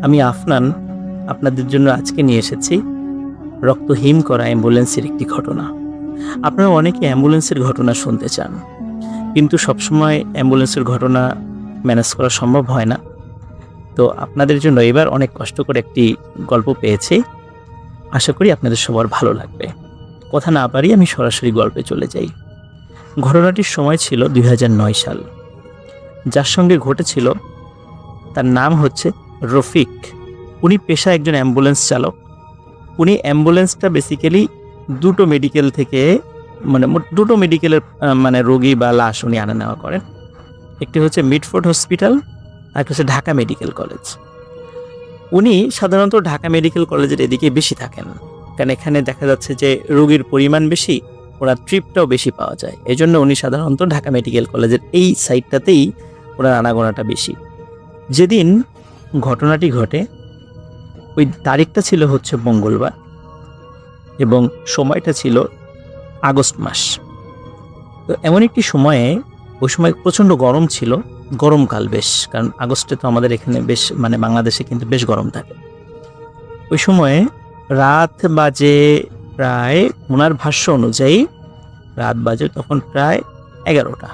আমি আফনান আপনাদের জন্য আজকে নিয়ে এসেছি রক্ত হিম করা অ্যাম্বুলেন্সের একটি ঘটনা। আপনারা অনেকে অ্যাম্বুলেন্সের ঘটনা শুনতে চান, কিন্তু সবসময় অ্যাম্বুলেন্সের ঘটনা ম্যানেজ করা সম্ভব হয় না। তো আপনাদের জন্য এবার অনেক কষ্ট করে একটি গল্প পেয়েছি। আশা করি আপনাদের সবার ভালো লাগবে। কথা না পারি আমি সরাসরি গল্পে চলে যাই। ঘটনাটির সময় ছিল ২০০৯ সাল। যার সঙ্গে ঘটেছিল তার নাম হচ্ছে রফিক। উনি পেশা একজন অ্যাম্বুলেন্স চালক। উনি অ্যাম্বুলেন্সটা বেসিক্যালি দুটো মেডিকেল থেকে দুটো মেডিকেলের রোগী বা লাশ উনি আনা নেওয়া করেন। একটি হচ্ছে মিডফোর্ড হসপিটাল, আর একটা হচ্ছে ঢাকা মেডিকেল কলেজ। উনি সাধারণত ঢাকা মেডিকেল কলেজের এদিকে বেশি থাকেন, কারণ এখানে দেখা যাচ্ছে যে রোগীর পরিমাণ বেশি, ওনার ট্রিপটাও বেশি পাওয়া যায়। এই জন্য উনি সাধারণত ঢাকা মেডিকেল কলেজের এই সাইডটাতেই ওনার আনাগোনাটা বেশি। যেদিন ঘটনাটি ঘটে ওই তারিখটা ছিল হচ্ছে মঙ্গলবার এবং সময়টা ছিল আগস্ট মাস। তো এমন একটি সময়ে, ওই সময় প্রচণ্ড গরম ছিল, গরমকাল বেশ, কারণ আগস্টে তো আমাদের এখানে বেশ বাংলাদেশে কিন্তু বেশ গরম থাকে। ওই সময়ে রাত বাজে প্রায়, ওনার ভাষ্য অনুযায়ী রাত বাজে তখন প্রায় 11টা।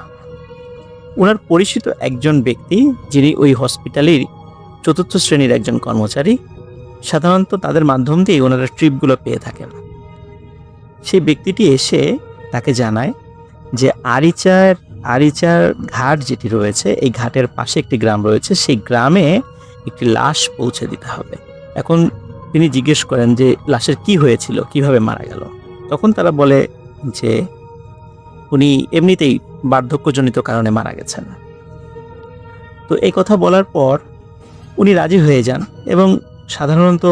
ওনার পরিচিত একজন ব্যক্তি, যিনি ওই হসপিটালের 4র্থ শ্রেণীর একজন কর্মচারী, সাধারণত তাদের মাধ্যম দিয়ে ওনারা ট্রিপগুলো পেয়ে থাকেন। সেই ব্যক্তিটি এসে তাকে জানায় যে আরিচার ঘাট যেটি রয়েছে, এই ঘাটের পাশে একটি গ্রাম রয়েছে, সেই গ্রামে একটি লাশ পৌঁছে দিতে হবে। এখন তিনি জিজ্ঞেস করেন যে লাশের কি হয়েছিল, কিভাবে মারা গেল। তখন তারা বলে যে উনি এমনিতেই বার্ধক্যজনিত কারণে মারা গেছেন। তো এই কথা বলার পর উনি রাজি হয়ে যান এবং সাধারণত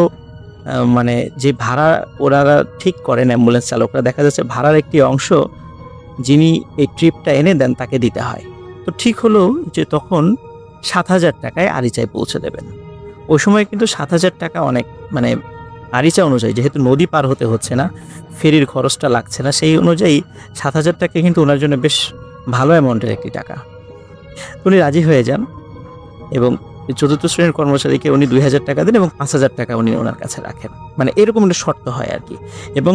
যে ভাড়া ওনারা ঠিক করেন অ্যাম্বুলেন্স চালকরা, দেখা যাচ্ছে ভাড়ার একটি অংশ যিনি এই ট্রিপটা এনে দেন তাকে দিতে হয়। তো ঠিক হলো যে তখন 7,000 টাকায় আরিচায় পৌঁছে দেবেন। ওই সময় কিন্তু 7,000 টাকা অনেক, আরিচা অনুযায়ী, যেহেতু নদী পার হতে হচ্ছে না, ফেরির খরচটা লাগছে না, সেই অনুযায়ী 7,000 টাকা কিন্তু ওনার জন্য বেশ ভালো অ্যামাউন্টের একটি টাকা। উনি রাজি হয়ে যান এবং 4র্থ শ্রেণীর কর্মচারীকে উনি 2,000 টাকা দেন এবং 5,000 টাকা উনি ওনার কাছে রাখেন। এরকম একটা শর্ত হয় আর কি। এবং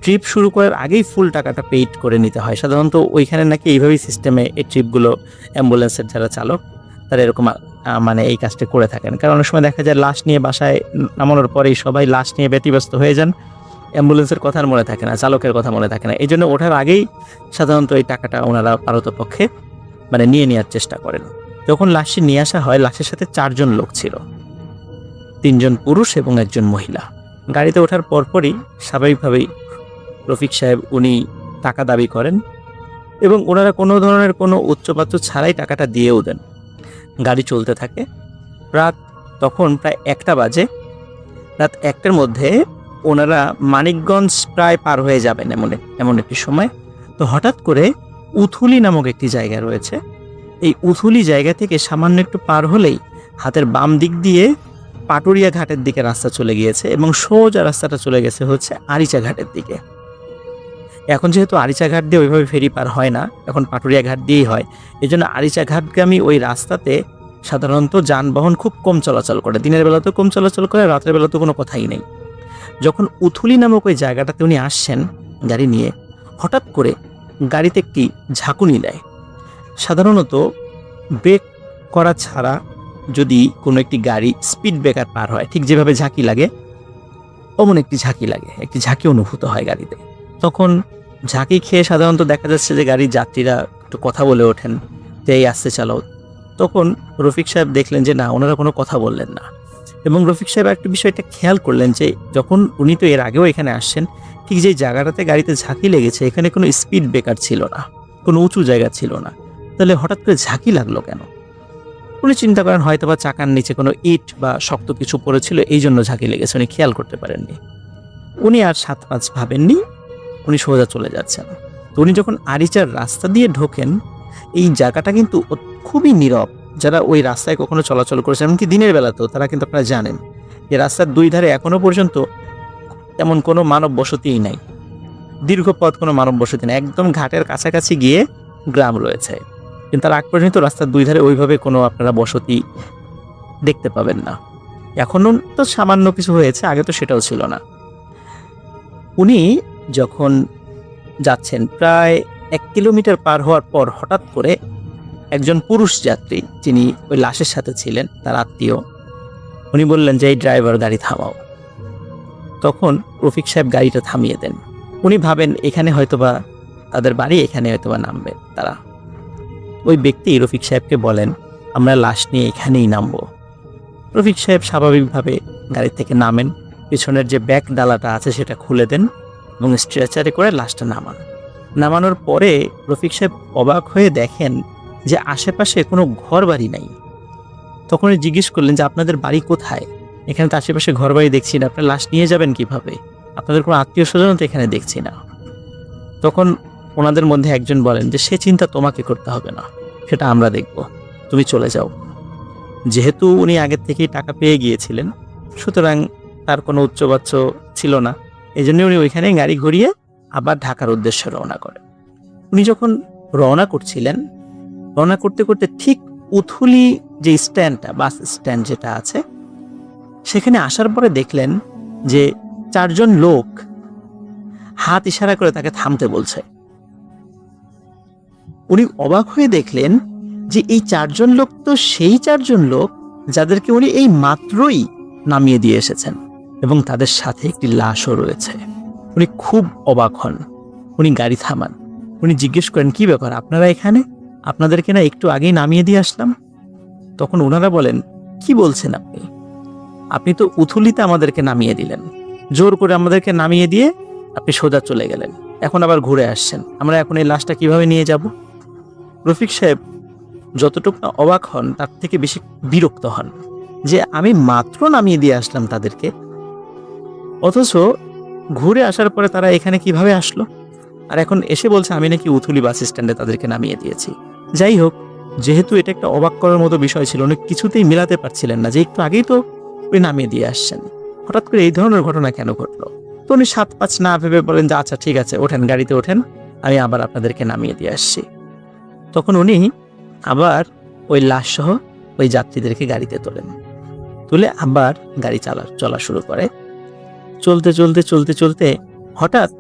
ট্রিপ শুরু করার আগেই ফুল টাকাটা পেইড করে নিতে হয়। সাধারণত ওইখানে নাকি এইভাবেই সিস্টেমে এই ট্রিপগুলো অ্যাম্বুলেন্সের যারা চালক তারা এরকম এই কাজটা করে থাকেন। কারণ অনেক সময় দেখা যায় লাশ নিয়ে বাসায় নামানোর পরেই সবাই লাশ নিয়ে ব্যতিব্যস্ত হয়ে যান, অ্যাম্বুলেন্সের কথা মনে থাকে না, চালকের কথা মনে থাকে না। এই জন্য ওঠার আগেই সাধারণত এই টাকাটা ওনারা পারতপক্ষে নিয়ে নেওয়ার চেষ্টা করেন। যখন লাশটি নিয়ে আসা হয়, লাশের সাথে 4 জন লোক ছিল, 3 জন পুরুষ এবং 1 জন মহিলা। গাড়িতে ওঠার পরপরই স্বাভাবিকভাবেই রফিক সাহেব উনি টাকা দাবি করেন এবং ওনারা কোনো ধরনের কোনো উচ্চপাচ্য ছাড়াই টাকাটা দিয়েও দেন। গাড়ি চলতে থাকে। তখন প্রায় 1টা বাজে। রাত 1টার মধ্যে ওনারা মানিকগঞ্জ প্রায় পার হয়ে যাবেন এমন একটি সময়। তো হঠাৎ করে উথুলি নামক একটি জায়গা রয়েছে। এই উথুলি জায়গা থেকে সামান্য একটু পার হলেই হাতের বাম দিক দিয়ে পাটুরিয়া ঘাটের দিকে রাস্তা চলে গিয়েছে এবং সোজা রাস্তাটা চলে গেছে হচ্ছে আরিচা ঘাটের দিকে। এখন যেহেতু আরিচা ঘাট দিয়ে ওইভাবে ফেরি পার হয় না, এখন পাটুরিয়া ঘাট দিয়েই হয়। এই জন্য আরিচা ঘাটগামী ওই রাস্তাতে সাধারণত যানবাহন খুব কম চলাচল করে। দিনের বেলাতেও কম চলাচল করে, রাতের বেলা তো কোনো কথাই নেই। যখন উথুলি নামক ওই জায়গাটাতে উনি আসছেন গাড়ি নিয়ে, হঠাৎ করে গাড়িতে একটি ঝাঁকুনি দেয়। সাধারণত ব্রেক করা ছাড়া যদি কোনো একটি গাড়ি স্পিড ব্রেকার পার হয়, ঠিক যেভাবে ঝাঁকি লাগে, অমন একটি ঝাঁকি লাগে, একটি ঝাঁকি অনুভূত হয় গাড়িতে। তখন ঝাঁকি খেয়ে সাধারণত দেখা যাচ্ছে যে গাড়ির যাত্রীরা একটু কথা বলে ওঠেন যে এই আসতে চালাও। তখন রফিক সাহেব দেখলেন যে না, ওনারা কোনো কথা বললেন না। এবং রফিক সাহেব একটা বিষয়টা খেয়াল করলেন যে যখন উনি তো এর আগেও এখানে আসছেন, ঠিক যে জায়গাটাতে গাড়িতে ঝাঁকি লেগেছে এখানে কোনো স্পিড ব্রেকার ছিল না, কোনো উঁচু জায়গা ছিল না, তাহলে হঠাৎ করে ঝাঁকি লাগলো কেন? উনি চিন্তা করেন হয়তো বা চাকার নিচে কোনো ইট বা শক্ত কিছু পড়েছিল, এই জন্য ঝাঁকি লেগেছে, উনি খেয়াল করতে পারেননি। উনি আর 7-5 ভাবেননি, উনি সোজা চলে যাচ্ছেন। তো উনি যখন আরিচার রাস্তা দিয়ে ঢোকেন, এই জায়গাটা কিন্তু খুবই নীরব। যারা ওই রাস্তায় কখনো চলাচল করেছেন, এমনকি দিনের বেলাতেও, তারা কিন্তু আপনারা জানেন যে রাস্তার 2 ধারে এখনো পর্যন্ত তেমন কোনো মানব বসতিই নাই, দীর্ঘ পথ কোনো মানব বসতি নেই। একদম ঘাটের কাছাকাছি গিয়ে গ্রাম রয়েছে, কিন্তু তার আগ পর্যন্ত রাস্তার 2 ধারে ওইভাবে কোনো আপনারা বসতি দেখতে পাবেন না। এখনও তো সামান্য কিছু হয়েছে, আগে তো সেটাও ছিল না। উনি যখন যাচ্ছেন প্রায় 1 কিলোমিটার পার হওয়ার পর হঠাৎ করে একজন পুরুষ যাত্রী, যিনি ওই লাশের সাথে ছিলেন, তার আত্মীয়, উনি বললেন যে এই ড্রাইভার গাড়ি থামাও। তখন রফিক সাহেব গাড়িটা থামিয়ে দেন। উনি ভাবেন এখানে হয়তোবা তাদের বাড়ি, এখানে হয়তোবা নামবে তারা। ওই ব্যক্তি রফিক সাহেবকে বলেন আমরা লাশ নিয়ে এখানেই নামবো। রফিক সাহেব স্বাভাবিকভাবে গাড়ি থেকে নামেন, পিছনের যে ব্যাক ডালাটা আছে সেটা খুলে দেন এবং স্ট্রেচারে করে লাশটা নামান। নামানোর পরে রফিক সাহেব অবাক হয়ে দেখেন যে আশেপাশে কোনো ঘর বাড়ি নাই। তখন জিজ্ঞেস করলেন যে আপনাদের বাড়ি কোথায়? এখানে তো আশেপাশে ঘর বাড়ি দেখছি না, আপনার লাশ নিয়ে যাবেন কিভাবে? আপনাদের কোনো আত্মীয় স্বজন তো এখানে দেখছি না। তখন ওনাদের মধ্যে একজন বলেন যে সে চিন্তা তোমাকে করতে হবে না, সেটা আমরা দেখব, তুমি চলে যাও। যেহেতু উনি আগের থেকেই টাকা পেয়ে গিয়েছিলেন, সুতরাং তার কোনো উচ্চবাচ্য ছিল না। এই জন্য উনি ওইখানে গাড়ি ঘুরিয়ে আবার ঢাকার উদ্দেশ্যে রওনা করেন। উনি যখন রওনা করছিলেন, রওনা করতে করতে ঠিক উথুলি যে স্ট্যান্ডটা, বাস স্ট্যান্ড যেটা আছে, সেখানে আসার পরে দেখলেন যে 4 জন লোক হাত ইশারা করে তাকে থামতে বলছে। উনি অবাক হয়ে দেখলেন যে এই 4 জন লোক তো সেই 4 জন লোক যাদেরকে উনি এই মাত্রই নামিয়ে দিয়ে এসেছেন, এবং তাদের সাথে একটি লাশও রয়েছে। উনি খুব অবাক হন। উনি গাড়ি থামান। উনি জিজ্ঞেস করেন কি ব্যাপার, আপনারা এখানে? আপনাদেরকে না একটু আগেই নামিয়ে দিয়ে আসলাম। তখন ওনারা বলেন কি বলছেন আপনি? আপনি তো উথুলিতে আমাদেরকে নামিয়ে দিলেন, জোর করে আমাদেরকে নামিয়ে দিয়ে আপনি সোজা চলে গেলেন, এখন আবার ঘুরে আসছেন, আমরা এখন এই লাশটা কিভাবে নিয়ে যাব? রফিক সাহেব যতটুকু না অবাক হন, তার থেকে বেশি বিরক্ত হন যে আমি মাত্র নামিয়ে দিয়ে আসলাম তাদেরকে, অথচ ঘুরে আসার পরে তারা এখানে কিভাবে আসলো? আর এখন এসে বলছে আমি নাকি উথুলি বাস স্ট্যান্ডে তাদেরকে নামিয়ে দিয়েছি। যাই হোক, যেহেতু এটা একটা অবাক করার মতো বিষয় ছিল, উনি কিছুতেই মিলাতে পারছিলেন না যে একটু আগেই তো উনি নামিয়ে দিয়ে আসছেন, হঠাৎ করে এই ধরনের ঘটনা কেন ঘটলো? তো উনি 7-5 না ভেবে বলেন যে আচ্ছা ঠিক আছে, ওঠেন, গাড়িতে ওঠেন, আমি আবার আপনাদেরকে নামিয়ে দিয়ে আসছি। তখন উনি আবার ওই লাশ সহ ওই যাত্রীদেরকে গাড়িতে তোলেন, তুলে আবার গাড়ি চলা শুরু করে। চলতে চলতে চলতে চলতে হঠাৎ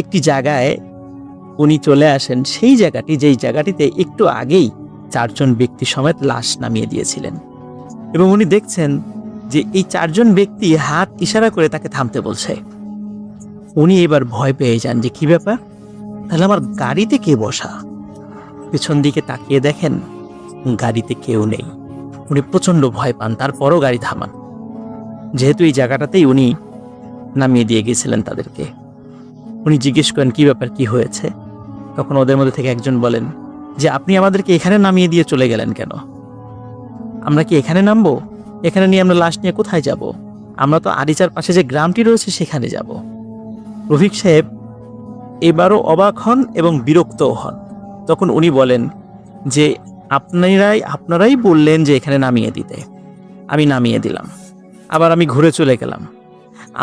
একটি জায়গায় উনি চলে আসেন, সেই জায়গাটি যেই জায়গাটিতে একটু আগেই 4 জন ব্যক্তি সমেত লাশ নামিয়ে দিয়েছিলেন, এবং উনি দেখছেন যে এই 4 জন ব্যক্তি হাত ইশারা করে তাকে থামতে বলছে। উনি এবার ভয় পেয়ে যান যে কি ব্যাপার, তাহলে আমার গাড়িতে কে বসা? পেছন দিকে তাকিয়ে দেখেন গাড়িতে কেউ নেই। উনি প্রচন্ড ভয় পান, তারপরও গাড়ি থামান, যেহেতু এই জায়গাটাতেই উনি নামিয়ে দিয়ে গেছিলেন তাদেরকে। উনি জিজ্ঞেস করেন কি ব্যাপার, কি হয়েছে? তখন ওদের মধ্যে থেকে একজন বলেন যে আপনি আমাদেরকে এখানে নামিয়ে দিয়ে চলে গেলেন কেন? আমরা কি এখানে নামবো? এখানে নিয়ে আমরা লাশ নিয়ে কোথায় যাব? আমরা তো আরিচার পাশে যে গ্রামটি রয়েছে সেখানে যাব। রফিক সাহেব এবারও অবাক হন এবং বিরক্তও হন। তখন উনি বলেন যে আপনারাই বললেন যে এখানে নামিয়ে দিতে, আমি নামিয়ে দিলাম, আবার আমি ঘুরে চলে গেলাম,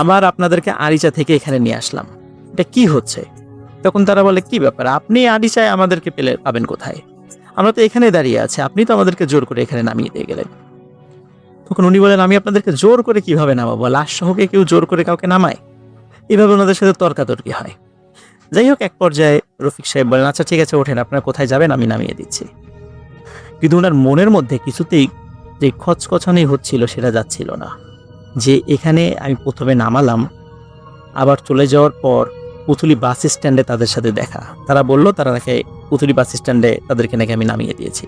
আবার আপনাদেরকে আরিচা থেকে এখানে নিয়ে আসলাম, এটা কি হচ্ছে? তখন তারা বলে কি ব্যাপার, আপনি আরিচায় আমাদেরকে পাবেন কোথায়? আমরা তো এখানে দাঁড়িয়ে আছি, আপনি তো আমাদেরকে জোর করে এখানে নামিয়ে দিয়ে গেলেন। তখন উনি বলেন আমি আপনাদেরকে জোর করে কিভাবে নামাবো? লাশ সহকে কেউ জোর করে কাউকে নামায়? এভাবে ওনাদের সাথে তর্কাতর্কি হয়। যাই হোক, এক পর্যায়ে রফিক সাহেব বলেন আচ্ছা ঠিক আছে ওঠেন, আপনারা কোথায় যাবেন আমি নামিয়ে দিচ্ছি। কিন্তু ওনার মনের মধ্যে কিছুতেই যে খচখচানি হচ্ছিল সেটা যাচ্ছিল না, যে এখানে আমি প্রথমে নামালাম, আবার চলে যাওয়ার পর পুতুলি বাস স্ট্যান্ডে তাদের সাথে দেখা, তারা বললো তারা নাকি পুতুলি বাস স্ট্যান্ডে তাদেরকে নাকি আমি নামিয়ে দিয়েছি,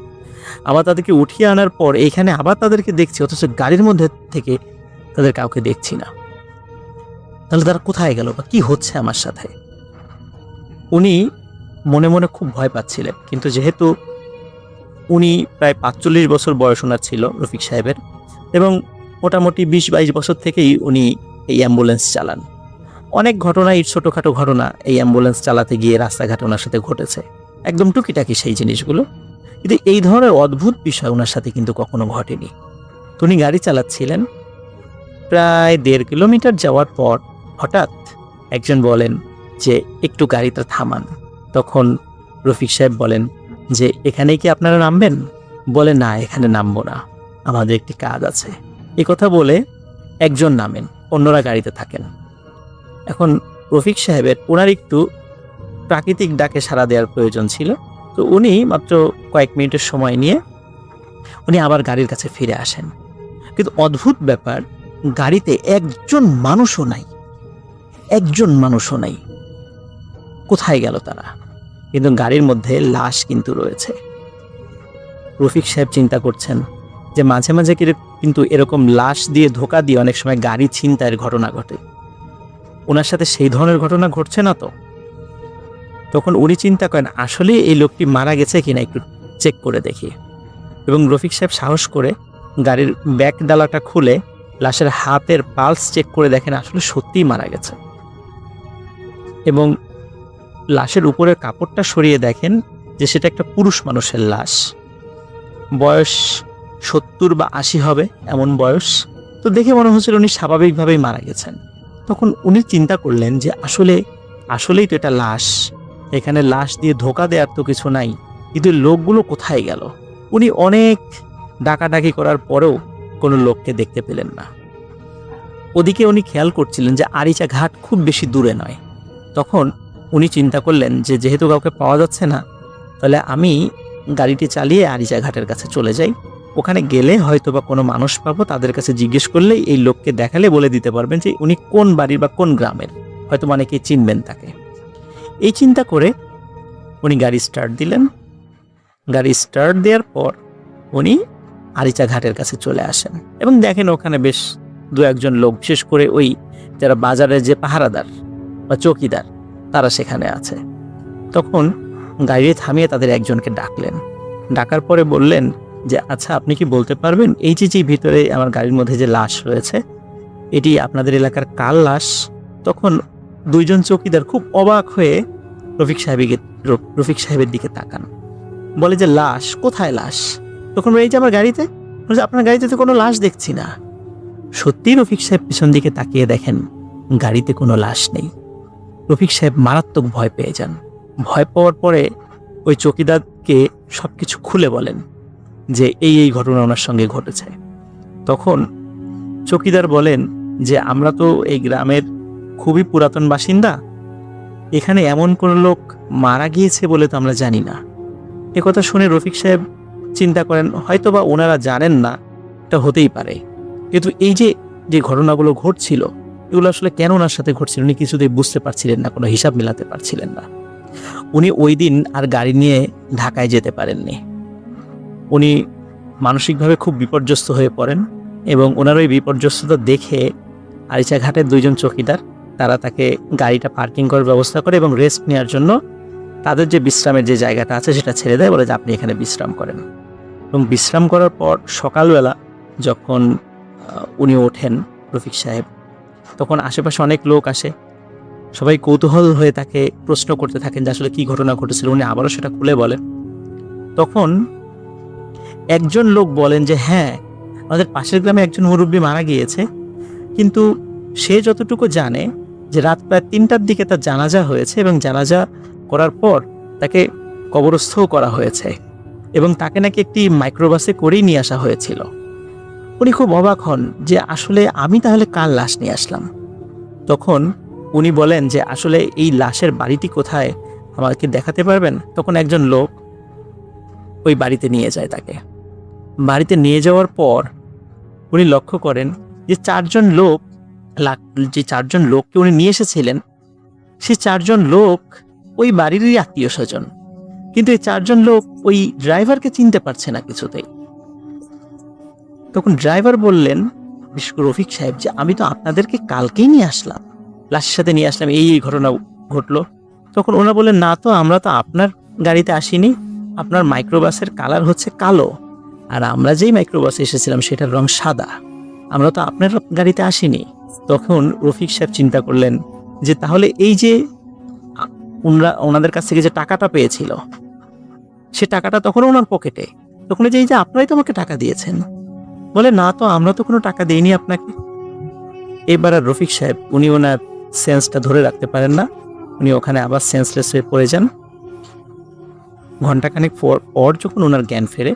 আবার তাদেরকে উঠিয়ে আনার পর এইখানে আবার তাদেরকে দেখছি, অথচ গাড়ির মধ্যে থেকে তাদের কাউকে দেখছি না। তাহলে তারা কোথায় গেল বা কি হচ্ছে আমার সাথে? উনি মনে মনে খুব ভয় পাচ্ছিলেন, কিন্তু যেহেতু উনি প্রায় 45 বছর বয়স ওনার ছিল রফিক সাহেবের, এবং মোটামুটি 20-22 বছর থেকেই উনি এই অ্যাম্বুলেন্স চালান। অনেক ঘটনাই, ছোটোখাটো ঘটনা এই অ্যাম্বুলেন্স চালাতে গিয়ে রাস্তাঘাটে ওনার সাথে ঘটেছে, একদম টুকিটাকি সেই জিনিসগুলো, কিন্তু এই ধরনের অদ্ভুত বিষয় ওনার সাথে কিন্তু কখনো ঘটেনি। তো উনি গাড়ি চালাচ্ছিলেন, প্রায় 1.5 কিলোমিটার যাওয়ার পর হঠাৎ একজন বলেন যে একটু গাড়িটা থামান। তখন রফিক সাহেব বলেন যে এখানেই কি আপনারা নামবেন? বলে না, এখানে নামবো না, আমাদের একটি কাজ আছে। এ কথা বলে একজন নামেন, অন্যরা গাড়িতে থাকেন। এখন রফিক সাহেবের ওনার একটু প্রাকৃতিক ডাকে সাড়া দেওয়ার প্রয়োজন ছিল, তো উনি মাত্র কয়েক মিনিটের সময় নিয়ে উনি আবার গাড়ির কাছে ফিরে আসেন। কিন্তু অদ্ভুত ব্যাপার, গাড়িতে একজন মানুষও নাই, একজন মানুষও নাই। কোথায় গেল তারা? কিন্তু গাড়ির মধ্যে লাশ কিন্তু রয়েছে। রফিক সাহেব চিন্তা করছেন যে মাঝে মাঝে কিন্তু এরকম লাশ দিয়ে ধোকা দিয়ে অনেক সময় গাড়ি ছিনতাইয়ের ঘটনা ঘটে, ওনার সাথে সেই ধরনের ঘটনা ঘটছে না তো? তখন উনি চিন্তা করেন আসলে এই লোকটি মারা গেছে কিনা একটু চেক করে দেখি। এবং রফিক সাহেব সাহস করে গাড়ির ব্যাক ডালাটা খুলে লাশের হাতের পালস চেক করে দেখেন আসলে সত্যিই মারা গেছে। এবং লাশের উপরের কাপড়টা সরিয়ে দেখেন যে সেটা একটা পুরুষ মানুষের লাশ, বয়স 70 বা 80 হবে এমন বয়স। তো দেখে মনে হচ্ছিল উনি স্বাভাবিকভাবেই মারা গেছেন। তখন উনি চিন্তা করলেন যে আসলেই তো এটা লাশ, এখানে লাশ দিয়ে ধোকা দেওয়ার তো কিছু নাই, কিন্তু লোকগুলো কোথায় গেল? উনি অনেক ডাকাডাকি করার পরেও কোনো লোককে দেখতে পেলেন না। ওদিকে উনি খেয়াল করছিলেন যে আরিচা ঘাট খুব বেশি দূরে নয়। তখন উনি চিন্তা করলেন যে যেহেতু কাউকে পাওয়া যাচ্ছে না, তাহলে আমি গাড়িটি চালিয়ে আরিচা ঘাটের কাছে চলে যাই। ওখানে গেলে হয়তো বা কোনো মানুষ পাবো, তাদের কাছে জিজ্ঞেস করলেই এই লোককে দেখালে বলে দিতে পারবেন যে উনি কোন বাড়ির বা কোন গ্রামের, হয়তো অনেকেই চিনবেন তাকে। এই চিন্তা করে উনি গাড়ি স্টার্ট দিলেন। গাড়ি স্টার্ট দেওয়ার পর উনি আরিচা ঘাটের কাছে চলে আসেন এবং দেখেন ওখানে বেশ দু একজন লোক, বিশেষ করে ওই যারা বাজারের যে পাহারাদার বা চৌকিদার, তারা সেখানে আছে। তখন গাড়ি থামিয়ে তাদের একজনকে ডাকলেন। ডাকার পরে বললেন যে আচ্ছা, আপনি কি বলতে পারবেন এই যে ভিতরে আমার গাড়ির মধ্যে যে লাশ রয়েছে, এটি আপনাদের এলাকার কার লাশ? তখন দুইজন চৌকিদার খুব অবাক হয়ে রফিক সাহেবের দিকে তাকান, বলে যে লাশ কোথায়? লাশ? তখন এই যে আমার গাড়িতে। আপনার গাড়িতে তো কোনো লাশ দেখছি না। সত্যি রফিক সাহেব পিছন দিকে তাকিয়ে দেখেন গাড়িতে কোনো লাশ নেই। রফিক সাহেব মারাত্মক ভয় পেয়ে যান। ভয় পাওয়ার পরে ওই চৌকিদারকে সবকিছু খুলে বলেন যে এই ঘটনা ওনার সঙ্গে ঘটেছে। তখন চৌকিদার বলেন যে আমরা তো এই গ্রামের খুবই পুরাতন বাসিন্দা, এখানে এমন কোনো লোক মারা গিয়েছে বলে তো আমরা জানি না। একথা শুনে রফিক সাহেব চিন্তা করেন হয়তোবা ওনারা জানেন না, এটা হতেই পারে। কিন্তু এই যে ঘটনাগুলো ঘটছিল, এগুলো আসলে কেন ওনার সাথে ঘটছিল উনি কিছুতেই বুঝতে পারছিলেন না, কোনো হিসাব মেলাতে পারছিলেন না। উনি ওই দিন আর গাড়ি নিয়ে ঢাকায় যেতে পারেননি। উনি মানসিকভাবে খুব বিপর্যস্ত হয়ে পড়েন এবং ওনার ওই বিপর্যস্ততা দেখে আরিচা ঘাটের দুইজন চৌকিদার তারা তাকে গাড়িটা পার্কিং করার ব্যবস্থা করে এবং রেস্ট নেওয়ার জন্য তাদের যে বিশ্রামের যে জায়গাটা আছে সেটা ছেড়ে দেয়, বলে যে আপনি এখানে বিশ্রাম করেন। এবং বিশ্রাম করার পর সকালবেলা যখন উনি ওঠেন রফিক সাহেব, তখন আশেপাশে অনেক লোক আসে, সবাই কৌতূহল হয়ে তাকে প্রশ্ন করতে থাকেন যে আসলে কি ঘটনা ঘটেছিল। উনি আবারও সেটা খুলে বলেন। তখন একজন লোক বলেন যে হ্যাঁ, আমাদের পাশের গ্রামে একজন মুরব্বী মারা গিয়েছে, কিন্তু সে যতটুকু জানে যে রাত প্রায় 3টার দিকে তার জানাজা হয়েছে এবং জানাজা করার পর তাকে কবরস্থও করা হয়েছে এবং তাকে নাকি একটি মাইক্রোবাসে করেই নিয়ে আসা হয়েছিল। উনি খুব অবাক হন যে আসলে আমি তাহলে কার লাশ নিয়ে আসলাম। তখন উনি বলেন যে আসলে এই লাশের বাড়িটি কোথায় আমাকে দেখাতে পারবেন? তখন একজন লোক ওই বাড়িতে নিয়ে যায় তাকে। বাড়িতে নিয়ে যাওয়ার পর উনি লক্ষ্য করেন যে যে চারজন লোককে উনি নিয়ে এসেছিলেন, সেই 4 জন লোক ওই বাড়িরই আত্মীয় স্বজন, কিন্তু এই 4 জন লোক ওই ড্রাইভারকে চিনতে পারছে না কিছুতেই। তখন ড্রাইভার বললেন বিশেষ করে রফিক সাহেব যে আমি তো আপনাদেরকে কালকেই নিয়ে আসলাম, লাশের সাথে নিয়ে আসলাম, এই ঘটনা ঘটলো। তখন ওনারা বললেন না তো, আমরা তো আপনার গাড়িতে আসিনি, আপনার মাইক্রোবাসের কালার হচ্ছে কালো, আর আমরা যেই মাইক্রোবাসে এসেছিলাম সেটার রং সাদা, আমরা তো আপনার গাড়িতে আসিনি। তখন রফিক সাহেব চিন্তা করলেন যে তাহলে এই যে ওনাদের কাছ থেকে যে টাকাটা পেয়েছিল, সে টাকাটা তখন ওনার পকেটে। তখন এই যে আপনারাই তো আমাকে টাকা দিয়েছেন। বলে না তো, আমরা তো কোনো টাকা দেইনি আপনাকে। এবার আর রফিক সাহেব উনি ওনার সেন্সটা ধরে রাখতে পারেন না, উনি ওখানে আবার সেন্সলেস হয়ে পড়ে যান। ঘন্টাখানেক পর যখন ওনার জ্ঞান ফেরে,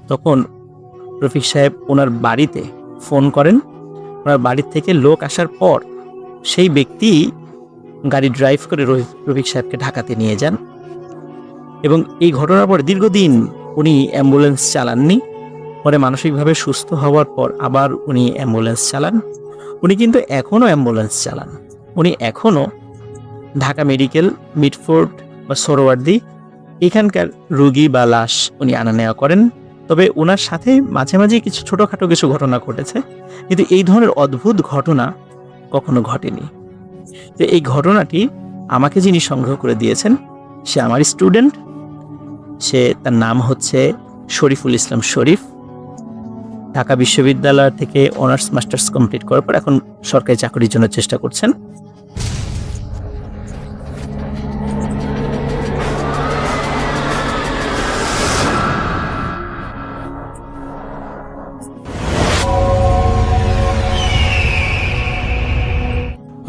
তখন রফিক সাহেব ওনার বাড়িতে ফোন করেন। ওনার বাড়ির থেকে লোক আসার পর সেই ব্যক্তি গাড়ি ড্রাইভ করে রফিক সাহেবকে ঢাকাতে নিয়ে যান। এবং এই ঘটনার পর দীর্ঘদিন উনি অ্যাম্বুলেন্স চালাননি। পরে মানসিকভাবে সুস্থ হওয়ার পর আবার উনি অ্যাম্বুলেন্স চালান। উনি কিন্তু এখনও অ্যাম্বুলেন্স চালান। উনি এখনও ঢাকা মেডিকেল, মিটফোর্ড বা সোহরাওয়ার্দী এখানকার রুগী বা লাশ উনি আনা নেওয়া করেন। তবে ওনার সাথে মাঝে মাঝে কিছু ছোটোখাটো কিছু ঘটনা ঘটেছে, কিন্তু এই ধরনের অদ্ভুত ঘটনা কখনো ঘটেনি। তো এই ঘটনাটি আমাকে যিনি সংগ্রহ করে দিয়েছেন সে আমার স্টুডেন্ট। তার নাম হচ্ছে শরীফুল ইসলাম শরীফ। ঢাকা বিশ্ববিদ্যালয় থেকে অনার্স মাস্টার্স কমপ্লিট করার পর এখন সরকারি চাকরির জন্য চেষ্টা করছেন।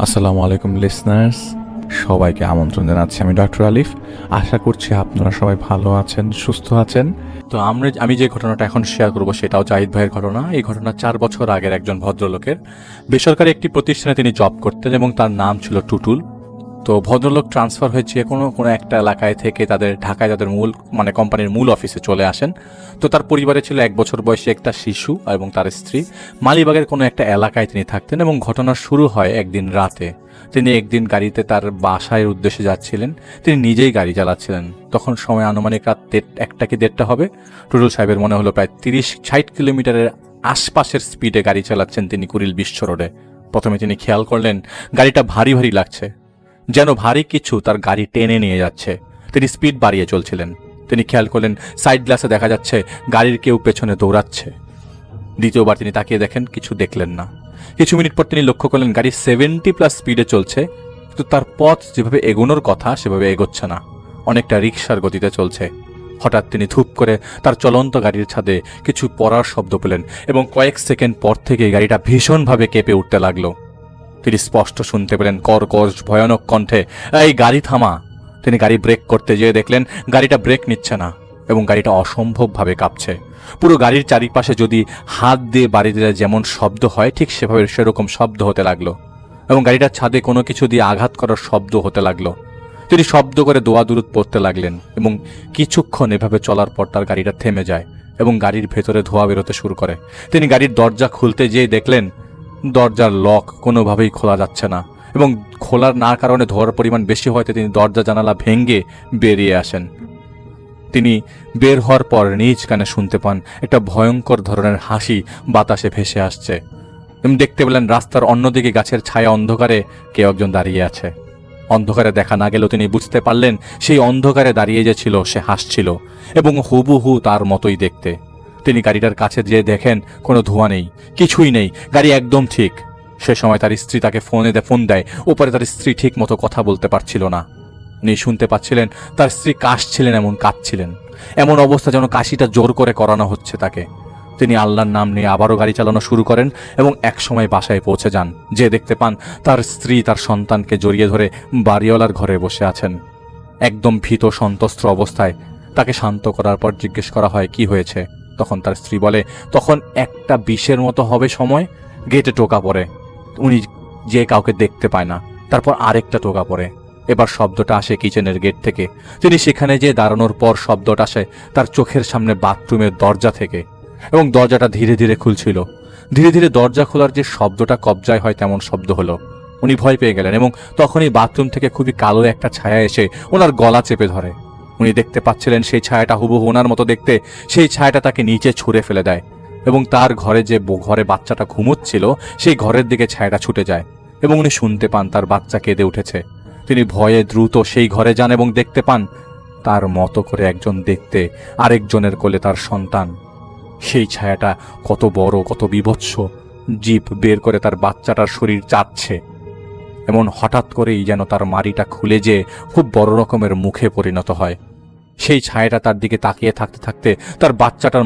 আসসালামু আলাইকুম লিসনার্স, সবাইকে আমন্ত্রণ জানাচ্ছি। আমি ডক্টর আলিফ। আশা করছি আপনারা সবাই ভালো আছেন, সুস্থ আছেন। তো আমি যে ঘটনাটা এখন শেয়ার করব সেটাও জাহিদ ভাইয়ের ঘটনা। এই ঘটনা 4 বছর আগের একজন ভদ্রলোকের। বেসরকারি একটি প্রতিষ্ঠানে তিনি জব করতেন এবং তার নাম ছিল টুটুল। তো ভদ্রলোক ট্রান্সফার হয়েছে কোনো একটা এলাকায় থেকে ঢাকায় তাদের কোম্পানির মূল অফিসে চলে আসেন। তো তার পরিবারে ছিল 1 বছর বয়সী একটা শিশু এবং তার স্ত্রী। মালিবাগের কোনো একটা এলাকায় তিনি থাকতেন এবং ঘটনা শুরু হয় একদিন রাতে। তিনি একদিন গাড়িতে তার বাসায় উদ্দেশ্যে যাচ্ছিলেন। তিনি নিজেই গাড়ি চালাচ্ছিলেন। তখন সময় আনুমানিক রাত 1টা কি 1:30 হবে। টুটুল সাহেবের মনে হলো প্রায় 30-60 কিলোমিটারের আশপাশের স্পিডে গাড়ি চালাচ্ছেন তিনি কুড়িল বিশ্ব রোডে। প্রথমে তিনি খেয়াল করলেন গাড়িটা ভারী ভারী লাগছে, যেন ভারী কিছু তার গাড়ি টেনে নিয়ে যাচ্ছে। তিনি স্পিড বাড়িয়ে চলছিলেন। তিনি খেয়াল করলেন সাইড গ্লাসে দেখা যাচ্ছে গাড়ির কেউ পেছনে দৌড়াচ্ছে। দ্বিতীয়বার তিনি তাকিয়ে দেখেন, কিছু দেখলেন না। কিছু মিনিট পর তিনি লক্ষ্য করলেন গাড়ি 70+ স্পিডে চলছে, কিন্তু তার পথ যেভাবে এগোনোর কথা সেভাবে এগোচ্ছে না, অনেকটা রিকশার গতিতে চলছে। হঠাৎ তিনি ধূপ করে তার চলন্ত গাড়ির ছাদে কিছু পড়ার শব্দ পেলেন এবং কয়েক সেকেন্ড পর থেকে গাড়িটা ভীষণভাবে কেঁপে উঠতে লাগলো। তিনি স্পষ্ট শুনতে পেলেন কর্কশ ভয়ানক কণ্ঠে, এই গাড়ি থামা। তিনি গাড়ি ব্রেক করতে যেয়ে দেখলেন গাড়িটা ব্রেক নিচ্ছে না এবং গাড়িটা অসম্ভবভাবে কাঁপছে। পুরো গাড়ির চারিপাশে যদি হাত দিয়ে বাড়ি দিলে যেমন শব্দ হয় ঠিক সেরকম শব্দ হতে লাগলো এবং গাড়িটার ছাদে কোনো কিছু দিয়ে আঘাত করার শব্দ হতে লাগলো। তিনি শব্দ করে দোয়া দুরুদ পড়তে লাগলেন এবং কিছুক্ষণ এভাবে চলার পর তার গাড়িটা থেমে যায় এবং গাড়ির ভেতরে ধোঁয়া বেরোতে শুরু করে। তিনি গাড়ির দরজা খুলতে যেয়ে দেখলেন দরজার লক কোনোভাবেই খোলা যাচ্ছে না এবং খোলার না কারণে ধোঁয়ার পরিমাণ বেশি হয়তো তিনি দরজা জানালা ভেঙে বেরিয়ে আসেন। তিনি বের হওয়ার পর নিজ কানে শুনতে পান একটা ভয়ঙ্কর ধরনের হাসি বাতাসে ভেসে আসছে। দেখতে পেলেন রাস্তার অন্যদিকে গাছের ছায়া অন্ধকারে কেউ একজন দাঁড়িয়ে আছে। অন্ধকারে দেখা না গেলেও তিনি বুঝতে পারলেন সেই অন্ধকারে দাঁড়িয়ে যে ছিল সে হাসছিল এবং হুবহু তার মতোই দেখতে। তিনি গাড়িটার কাছে যেয়ে দেখেন কোনো ধোঁয়া নেই, কিছুই নেই, গাড়ি একদম ঠিক। সে সময় তার স্ত্রী তাকে ফোন দেয়। ওপরে তার স্ত্রী ঠিক মতো কথা বলতে পারছিল না। উনি শুনতে পাচ্ছিলেন তার স্ত্রী কাশছিলেন, কাঁদছিলেন, এমন অবস্থা যেন কাশিটা জোর করে করানো হচ্ছে তাকে। তিনি আল্লাহর নাম নিয়ে আবারও গাড়ি চালানো শুরু করেন এবং একসময় বাসায় পৌঁছে যান। যে দেখতে পান তার স্ত্রী তার সন্তানকে জড়িয়ে ধরে বাড়িওয়ালার ঘরে বসে আছেন, একদম ভীত সন্ত্রস্ত অবস্থায়। তাকে শান্ত করার পর জিজ্ঞেস করা হয় কি হয়েছে। তখন তার স্ত্রী বলে তখন একটা বিষের মতো হবে সময় গেটে টোকা পড়ে, উনি যে কাউকে দেখতে পায় না। তারপর আরেকটা টোকা পড়ে, এবার শব্দটা আসে কিচেনের গেট থেকে। তিনি সেখানে যেয়ে দাঁড়ানোর পর শব্দটা আসে তার চোখের সামনে বাথরুমের দরজা থেকে এবং দরজাটা ধীরে ধীরে খুলছিল। ধীরে ধীরে দরজা খোলার যে শব্দটা কবজায় হয় তেমন শব্দ হলো। উনি ভয় পেয়ে গেলেন এবং তখনই বাথরুম থেকে খুবই কালো একটা ছায়া এসে ওনার গলা চেপে ধরে। উনি দেখতে পাচ্ছিলেন সেই ছায়াটা হুবহু ওনার মতো দেখতে। সেই ছায়াটা তাকে নিচে ছুঁড়ে ফেলে দেয় এবং তার ঘরে বাচ্চাটা ঘুমোচ্ছিল সেই ঘরের দিকে ছায়াটা ছুটে যায় এবং উনি শুনতে পান তার বাচ্চা কেঁদে উঠেছে। তিনি ভয়ে দ্রুত সেই ঘরে যান এবং দেখতে পান তার মতো করে একজন দেখতে আরেকজনের কোলে তার সন্তান। সেই ছায়াটা কত বড়, কত বীভৎস, জিভ বের করে তার বাচ্চাটার শরীর চাটছে। এমন হঠাৎ করেই যেন তার মাড়িটা খুলে যেয়ে খুব বড় রকমের মুখে পরিণত হয়। সেই ছায়াটা তার দিকে তাকিয়ে থাকতে থাকতে তার বাচ্চাটার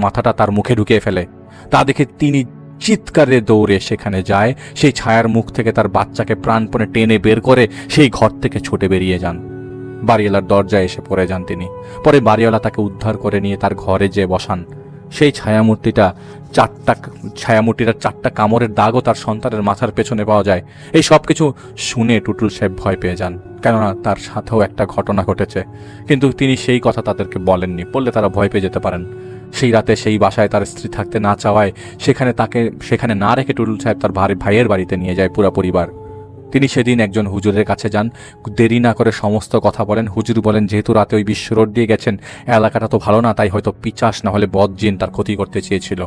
মাথাটা তার মুখে ঢুকিয়ে ফেলে। তা দেখে তিনি চিৎকারে দৌড়ে সেখানে যায়, সেই ছায়ার মুখ থেকে তার বাচ্চাকে প্রাণপণে টেনে বের করে সেই ঘর থেকে ছুটে বেরিয়ে যান। বাড়িওয়ালার দরজায় এসে পড়ে যান তিনি। পরে বাড়িওয়ালা তাকে উদ্ধার করে নিয়ে তার ঘরে যেয়ে বসান। সেই ছায়ামূর্তিটা 4টা ছায়ামূর্তির 4টা কামড়ের দাগও তার সন্তানের মাথার পেছনে পাওয়া যায়। এই সব কিছু শুনে টুটুল সাহেব ভয় পেয়ে যান, কেননা তার সাথেও একটা ঘটনা ঘটেছে। কিন্তু তিনি সেই কথা তাদেরকে বলেননি, বললে তারা ভয় পেয়ে যেতে পারেন। সেই রাতে সেই বাসায় তার স্ত্রী থাকতে না চাওয়ায় সেখানে না রেখে টুটুল সাহেব তার ভাইয়ের বাড়িতে নিয়ে যায় পুরো পরিবার। তিনি সেদিন একজন হুজুরের কাছে যান, দেরি না করে সমস্ত কথা বলেন। হুজুর বলেন, যেহেতু রাতে ওই বিশ্ব রোড দিয়ে গেছেন, এলাকাটা তো ভালো না, তাই হয়তো পিচাস না হলে বদজিন তার ক্ষতি করতে চেয়েছিল,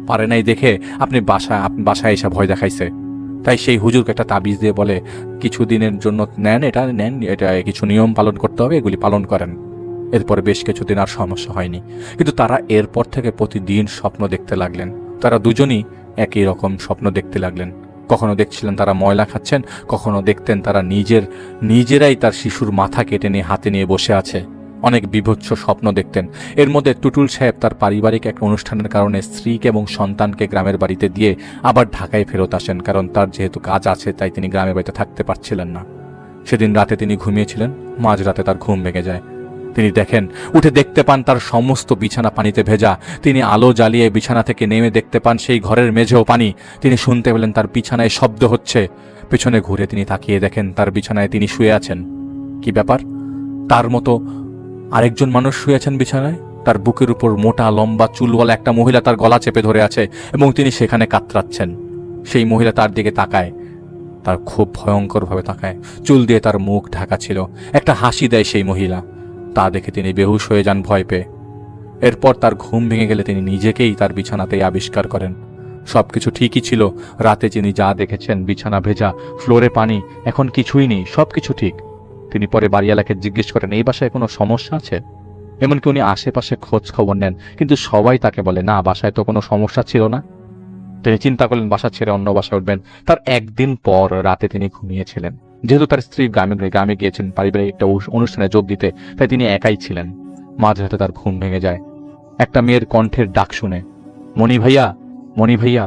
পারে নাই দেখে আপনি বাসায় এসে ভয় দেখাইছে। তাই সেই হুজুরকে একটা তাবিজ দিয়ে বলে, কিছুদিনের জন্য নেন, এটা কিছু নিয়ম পালন করতে হবে, এগুলি পালন করেন। এরপরে বেশ কিছুদিন আর সমস্যা হয়নি। কিন্তু তারা এরপর থেকে প্রতিদিন স্বপ্ন দেখতে লাগলেন। তারা দুজনই একই রকম স্বপ্ন দেখতে লাগলেন। কখনো দেখছিলেন তারা ময়লা খাচ্ছেন, কখনো দেখতেন তারা নিজেরাই তার শিশুর মাথা কেটে নিয়ে হাতে নিয়ে বসে আছে। অনেক বিভৎস স্বপ্ন দেখতেন। এর মধ্যে টুটুল সাহেব তার পারিবারিক এক অনুষ্ঠানের কারণে স্ত্রীকে এবং সন্তানকে গ্রামের বাড়িতে দিয়ে আবার ঢাকায় ফেরত আসেন, কারণ তার যেহেতু কাজ আছে তাই তিনি গ্রামের বাড়িতে থাকতে পারছিলেন না। সেদিন রাতে তিনি ঘুমিয়েছিলেন, মাঝরাতে তার ঘুম ভেঙে যায়। তিনি উঠে দেখতে পান তার সমস্ত বিছানা পানিতে ভেজা। তিনি আলো জ্বালিয়ে বিছানা থেকে নেমে দেখতে পান সেই ঘরের মেঝেও পানি। তিনি শুনতে পেলেন তার বিছানায় শব্দ হচ্ছে। পেছনে ঘুরে তিনি তাকিয়ে দেখেন তার বিছানায় তিনি শুয়ে আছেন। কি ব্যাপার? তার মতো আরেকজন মানুষ শুয়ে আছেন বিছানায়। তার বুকের উপর মোটা লম্বা চুলওয়ালা একটা মহিলা তার গলা চেপে ধরে আছে এবং তিনি সেখানে কাতরাচ্ছেন। সেই মহিলা তার দিকে তাকায়, তার খুব ভয়ঙ্করভাবে তাকায়। চুল দিয়ে তার মুখ ঢাকা ছিল। একটা হাসি দেয় সেই মহিলা। তা দেখে তিনি বেহুশ হয়ে যান ভয় পেয়ে। এরপর তার ঘুম ভেঙে গেলে তিনি নিজেকেই তার বিছানাতেই আবিষ্কার করেন। সবকিছু ঠিকই ছিল। রাতে তিনি যা দেখেছেন, বিছানা ভেজা, ফ্লোরে পানি, এখন কিছুই নেই, সবকিছু ঠিক। তিনি পরে বাড়িওয়ালাকে জিজ্ঞেস করেন, এই বাসায় কোনো সমস্যা আছে? এমনকি উনি আশেপাশে খোঁজ খবর নেন, কিন্তু সবাই তাকে বলে, না, বাসায় তো কোনো সমস্যা ছিল না। তিনি চিন্তা করলেন বাসা ছেড়ে অন্য বাসায় উঠবেন। তার একদিন পর রাতে তিনি ঘুমিয়েছিলেন। যেহেতু তার স্ত্রী গ্রামে গিয়েছেন পারিবারিক একটা অনুষ্ঠানে যোগ দিতে, তাই তিনি একাই ছিলেন। মাঝরাতে তার ঘুম ভেঙে যায় একটা মেয়ের কণ্ঠের ডাক শুনে, মণি ভাইয়া, মণি ভাইয়া।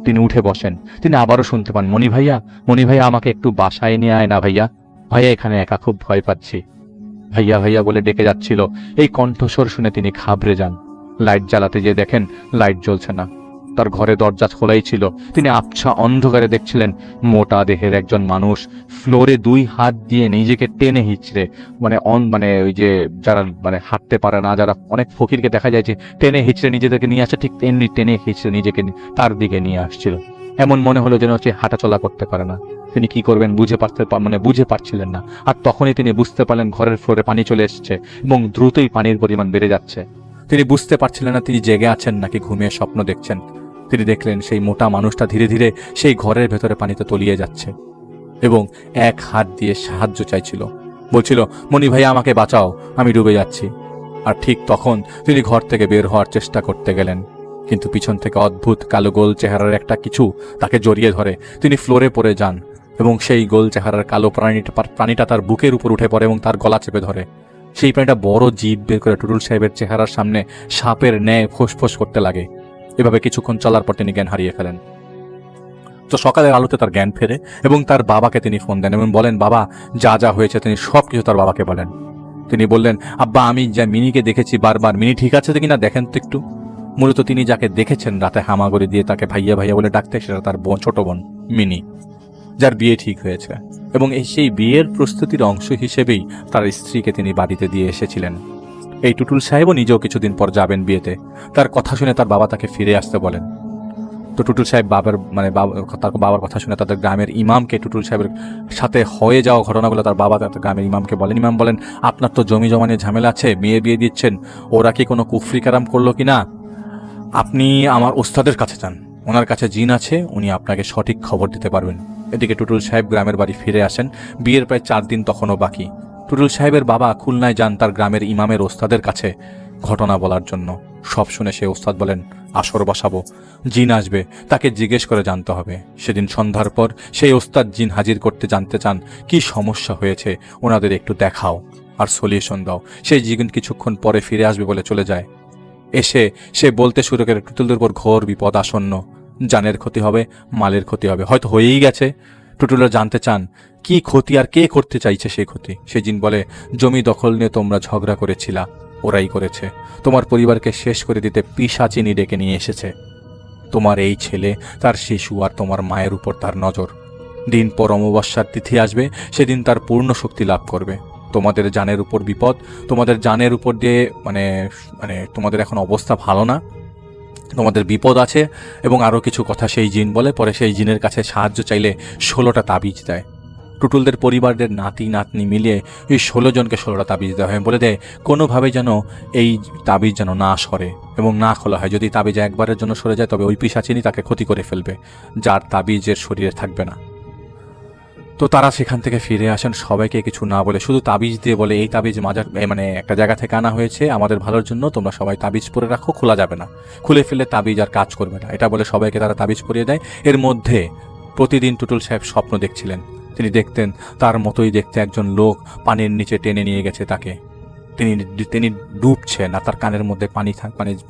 তিনি উঠে বসেন। তিনি আবারও শুনতে পান, মণি ভাইয়া, মণি ভাইয়া, আমাকে একটু বাসায় নিয়ে আয় না ভাইয়া, ভাইয়া এখানে একা খুব ভয় পাচ্ছি। ভাইয়া ভাইয়া বলে ডেকে যাচ্ছিল। এই কণ্ঠস্বর শুনে তিনি ঘাবড়ে যান। লাইট জ্বালাতে গিয়ে দেখেন লাইট জ্বলছে না। তার ঘরে দরজা খোলাই ছিল। তিনি আবছা অন্ধকারে দেখছিলেন মোটা দেহের একজন মানুষ ফ্লোরে 2 হাত দিয়ে নিজেকে টেনে হিঁচড়ে, মানে ওই যে যারা হাঁটতে পারে না, যারা অনেক ফকিরকে দেখা যায় যে টেনে হিঁচড়ে নিজেদেরকে নিয়ে আসে, ঠিক তেমনি টেনে হিঁচড়ে নিজেকে তার দিকে নিয়ে আসছিল। এমন মনে হলো যেন হচ্ছে হাঁটাচলা করতে পারে না। তিনি কি করবেন বুঝে পারছিলেন না। আর তখনই তিনি বুঝতে পারলেন ঘরের ফ্লোরে পানি চলে এসেছে এবং দ্রুতই পানির পরিমাণ বেড়ে যাচ্ছে। তিনি বুঝতে পারছিলেন না তিনি জেগে আছেন নাকি ঘুমিয়ে স্বপ্ন দেখছেন। তিনি দেখলেন সেই মোটা মানুষটা ধীরে ধীরে সেই ঘরের ভেতরে পানিতে তলিয়ে যাচ্ছে এবং এক হাত দিয়ে সাহায্য চাইছিল। বলছিল, মণি ভাইয়া, আমাকে বাঁচাও, আমি ডুবে যাচ্ছি। আর ঠিক তখন তিনি ঘর থেকে বের হওয়ার চেষ্টা করতে গেলেন, কিন্তু পিছন থেকে অদ্ভুত কালো গোল চেহারার একটা কিছু তাকে জড়িয়ে ধরে। তিনি ফ্লোরে পড়ে যান এবং সেই গোল চেহারার কালো প্রাণীটা তার বুকের উপর উঠে পড়ে এবং তার গলা চেপে ধরে। সেই প্রাণীটা বড় জিভ বের করে টুটুল সাহেবের চেহারার সামনে সাপের ন্যায় ফোঁস করতে লাগে। এভাবে কিছুক্ষণ চলার পর তিনি জ্ঞান হারিয়ে ফেলেন। তো সকালের আলোতে তার জ্ঞান ফেরে এবং তার বাবাকে তিনি ফোন দেন এবং বলেন, বাবা, যা যা হয়েছে তিনি সব কিছু তার বাবাকে বলেন। তিনি বললেন, আব্বা, আমি যা মিনিকে দেখেছি বারবার, মিনি ঠিক আছে কিনা দেখেন তো একটু। মূলত তিনি যাকে দেখেছেন রাতে হামাগুড়ি দিয়ে তাকে ভাইয়া ভাইয়া বলে ডাকতে, সেটা তার ছোট বোন মিনি, যার বিয়ে ঠিক হয়েছে এবং সেই বিয়ের প্রস্তুতির অংশ হিসেবেই তার স্ত্রীকে তিনি বাড়িতে দিয়ে এসেছিলেন। এই টুটুল সাহেবও নিজেও কিছুদিন পর যাবেন বিয়েতে। তার কথা শুনে তার বাবা তাকে ফিরে আসতে বলেন। তো টুটুল সাহেব তার বাবার কথা শুনে তাদের গ্রামের ইমামকে টুটুল সাহেবের সাথে হয়ে যাওয়া ঘটনাগুলো তার বাবা তাদের গ্রামের ইমামকে বলেন। ইমাম বলেন, আপনার তো জমি জমা নিয়ে ঝামেলা আছে, মেয়ে বিয়ে দিচ্ছেন, ওরা কি কোনো কুফরি কারাম করলো কিনা? আপনি আমার ওস্তাদের কাছে যান, ওনার কাছে জিন আছে, উনি আপনাকে সঠিক খবর দিতে পারবেন। এদিকে টুটুল সাহেব গ্রামের বাড়ি ফিরে আসেন। বিয়ের প্রায় 4 দিন তখনও বাকি। টুটুল সাহেবের বাবা খুলনায় যান তার গ্রামের ইমামের ওস্তাদের কাছে ঘটনা বলার জন্য। সব শুনে সে ওস্তাদ বলেন, আসর বসাবো, জিন আসবে, তাকে জিজ্ঞেস করে জানতে হবে। সেদিন সন্ধ্যার পর সেই ওস্তাদ জিন হাজির করতে জানতে চান কি সমস্যা হয়েছে, ওনাদের একটু দেখাও আর সলিউশন দাও। সেই জিন কিছুক্ষণ পরে ফিরে আসবে বলে চলে যায়। এসে সে বলতে শুরু করে টুটুলের উপর ঘোর বিপদ আসন্ন, জানের ক্ষতি হবে, মালের ক্ষতি হবে, হয়তো হয়েই গেছে। টুটুলরা জানতে চান কি ক্ষতি আর কে করতে চাইছে সেই ক্ষতি। সে জিন বলে, জমি দখল নিয়ে তোমরা ঝগড়া করেছিলা, ওরাই করেছে। তোমার পরিবারকে শেষ করে দিতে পিশাচিনী ডেকে নিয়ে এসেছে। তোমার এই ছেলে, তার শিশু আর তোমার মায়ের উপর তার নজর। দিন পর অমাবস্যার তিথি আসবে, সেদিন তার পূর্ণ শক্তি লাভ করবে। তোমাদের জানের উপর বিপদ, তোমাদের জানের উপর দিয়ে মানে মানে তোমাদের এখন অবস্থা ভালো না, তোমাদের বিপদ আছে এবং আরও কিছু কথা সেই জিন বলে। পরে সেই জিনের কাছে সাহায্য চাইলে 16টা তাবিজ দেয়। টুটুলদের পরিবারের নাতি নাতনি মিলিয়ে এই 16 জনকে 16টা তাবিজ দেওয়া হয়। বলে দেয় কোনোভাবে যেন এই তাবিজ যেন না সরে এবং না খোলা হয়। যদি তাবিজ একবারের জন্য সরে যায় তবে ওই পিশাচিনী তাকে ক্ষতি করে ফেলবে, যার তাবিজের শরীরে থাকবে না। তো তারা সেখান থেকে ফিরে আসেন সবাইকে কিছু না বলে, শুধু তাবিজ দিয়ে বলে এই তাবিজ মাজার মানে একটা জায়গা থেকে আনা হয়েছে আমাদের ভালোর জন্য, তোমরা সবাই তাবিজ পরে রাখো, খোলা যাবে না, খুলে ফেললে তাবিজ আর কাজ করবে না। এটা বলে সবাইকে তারা তাবিজ পরিয়ে দেয়। এর মধ্যে প্রতিদিন টুটুল সাহেব স্বপ্ন দেখছিলেন। তিনি দেখতেন তার মতোই দেখতে একজন লোক পানির নিচে টেনে নিয়ে গেছে তাকে। তিনি ডুবছেন আর তার কানের মধ্যে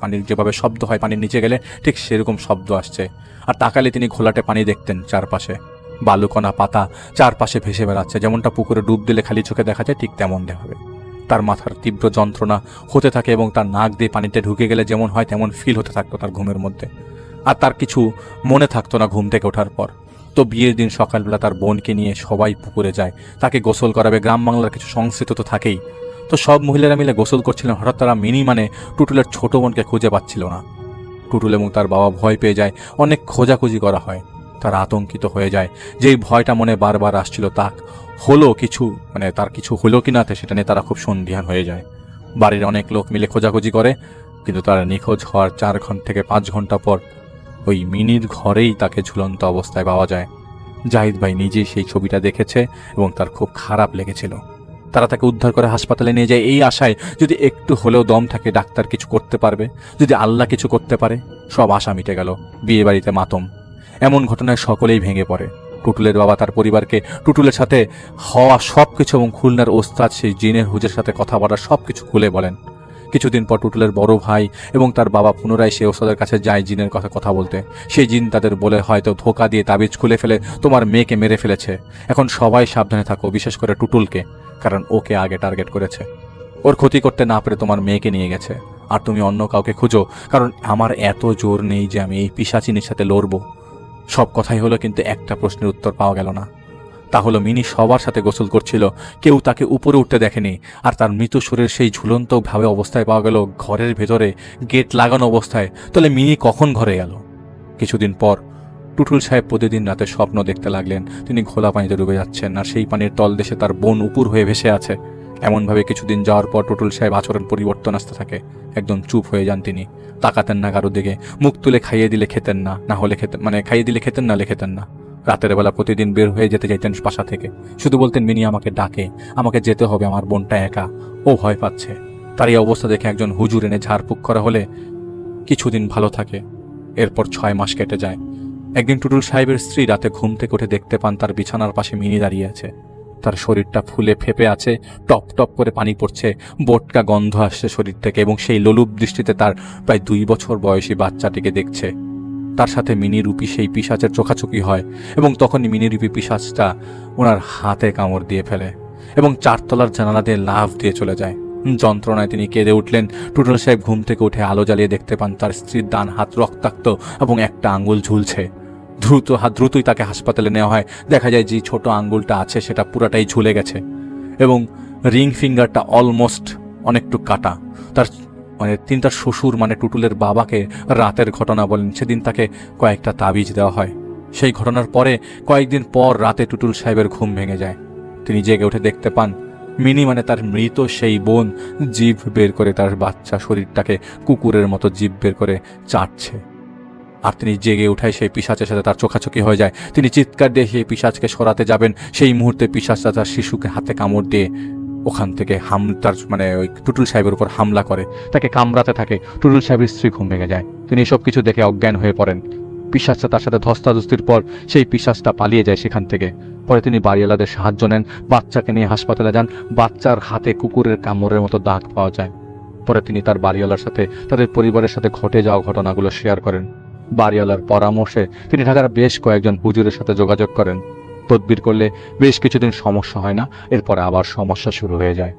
পানির যেভাবে শব্দ হয় পানির নিচে গেলে ঠিক সেরকম শব্দ আসছে। আর তাকালে তিনি ঘোলাটে পানি দেখতেন, চারপাশে বালুকণা পাতা চারপাশে ভেসে বেড়াচ্ছে, যেমনটা পুকুরে ডুব দিলে খালি চোখে দেখা যায় ঠিক তেমন দেখাবে। তার মাথার তীব্র যন্ত্রণা হতে থাকে এবং তার নাক দিয়ে পানিতে ঢুকে গেলে যেমন হয় তেমন ফিল হতে থাকতো তার ঘুমের মধ্যে। আর তার কিছু মনে থাকতো না ঘুম থেকে ওঠার পর। তো বিয়ের দিন সকালবেলা তার বোনকে নিয়ে সবাই পুকুরে যায়, তাকে গোসল করাবে। গ্রাম বাংলার কিছু সংস্কৃত তো থাকেই। তো সব মহিলারা মিলে গোসল করছিলেন। হঠাৎ তারা মিনি মানে টুটুলের ছোট বোনকে খুঁজে পাচ্ছিল না। টুটুল এবং তার বাবা ভয় পেয়ে যায়, অনেক খোঁজাখুঁজি করা হয়। তারা আতঙ্কিত হয়ে যায়, যেই ভয়টা মনে বারবার আসছিল তা হলো কিছু তার কিছু হলো কিনা সেটা নিয়ে তারা খুব সন্দিহান হয়ে যায়। বাড়ির অনেক লোক মিলে খোঁজাখুঁজি করে, কিন্তু তারা নিখোঁজ হওয়ার 4 ঘন্টা থেকে 5 ঘন্টা পর ওই মিনির ঘরেই তাকে ঝুলন্ত অবস্থায় পাওয়া যায়। জাহিদ ভাই নিজেই সেই ছবিটা দেখেছে এবং তার খুব খারাপ লেগেছিল। তারা তাকে উদ্ধার করে হাসপাতালে নিয়ে যায় এই আশায় যদি একটু হলেও দম থাকে ডাক্তার কিছু করতে পারবে, যদি আল্লাহ কিছু করতে পারে। সব আশা মিটে গেল। বিয়ে বাড়িতে মাতম। এমন ঘটনায় সকলেই ভেঙে পড়ে। টুটুলের বাবা তার পরিবারকে টুটুলের সাথে হওয়া সব কিছু এবং খুলনার ওস্তাদ সেই জিনের হুজের সাথে কথা বলার সব কিছু খুলে বলেন। কিছুদিন পর টুটুলের বড় ভাই এবং তার বাবা পুনরায় সেই ওস্তাদের কাছে যায় জিনের কথা বলতে। সেই জিন তাদের বলে হয়তো ধোকা দিয়ে তাবিজ খুলে ফেলে তোমার মেয়েকে মেরে ফেলেছে। এখন সবাই সাবধানে থাকো, বিশেষ করে টুটুলকে, কারণ ওকে আগে টার্গেট করেছে। ওর ক্ষতি করতে না পেরে তোমার মেয়েকে নিয়ে গেছে। আর তুমি অন্য কাউকে খুঁজো, কারণ আমার এত জোর নেই যে আমি এই পিশাচিনীর সাথে লড়বো। সব কথাই হলো, কিন্তু একটা প্রশ্নের উত্তর পাওয়া গেল না। তা হলো মিনি সবার সাথে গোসল করছিল, কেউ তাকে উপরে উঠতে দেখেনি। আর তার মৃত শরীর সেই ঝুলন্ত ভাবে অবস্থায় পাওয়া গেল ঘরের ভেতরে, গেট লাগানো অবস্থায়। তাহলে মিনি কখন ঘরে গেল? কিছুদিন পর টুটুল সাহেব প্রতিদিন রাতে স্বপ্ন দেখতে লাগলেন তিনি ঘোলা পানিতে ডুবে যাচ্ছেন, আর সেই পানির তলদেশে তার বোন উপর হয়ে ভেসে আছে। এমনভাবে কিছুদিন যাওয়ার পর টুটুল সাহেব আচরণ পরিবর্তন আসতে থাকে। একদম চুপ হয়ে যান তিনি, তাকাতেন না কারোর দিকে, মুখ তুলে খাইয়ে দিলে খেতেন না, না হলে খেতেন খাইয়ে দিলে খেতেন, নাহলে খেতেন না। রাতের বেলা প্রতিদিন বের হয়ে যেতে চাইতেন বাসা থেকে, শুধু বলতেন মিনি আমাকে ডাকে, আমাকে যেতে হবে, আমার বোনটা একা, ও ভয় পাচ্ছে। তার এই অবস্থা দেখে একজন হুজুর এনে ঝাড়ফুঁক করা হলে কিছুদিন ভালো থাকে। এরপর 6 মাস কেটে যায়। একদিন টুটুল সাহেবের স্ত্রী রাতে ঘুম থেকে উঠে দেখতে পান তার বিছানার পাশে মিনি দাঁড়িয়ে আছে। তার শরীরটা ফুলে ফেপে আছে, টপ টপ করে পানি পড়ছে, বোটকা গন্ধ আসছে শরীর থেকে, এবং সেই লোলুপ দৃষ্টিতে তার প্রায় 2 বছর বয়সী বাচ্চাটিকে দেখছে। তার সাথে মিনি রূপী সেই পিশাচের চোখাচোখি হয় এবং তখনই মিনি রূপী পিশাচটা ওনার হাতে কামড় দিয়ে ফেলে এবং 4 তলার জানালা দিয়ে লাফ দিয়ে চলে যায়। যন্ত্রণায় তিনি কেঁদে উঠলেন। টুটুল সাহেব ঘুম থেকে উঠে আলো জ্বালিয়ে দেখতে পান তার স্ত্রীর ডান হাত রক্তাক্ত এবং একটা আঙ্গুল ঝুলছে। দ্রুতই তাকে হাসপাতালে নেওয়া হয়। দেখা যায় যে ছোট আঙ্গুলটা আছে সেটা পুরাটাই ঝুলে গেছে এবং রিং ফিঙ্গারটা অলমোস্ট অনেকটু কাটা। তিনি তার শ্বশুর টুটুলের বাবাকে রাতের ঘটনা বলেন। সেদিন তাকে কয়েকটা তাবিজ দেওয়া হয়। সেই ঘটনার পরে কয়েকদিন পর রাতে টুটুল সাহেবের ঘুম ভেঙে যায়। তিনি জেগে উঠে দেখতে পান মিনি তার মৃত সেই বোন জিভ বের করে তার বাচ্চা শরীরটাকে কুকুরের মতো জিভ বের করে চাটছে। আর তিনি জেগে উঠায় সেই পিশাচের সাথে তার চোখাচোখি হয়ে যায়। তিনি চিৎকার দিয়ে সেই পিশাচকে সরাতে যাবেন, সেই মুহূর্তে পিশাচটা তার শিশুকে হাতে কামড় দিয়ে ওখান থেকে ওই টুটুল সাহেবের উপর হামলা করে, তাকে কামড়াতে থাকে। টুটুল সাহেবের স্ত্রী ঘুম ভেঙে যায়। তিনি সব কিছু দেখে অজ্ঞান হয়ে পড়েন। পিশাচটা তার সাথে ধস্তাধস্তির পর সেই পিশাচটা পালিয়ে যায় সেখান থেকে। পরে তিনি বাড়িওয়ালাদের সাহায্য নেন, বাচ্চাকে নিয়ে হাসপাতালে যান। বাচ্চার হাতে কুকুরের কামড়ের মতো দাগ পাওয়া যায়। পরে তিনি তার বাড়িওয়ালার সাথে তাদের পরিবারের সাথে ঘটে যাওয়া ঘটনাগুলো শেয়ার করেন। বাড়িওয়ালার পরামর্শে তিনি ঢাকার বেশ কয়েকজন হুজুরের সাথে যোগাযোগ করেন। তদবির করলে বেশ কিছুদিন সমস্যা হয় না, এরপরে আবার সমস্যা শুরু হয়ে যায়।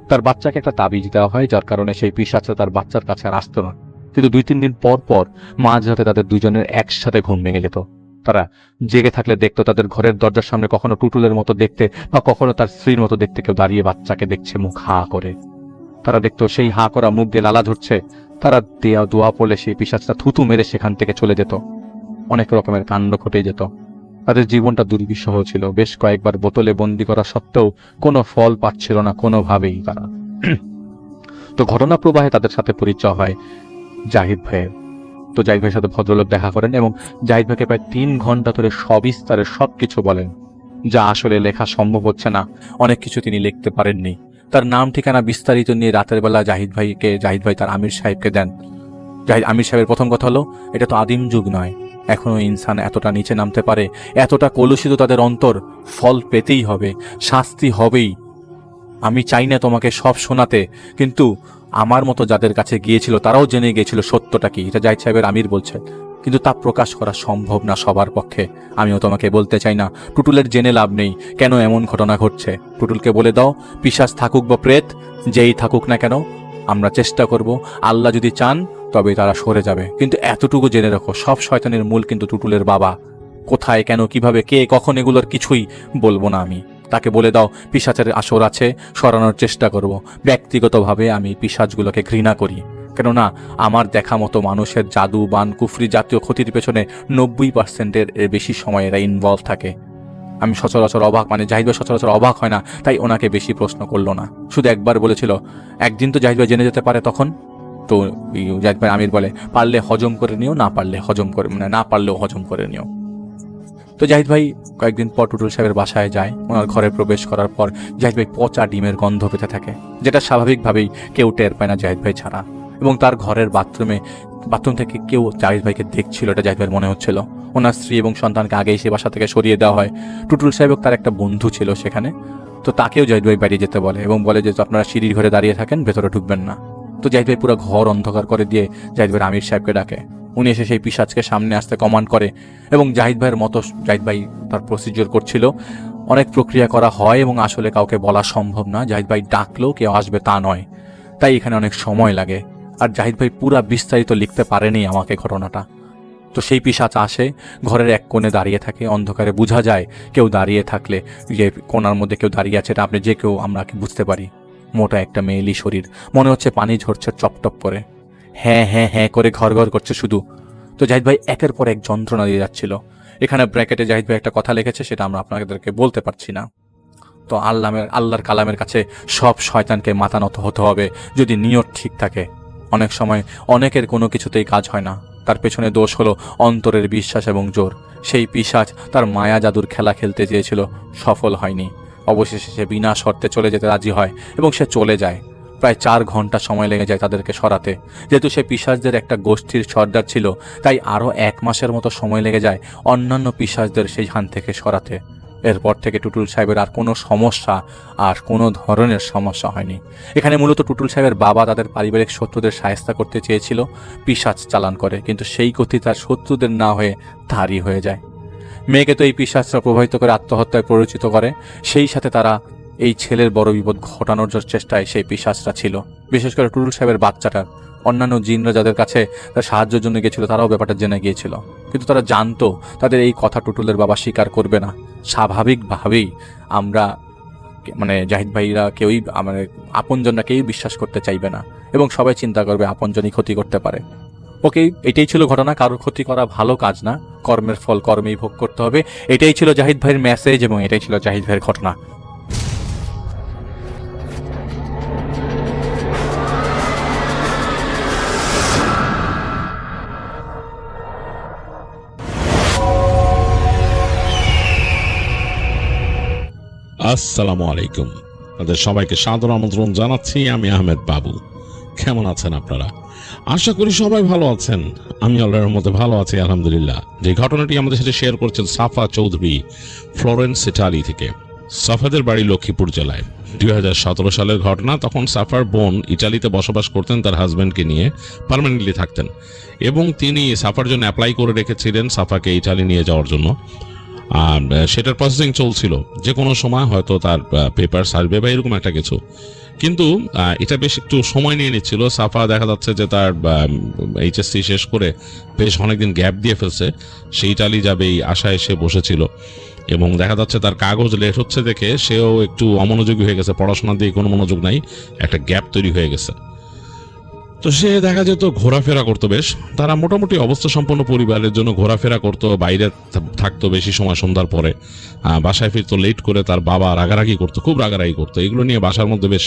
তার বাচ্চাকে একটা তাবিজ দেওয়া হয়, যার কারণে সেই পিশাচটা তার বাচ্চার কাছে আর আসতো না। কিন্তু 2-3 দিন পর পর মাঝরাতে তাদের দুজনের একসাথে ঘুম ভেঙে যেত। তারা জেগে থাকলে দেখতো তাদের ঘরের দরজার সামনে কখনো টুটুলের মতো দেখতে বা কখনো তার স্ত্রীর মতো দেখতে কেউ দাঁড়িয়ে বাচ্চাকে দেখছে মুখ হা করে। তারা দেখতো সেই হা করা মুখ দিয়ে লালা ঝরছে। তারা দোয়া পড়লে সেই পিশাচটা থুতু মেরে সেখান থেকে চলে যেত। অনেক রকমের কাণ্ড ঘটে যেত। তাদের জীবনটা দুর্বিষহ ছিল। বেশ কয়েকবার বোতলে বন্দি করা সত্ত্বেও কোনো ফল পাচ্ছিল না কোনোভাবেই তারা। তো ঘটনা প্রবাহে তাদের সাথে পরিচয় হয় জাহিদ ভাইয়ের। তো জাহিদ ভাইয়ের সাথে ভদ্রলোক দেখা করেন এবং জাহিদ ভাইকে প্রায় 3 ঘন্টা ধরে সবিস্তারে সবকিছু বলেন, যা আসলে লেখা সম্ভব হচ্ছে না। অনেক কিছু তিনি লিখতে পারেননি। তার নাম ঠিকানা বিস্তারিত নিয়ে রাতের বেলা জাহিদ ভাই তার আমির সাহেবকে দেন। আমির সাহেবের প্রথম কথা হলো, এটা তো আদিম যুগ নয়, এখনো ইনসান এতটা নিচে নামতে পারে, এতটা কলুষিত তাদের অন্তর, ফল পেতেই হবে, শাস্তি হবেই। আমি চাই না তোমাকে সব শোনাতে, কিন্তু আমার মতো যাদের কাছে গিয়েছিল তারাও জেনে গিয়েছিল সত্যটা কি। এটা জাহিদ সাহেবের আমির বলছেন, কিন্তু তা প্রকাশ করা সম্ভব না সবার পক্ষে। আমিও তোমাকে বলতে চাই না, টুটুলের জেনে লাভ নেই কেন এমন ঘটনা ঘটছে। টুটুলকে বলে দাও, পিশাচ থাকুক বা প্রেত, যেই থাকুক না কেন, আমরা চেষ্টা করব, আল্লাহ যদি চান তবে তারা সরে যাবে। কিন্তু এতটুকু জেনে রাখো, সব শয়তানের মূল কিন্তু টুটুলের বাবা। কোথায়, কেন, কিভাবে, কে, কখন, এগুলোর কিছুই বলবো না আমি। তাকে বলে দাও পিশাচের আসর আছে, সরানোর চেষ্টা করব। ব্যক্তিগতভাবে আমি পিশাচগুলোকে ঘৃণা করি, কেননা আমার দেখা মতো মানুষের জাদু, বান, কুফরি জাতীয় ক্ষতির পেছনে 90%-এর বেশি সময় এরা ইনভলভ থাকে। আমি সচরাচর অবাক, জাহিদ ভাই সচরাচর অবাক হয় না, তাই ওনাকে বেশি প্রশ্ন করলো না। শুধু একবার বলেছিল, একদিন তো জাহিদ ভাই জেনে যেতে পারে তখন। তো জাহিদ ভাই আমির বলে, পারলে হজম করে নিও, না পারলে হজম করে, না পারলেও হজম করে নিও। তো জাহিদ ভাই কয়েকদিন পর টুটুল সাহেবের বাসায় যায়। ওনার ঘরে প্রবেশ করার পর জাহিদ ভাই পচা ডিমের গন্ধ পেতে থাকে, যেটা স্বাভাবিকভাবেই কেউ টের পায় না জাহিদ ভাই ছাড়া। এবং তার ঘরের বাথরুম থেকে কেউ জাহিদ ভাইকে দেখছিল, এটা জাহিদ ভাইয়ের মনে হচ্ছিল। ওনার স্ত্রী এবং সন্তানকে আগেই সে বাসা থেকে সরিয়ে দেওয়া হয়। টুটুল সাহেব তার একটা বন্ধু ছিল সেখানে, তো তাকেও জাহিদ ভাই বেরিয়ে যেতে বলে এবং বলে যে আপনারা সিঁড়ির ঘরে দাঁড়িয়ে থাকেন, ভেতরে ঢুকবেন না। তো জাহিদ ভাই পুরো ঘর অন্ধকার করে দিয়ে জাহিদ ভাই আমির সাহেবকে ডাকে। উনি এসে সেই পিশাচকে সামনে আসতে কমান্ড করে এবং জাহিদ ভাইয়ের মতো জাহিদ ভাই তার প্রসিডিওর করছিল। অনেক প্রক্রিয়া করা হয় এবং আসলে কাউকে বলা সম্ভব না, জাহিদ ভাই ডাকলেও কেউ আসবে তা নয়, তাই এখানে অনেক সময় লাগে। আর জাহিদ ভাই পুরা বিস্তারিত লিখতে পারেনি আমাকে ঘটনাটা। তো সেই পিশাচ আসে, ঘরের এক কোণে দাঁড়িয়ে থাকে, অন্ধকারে বোঝা যায় কেউ দাঁড়িয়ে থাকলে, যে কোণার মধ্যে কেউ দাঁড়িয়ে আছে, এটা আপনি যে কেউ আমরা বুঝতে পারি। মোটা একটা মেয়েলি শরীর, মনে হচ্ছে পানি ঝরছে টপটপ করে, হ্যাঁ হ্যাঁ হ্যাঁ করে ঘর ঘর করছে শুধু। তো জাহিদ ভাই একের পর এক যন্ত্রণা দিয়ে যাচ্ছিল। এখানে ব্র্যাকেটে জাহিদ ভাই একটা কথা লিখেছে, সেটা আমরা আপনাদেরকে বলতে পারছি না। তো আল্লাহর কালামের কাছে সব শয়তানকে মাথা নত হতে হবে যদি নিয়ত ঠিক থাকে। অনেক সময় অনেকের কোনো কিছুতেই কাজ হয় না, তার পেছনে দোষ হলো অন্তরের বিশ্বাস এবং জোর। সেই পিশাচ তার মায়া জাদুর খেলা খেলতে চেয়েছিল, সফল হয়নি। অবশেষে সে বিনা শর্তে চলে যেতে রাজি হয় এবং সে চলে যায়। প্রায় 4 ঘন্টা সময় লেগে যায় তাদেরকে সরাতে। যেহেতু সে পিশাচদের একটা গোষ্ঠীর সর্দার ছিল, তাই আরও 1 মাসের মতো সময় লেগে যায় অন্যান্য পিশাচদের সেইখান থেকে সরাতে। এরপর থেকে টুটুল সাহেবের আর কোনো সমস্যা, আর কোনো ধরনের সমস্যা হয়নি। এখানে মূলত টুটুল সাহেবের বাবা তাদের পারিবারিক শত্রুদের সায়স্তা করতে চেয়েছিল, পিশাচ চালান করে, কিন্তু সেই গতি তার শত্রুদের না হয়ে তারই হয়ে যায়। মেয়েকে তো এই পিশাচরা প্রভাবিত করে আত্মহত্যায় প্ররোচিত করে, সেই সাথে তারা এই ছেলের বড় বিপদ ঘটানোর চেষ্টায় সেই পিশাচরা ছিল। বিশেষ করে টুটুল সাহেবের বাচ্চাটার অন্যান্য জিনরা যাদের কাছে তার সাহায্যের জন্য গিয়েছিল, তারাও ব্যাপারটা জেনে গিয়েছিল, কিন্তু তারা জানতো তাদের এই কথা টুটুলের বাবা স্বীকার করবে না। স্বাভাবিকভাবেই আমরা জাহিদ ভাইরা কেউই আপনজনরা কেউই বিশ্বাস করতে চাইবে না এবং সবাই চিন্তা করবে আপনজনই ক্ষতি করতে পারে। ওকে, এটাই ছিল ঘটনা। কারোর ক্ষতি করা ভালো কাজ না, কর্মের ফল কর্মেই ভোগ করতে হবে। এটাই ছিল জাহিদ ভাইয়ের মেসেজ এবং এটাই ছিল জাহিদ ভাইয়ের ঘটনা। আসসালামু আলাইকুম, আপনাদের সবাইকে সাদর আমন্ত্রণ জানাচ্ছি। আমি আহমেদ বাবু। কেমন আছেন আপনারা? আশা করি সবাই ভালো আছেন। আমি আল্লাহর মধ্যে ভালো আছি আলহামদুলিল্লাহ। যে ঘটনাটি আমাদের সাথে শেয়ার করছেন সাফা চৌধুরী, ফ্লোরেন্স, ইটালি থেকে। সাফাদের বাড়ি লক্ষ্মীপুর জেলায়। 2017 সালের ঘটনা। তখন সাফার বোন ইটালিতে বসবাস করতেন, তার হাজব্যান্ডকে নিয়ে পার্মানেন্টলি থাকতেন এবং তিনি সাফার জন্য অ্যাপ্লাই করে রেখেছিলেন সাফাকে ইটালি নিয়ে যাওয়ার জন্য। আর সেটার প্রসেসিং চলছিল, যে কোনো সময় হয়তো তার পেপারস আসবে বা এরকম একটা কিছু। কিন্তু এটা বেশ একটু সময় নিয়ে নিচ্ছিল। সাফা দেখা যাচ্ছে যে তার এইচএসসি শেষ করে বেশ অনেকদিন গ্যাপ দিয়ে ফেলছে, সেই ইটালি যাবে এই আশায় সে বসেছিল। এবং দেখা যাচ্ছে তার কাগজ লেট হচ্ছে দেখে সেও একটু অমনোযোগী হয়ে গেছে, পড়াশোনার দিকে কোনো মনোযোগ নাই, একটা গ্যাপ তৈরি হয়ে গেছে। তো সে দেখা যেত ঘোরাফেরা করতো বেশ, তারা মোটামুটি অবস্থা সম্পন্ন পরিবারের জন্য ঘোরাফেরা করতো, বাইরে থাকতো বেশি সময় সন্ধ্যার পরে, বাসায় ফিরতো লেট করে, তার বাবা রাগারাগি করতো, খুব রাগারাগি করতো, এগুলো নিয়ে বাসার মধ্যে বেশ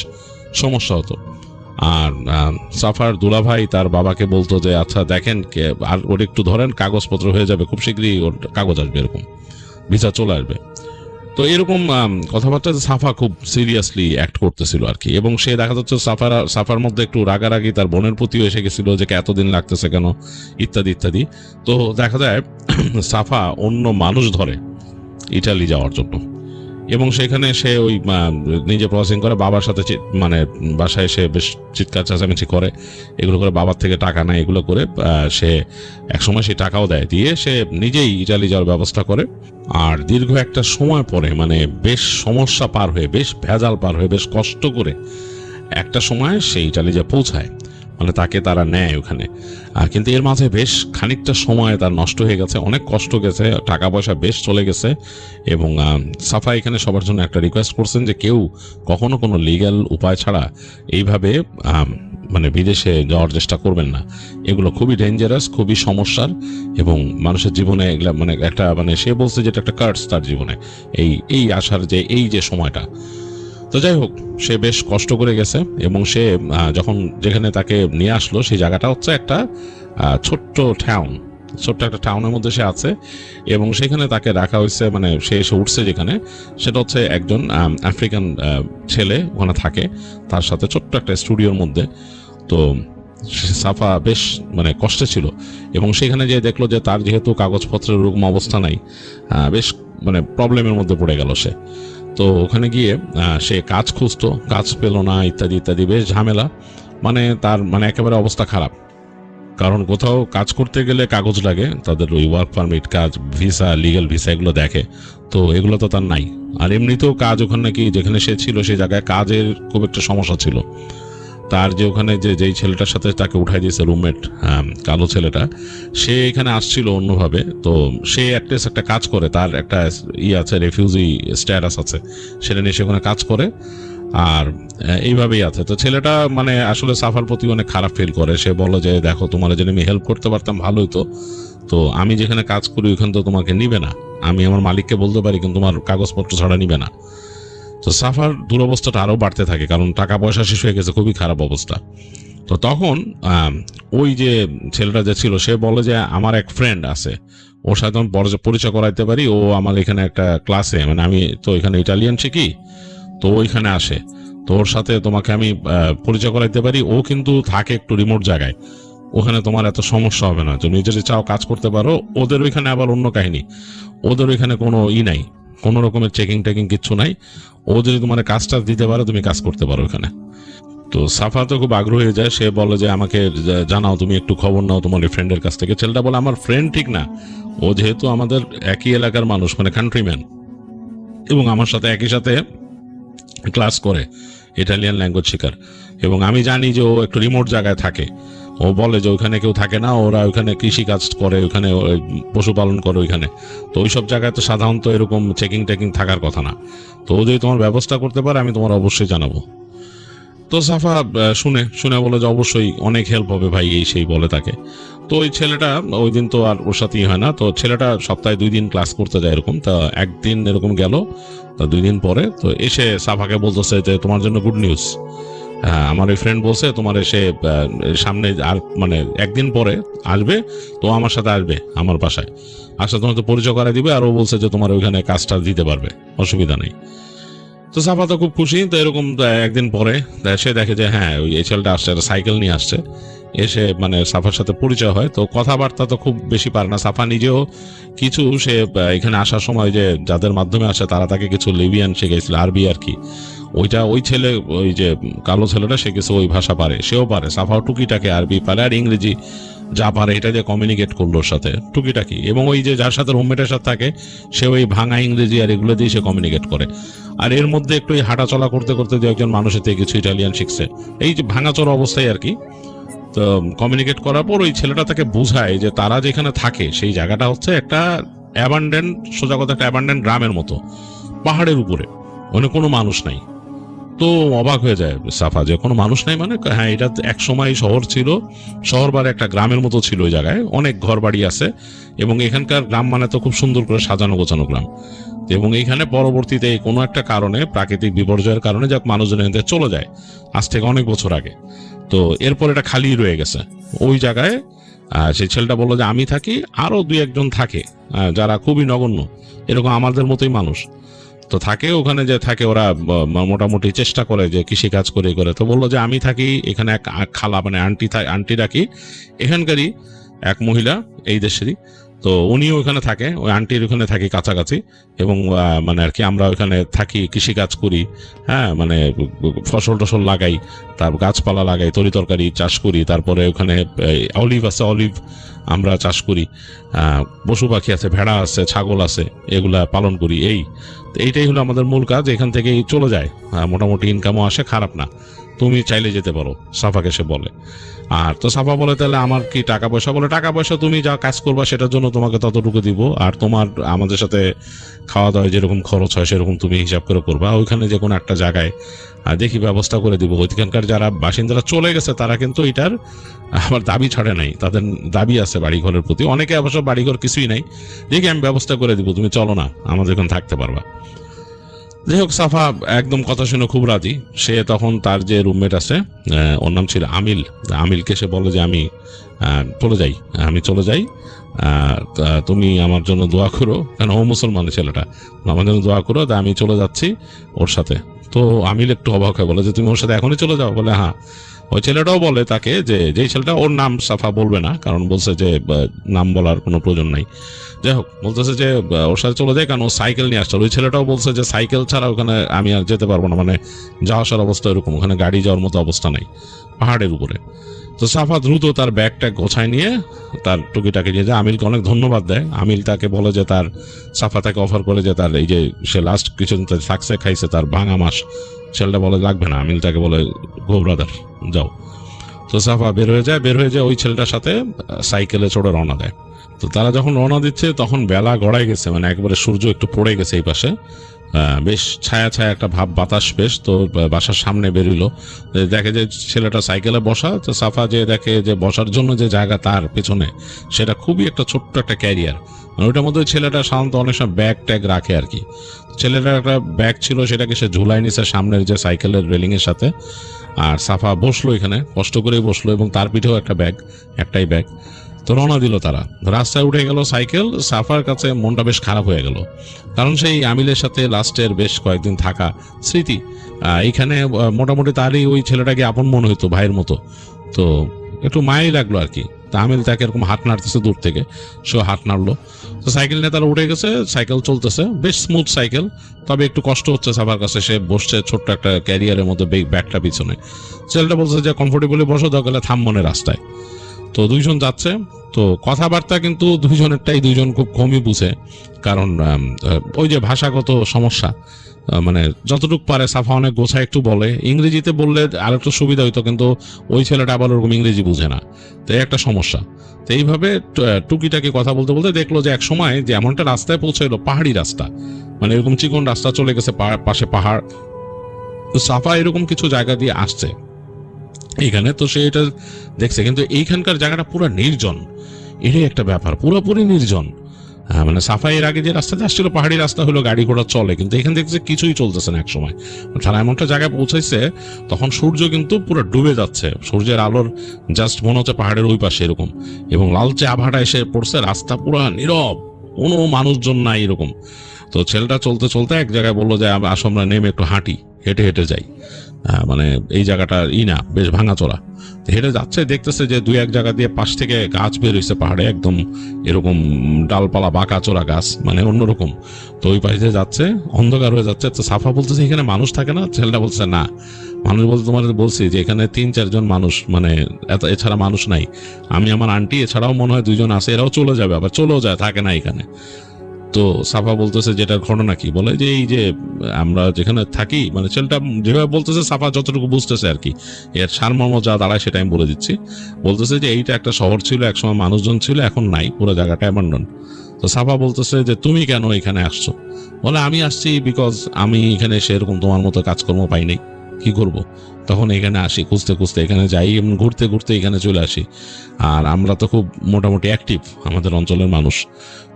সমস্যা হতো। আর সাফার দুলাভাই তার বাবাকে বলতো যে আচ্ছা দেখেন আর ওর একটু ধরেন, কাগজপত্র হয়ে যাবে, খুব শীঘ্রই ওর কাগজ আসবে, এরকম ভিসা চলে আসবে। তো এরকম কথাবার্তা সাফা খুব সিরিয়াসলি অ্যাক্ট করতেছিল আর কি। এবং সে দেখা যাচ্ছে সাফার মধ্যে একটু রাগারাগি তার বোনের প্রতিও এসে গেছিল, যে এতদিন লাগতেছে কেন, ইত্যাদি ইত্যাদি। তো দেখা যায় সাফা অন্য মানুষ ধরে ইটালি যাওয়ার জন্য, এবং সেখানে সে ওই নিজে প্রসেসিং করে, বাবার সাথে মানে বাসায় সে বেশ চিৎকার চেঁচামেচি করে, এগুলো করে বাবার থেকে টাকা নেয়, এগুলো করে সে একসময় সেই টাকাও দেয়, দিয়ে সে নিজেই ইটালি যাওয়ার ব্যবস্থা করে। আর দীর্ঘ একটা সময় পরে, মানে বেশ সমস্যা পার হয়ে, বেশ ভেজাল পার হয়ে, বেশ কষ্ট করে একটা সময় সে ইটালি যা পৌঁছায়, মানে তাকে তারা নেয় ওখানে। কিন্তু এর মাঝে বেশ খানিকটা সময় তার নষ্ট হয়ে গেছে, অনেক কষ্ট গেছে, টাকা পয়সা বেশ চলে গেছে। এবং সাফা এখানে সবার জন্য একটা রিকোয়েস্ট করছেন যে কেউ কখনো কোনো লিগ্যাল উপায় ছাড়া এইভাবে মানে বিদেশে যাওয়ার চেষ্টা করবেন না, এগুলো খুবই ডেঞ্জারাস, খুবই সমস্যার, এবং মানুষের জীবনে এগুলা মানে একটা মানে সে বলছে যেটা একটা কার্স তার জীবনে, এই আসার যে এই যে সময়টা। তো যাই হোক, সে বেশ কষ্ট করে গেছে, এবং সে যখন যেখানে তাকে নিয়ে আসলো সেই জায়গাটা হচ্ছে একটা ছোট্ট একটা টাউনের মধ্যে সে আছে, এবং সেখানে তাকে রাখা হয়েছে, মানে সে এসে উঠছে যেখানে, সেটা হচ্ছে একজন আফ্রিকান ছেলে ওখানে থাকে, তার সাথে ছোট্ট একটা স্টুডিওর মধ্যে। তো সাফা বেশ মানে কষ্টে ছিল, এবং সেখানে যে দেখলো যে তার যেহেতু কাগজপত্রের ওরকম অবস্থা নাই, বেশ মানে প্রবলেমের মধ্যে পড়ে গেল সে। তো ওখানে গিয়ে সে কাজ খুঁজতো, কাজ পেল না, ইত্যাদি ইত্যাদি, বেশ ঝামেলা, মানে তার মানে একেবারে অবস্থা খারাপ। কারণ কোথাও কাজ করতে গেলে কাগজ লাগে, তাদের ওই ওয়ার্ক পারমিট, কাজ ভিসা, লিগ্যাল ভিসা, এগুলো দেখে, তো এগুলো তো তার নাই। আর এমনিতেও কাজ ওখানে নাকি যেখানে সে ছিল সেই জায়গায় কাজের খুব একটা সমস্যা ছিল। তার যে ওখানে যেই ছেলেটার সাথে তাকে উঠাই দিয়েছে রুমমেট, কালো ছেলেটা, সে এখানে আসছিল অন্যভাবে। তো সে অ্যাটলিস্ট একটা কাজ করে, তার একটা আছে, রেফিউজি স্ট্যাটাস আছে, সেটা নিয়ে সে ওখানে কাজ করে, আর এইভাবেই আছে। তো ছেলেটা মানে আসলে সাফার প্রতি অনেক খারাপ ফিল করে, সে বলে যে দেখো তোমার যদি আমি হেল্প করতে পারতাম ভালোই তো আমি যেখানে কাজ করি ওখানে তো তোমাকে নিবে না, আমি আমার মালিককে বলতে পারি কিন্তু তোমার কাগজপত্র ছাড়া নিবে না। তো সাফার দুরবস্থাটা আরও বাড়তে থাকে, কারণ টাকা পয়সা শেষ হয়ে গেছে, খুবই খারাপ অবস্থা। তো তখন ওই যে ছেলেটা যে ছিল সে বলে যে আমার এক ফ্রেন্ড আছে, ওর সাথে আমি পরিচয় করাইতে পারি, ও আমার এখানে একটা ক্লাসে, মানে আমি তো এখানে ইটালিয়ান শিখি, তো ওইখানে আসে, তো ওর সাথে তোমাকে আমি পরিচয় করাইতে পারি। ও কিন্তু থাকে একটু রিমোট জায়গায়, ওখানে তোমার এত সমস্যা হবে না, তুমি যদি চাও কাজ করতে পারো। ওদের ওইখানে আবার অন্য কাহিনী, ওদের ওইখানে কোনো নাই, কোনো রকমের চেকিং টেকিং কিচ্ছু নাই, ও যদি তোমার কাজটা দিতে পারো তুমি কাজ করতে পারো ওখানে। তো সাফা তো খুব আগ্রহ হয়ে যায়, সে বলে যে আমাকে জানাও, তুমি একটু খবর নাও তোমার ফ্রেন্ডের কাছ থেকে। ছেলেটা বলে আমার ফ্রেন্ড ঠিক না, ও যেহেতু আমাদের একই এলাকার মানুষ, মানে কান্ট্রিম্যান, এবং আমার সাথে একই সাথে ক্লাস করে, ইটালিয়ান ল্যাঙ্গুয়েজ শেখার, এবং আমি জানি যে ও একটু রিমোট জায়গায় থাকে। ও বলে যে ওইখানে কেউ থাকে না, ওরা ওইখানে কৃষি কাজ করে, ওইখানে পশুপালন করে ওইখানে, তো ওইসব জায়গায় তো সাধারণত এরকম চেকিং টেকিং থাকার কথা না। তো ও যদি তোমার ব্যবস্থা করতে পারে আমি তোমার অবশ্যই জানাবো। তো সাফা শুনে বলে যে অবশ্যই, অনেক হেল্প হবে ভাই, এই সেই বলে তাকে। তো ওই ছেলেটা ওই দিন তো আর ওর সাথেই হয় না, তো ছেলেটা সপ্তাহে 2 দিন ক্লাস করতে যায় এরকম। তা একদিন এরকম গেল, তা 2 দিন পরে তো এসে সাফাকে বলতেছে যে তোমার জন্য গুড নিউজ, আমার ওই ফ্রেন্ড বলছে তোমার এসে সামনে আর মানে 1 দিন পরে আসবে, তো আমার সাথে আসবে আমার বাসায়, আসলে তোমার তো পরিচয় করে দিবে, আর ও বলছে যে তোমার ওইখানে কাজটা দিতে পারবে, অসুবিধা নেই। তো সাফা তো খুব খুশি। তো এরকম 1 দিন পরে সে দেখে যে হ্যাঁ ওই এই ছেলেটা আসছে, একটা সাইকেল নিয়ে আসছে, এসে মানে সাফার সাথে পরিচয় হয়। তো কথাবার্তা তো খুব বেশি পারে না, সাফা নিজেও কিছু সে এখানে আসার সময় যে যাদের মাধ্যমে আসে তারা তাকে কিছু লিবিয়ান শিখেছিল, আরবি আর কি, ওই ছেলে ওই যে কালো ছেলেটা সে কিছু ওই ভাষা পারে, সেও পারে, সাফাও টুকিটাকে আরবি পারে আর ইংরেজি যা পারে এটা দিয়ে কমিউনিকেট করলো ওর সাথে টুকিটাকি, এবং ওই যে যার সাথে রুমমেটের সাথে থাকে সে ওই ভাঙা ইংরেজি আর এগুলো দিয়ে সে কমিউনিকেট করে। আর এর মধ্যে একটু হাঁটা চলা করতে করতে দু একজন মানুষের থেকে কিছু ইটালিয়ান শিখছে, এই যে ভাঙাচোরা অবস্থায় আর কি। তো কমিউনিকেট করার পর ওই ছেলেটা তাকে বোঝায় যে তারা যেখানে থাকে সেই জায়গাটা হচ্ছে একটা অ্যাবান্ডেন্ট, সোজা কথা একটা অ্যাবান্ডেন্ট গ্রামের মতো, পাহাড়ের উপরে, ওখানে কোনো মানুষ নাই। তো অবাক হয়ে যায় সাফা যে কোনো মানুষ নাই মানে, হ্যাঁ এটা এক সময় শহর ছিল, শহর বারে একটা গ্রামের মতো ছিল, ওই জায়গায় অনেক ঘর বাড়ি আছে, এবং এখানকার গ্রাম মানে তো খুব সুন্দর করে সাজানো গোছানো গ্রাম। এবং এইখানে পরবর্তীতে কোনো একটা কারণে, প্রাকৃতিক বিপর্যয়ের কারণে যাক মানুষজন এখান থেকে চলে যায় আজ থেকে অনেক বছর আগে। তো এরপর এটা খালি রয়ে গেছে ওই জায়গায়। সেই ছেলেটা বললো যে আমি থাকি, আরো দুই একজন থাকে যারা খুবই নগণ্য, এরকম আমাদের মতোই মানুষ, তো থাকে ওখানে। যে থাকে ওরা মোটামুটি চেষ্টা করে যে কৃষি কাজ করে করে। তো বললো যে আমি থাকি এখানে, এক খালা মানে আন্টি রাখি, এখানকারই এক মহিলা এই দেশেরই, তো উনিও ওখানে থাকে, ওই আন্টির ওখানে থাকি কাছাকাছি, এবং মানে আর কি আমরা ওখানে থাকি, কৃষি কাজ করি, হ্যাঁ মানে ফসল টসল লাগাই, তার গাছপালা লাগাই, তরি তরকারি চাষ করি, তারপরে ওখানে অলিভ আছে, অলিভ আমরা চাষ করি, পশু পাখি আছে, ভেড়া আছে, ছাগল আছে, এগুলা পালন করি। এইটাই হলো আমাদের মূল কাজ, এখান থেকেই চলে যায়, মোটামুটি ইনকামও আসে, খারাপ না, তুমি চাইলে যেতে পারো, সাফাকে সে বলে। আর তো সাফা বলে তাহলে আমার কি টাকা পয়সা? বলে টাকা পয়সা তুমি যা কাজ করবা সেটার জন্য তোমাকে ততটুকু দিব, আর তোমার আমাদের সাথে খাওয়া দাওয়া যেরকম খরচ হয় সেরকম তুমি হিসাব করে করবা, ওইখানে যে কোনো একটা জায়গায় দেখি ব্যবস্থা করে দিব। ওইখানকার যারা বাসিন্দারা চলে গেছে তারা কিন্তু এটার আমার দাবি ছাড়ে নাই, তাদের দাবি আছে বাড়িঘরের প্রতি, অনেকে অবশ্য বাড়িঘর কিছুই নাই, দেখি আমি ব্যবস্থা করে দিব, তুমি চলো না, আমাদের এখানে থাকতে পারবা। যাই হোক, সাফা একদম কথা শুনে খুব রাজি। সে তখন তার যে রুমমেট আছে, ওর নাম ছিল আমিল, আমিলকে সে বলে যে আমি চলে যাই, তুমি আমার জন্য দোয়া করো, কারণ ও মুসলমান ছেলেটা, আমার জন্য দোয়া করো, তা আমি চলে যাচ্ছি ওর সাথে। তো আমিল একটু অবাক হয়ে বলে যে তুমি ওর সাথে এখনই চলে যাও? বলে হ্যাঁ। ওই ছেলেটাও বলে তাকে যে, যেই ছেলেটা, ওর নাম সাফা বলবে না কারণ বলছে যে নাম বলার কোনো প্রয়োজন নাই, যাই হোক বলতেছে যে ওর সাথে চলে যায় কারণ ও সাইকেল নিয়ে আসছে। ওই ছেলেটাও বলছে যে সাইকেল ছাড়া ওখানে আমি আর যেতে পারবো না, মানে যাওয়া আসার অবস্থা এরকম, ওখানে গাড়ি যাওয়ার মতো অবস্থা নাই পাহাড়ের উপরে। তো সাফা দ্রুত তার ব্যাগটা গোছায় নিয়ে তার টুকিটাকে নিয়ে যায়, আমিলকে অনেক ধন্যবাদ দেয়। আমিল তাকে বলে যে সাফা তাকে অফার করে যে তার এই যে সে লাস্ট কিছুদিন থাকছে খাইছে তার ভাঙা মাছ, ছেলেটা বলে লাগবে না, আমিল তাকে বলে গো ব্রাদার যাও। তো সাফা বের হয়ে যায় ওই ছেলেটার সাথে সাইকেলে চড়ে রওনা দেয়। তো তারা যখন রওনা দিচ্ছে তখন বেলা গড়ায় গেছে, মানে একবারে সূর্য একটু পড়ে গেছে এই পাশে, বেশ ছায়া একটা ভাব, বাতাস বেশ। তো বাসার সামনে বেরোলো, দেখে যে ছেলেটা সাইকেলে বসা। তো সাফা যে দেখে যে বসার জন্য যে জায়গা তার পেছনে, সেটা খুবই একটা ছোট্ট একটা ক্যারিয়ার, মানে ওইটার মধ্যে ছেলেটা সাধারণত অনেক সময় ব্যাগ ট্যাগ রাখে আর কি। ছেলেটার একটা ব্যাগ ছিল, সেটাকে সে ঝুলাই নিছে সামনের যে সাইকেলের রেলিং এর সাথে। আর সাফা বসলো এখানে, কষ্ট করেই বসলো, এবং তার পিঠেও একটা ব্যাগ, একটাই ব্যাগ। তো রওনা দিল তারা, রাস্তায় উঠে গেল সাইকেল। সাফার কাছে মনটা বেশ খারাপ হয়ে গেল, কারণ সেই আমিলের সাথে লাস্টের বেশ কয়েকদিন থাকা স্মৃতি, এইখানে মোটামুটি তারই ওই ছেলেটাকে আপন মনে হইতো, ভাইয়ের মতো। তো একটু মায়াই লাগলো আর কি। তা আমিল তাকে এরকম হাত নাড়তেছে দূর থেকে, সেও হাত নাড়লো। তো সাইকেল নিয়ে তারা উঠে গেছে, সাইকেল চলতেছে, বেশ স্মুথ সাইকেল, তবে একটু কষ্ট হচ্ছে সাফার কাছে। সে বসছে ছোট্ট একটা ক্যারিয়ারের মধ্যে, ব্যাগটা পিছনে। ছেলেটা বলছে যে কমফোর্টেবলি বসো, দরকার থাম মনে রাস্তায়। তো দুইজন যাচ্ছে, তো কথাবার্তা কিন্তু দুইজন খুব কমই বুঝে, কারণ ওই যে ভাষাগত সমস্যা, মানে যতটুকু পারে সাফা অনেক গোছায় একটু বলে, ইংরেজিতে বললে আর একটু সুবিধা হইতো, কিন্তু ওই ছেলেটা আবার ওরকম ইংরেজি বুঝে না, তো এই একটা সমস্যা। তো এইভাবে টুকিটাকি কথা বলতে বলতে দেখলো যে এক সময় যে এমনটা রাস্তায় পৌঁছে এলো, পাহাড়ি রাস্তা, মানে এরকম চিকন রাস্তা চলে গেছে, পাশে পাহাড়। তো সাফা এরকম কিছু জায়গা দিয়ে আসছে এইখানে, তো সে এটা দেখছে, কিন্তু এইখানকার জায়গাটা পুরো নির্জন, এটাই একটা ব্যাপার, পুরোপুরি নির্জন। মানে সাফা এর আগে যে রাস্তাতে আসছিল পাহাড়ি রাস্তা হলো, গাড়ি ঘোড়া চলে, কিন্তু এখান থেকে কিছুই চলতেছে না এক সময়। তারা এমনটা জায়গায় পৌঁছাইছে তখন সূর্য কিন্তু পুরো ডুবে যাচ্ছে, সূর্যের আলোর জাস্ট মনে হচ্ছে পাহাড়ের ওই পাশে এরকম, এবং লালচে আভাটা এসে পড়ছে, রাস্তা পুরো নীরব, কোনো মানুষজন নাই এরকম। তো ছেলেটা চলতে চলতে এক জায়গায় বললো যে আসো আমরা নেমে একটু হাঁটি, হেঁটে হেঁটে যাই, মানে এই জায়গাটা না বেশ ভাঙাচোরা। হেঁটে যাচ্ছে, দেখতেছে যে দুই এক জায়গা দিয়ে পাশ থেকে গাছ বের হয়েছে পাহাড়ে, একদম এরকম ডালপালা বাঁকা চোরা গাছ, মানে অন্যরকম। তো ওই পাশে যাচ্ছে, অন্ধকার হয়ে যাচ্ছে। তো সাফা বলতেছে এখানে মানুষ থাকে না? ছেলেটা বলছে না, মানুষ বলতে তোমার বলছি যে এখানে 3-4 জন মানুষ, মানে এছাড়া মানুষ নাই। আমি, আমার আন্টি, এছাড়াও মনে হয় 2 জন আছে, এরাও চলে যাবে, আবার চলেও যায়, থাকে না এখানে। তো সাফা বলতেছে যেটার ঘটনা কি, বলে যে এই যে আমরা যেখানে থাকি, মানে ছেলেটা যেভাবে বলতেছে সাফা যতটুকু বুঝতেছে আর কি, এর সারমর্ম যা দাঁড়ায় সেটা আমি বলে দিচ্ছি। বলতেছে যে এইটা একটা শহর ছিল, একসময় মানুষজন ছিল, এখন নাই, পুরো জায়গাটা অ্যাবান্ডন। তো সাফা বলতেছে যে তুমি কেন এখানে আসছো? বলে আমি আসছি বিকজ আমি এখানে সেরকম তোমার মতো কাজকর্ম পাই নাই, কি করব, তখন এখানে আসি খুঁজতে খুঁজতে, এখানে যাই, এমন ঘুরতে ঘুরতে এখানে চলে আসি। আর আমরা তো খুব মোটামুটি অ্যাক্টিভ আমাদের অঞ্চলের মানুষ,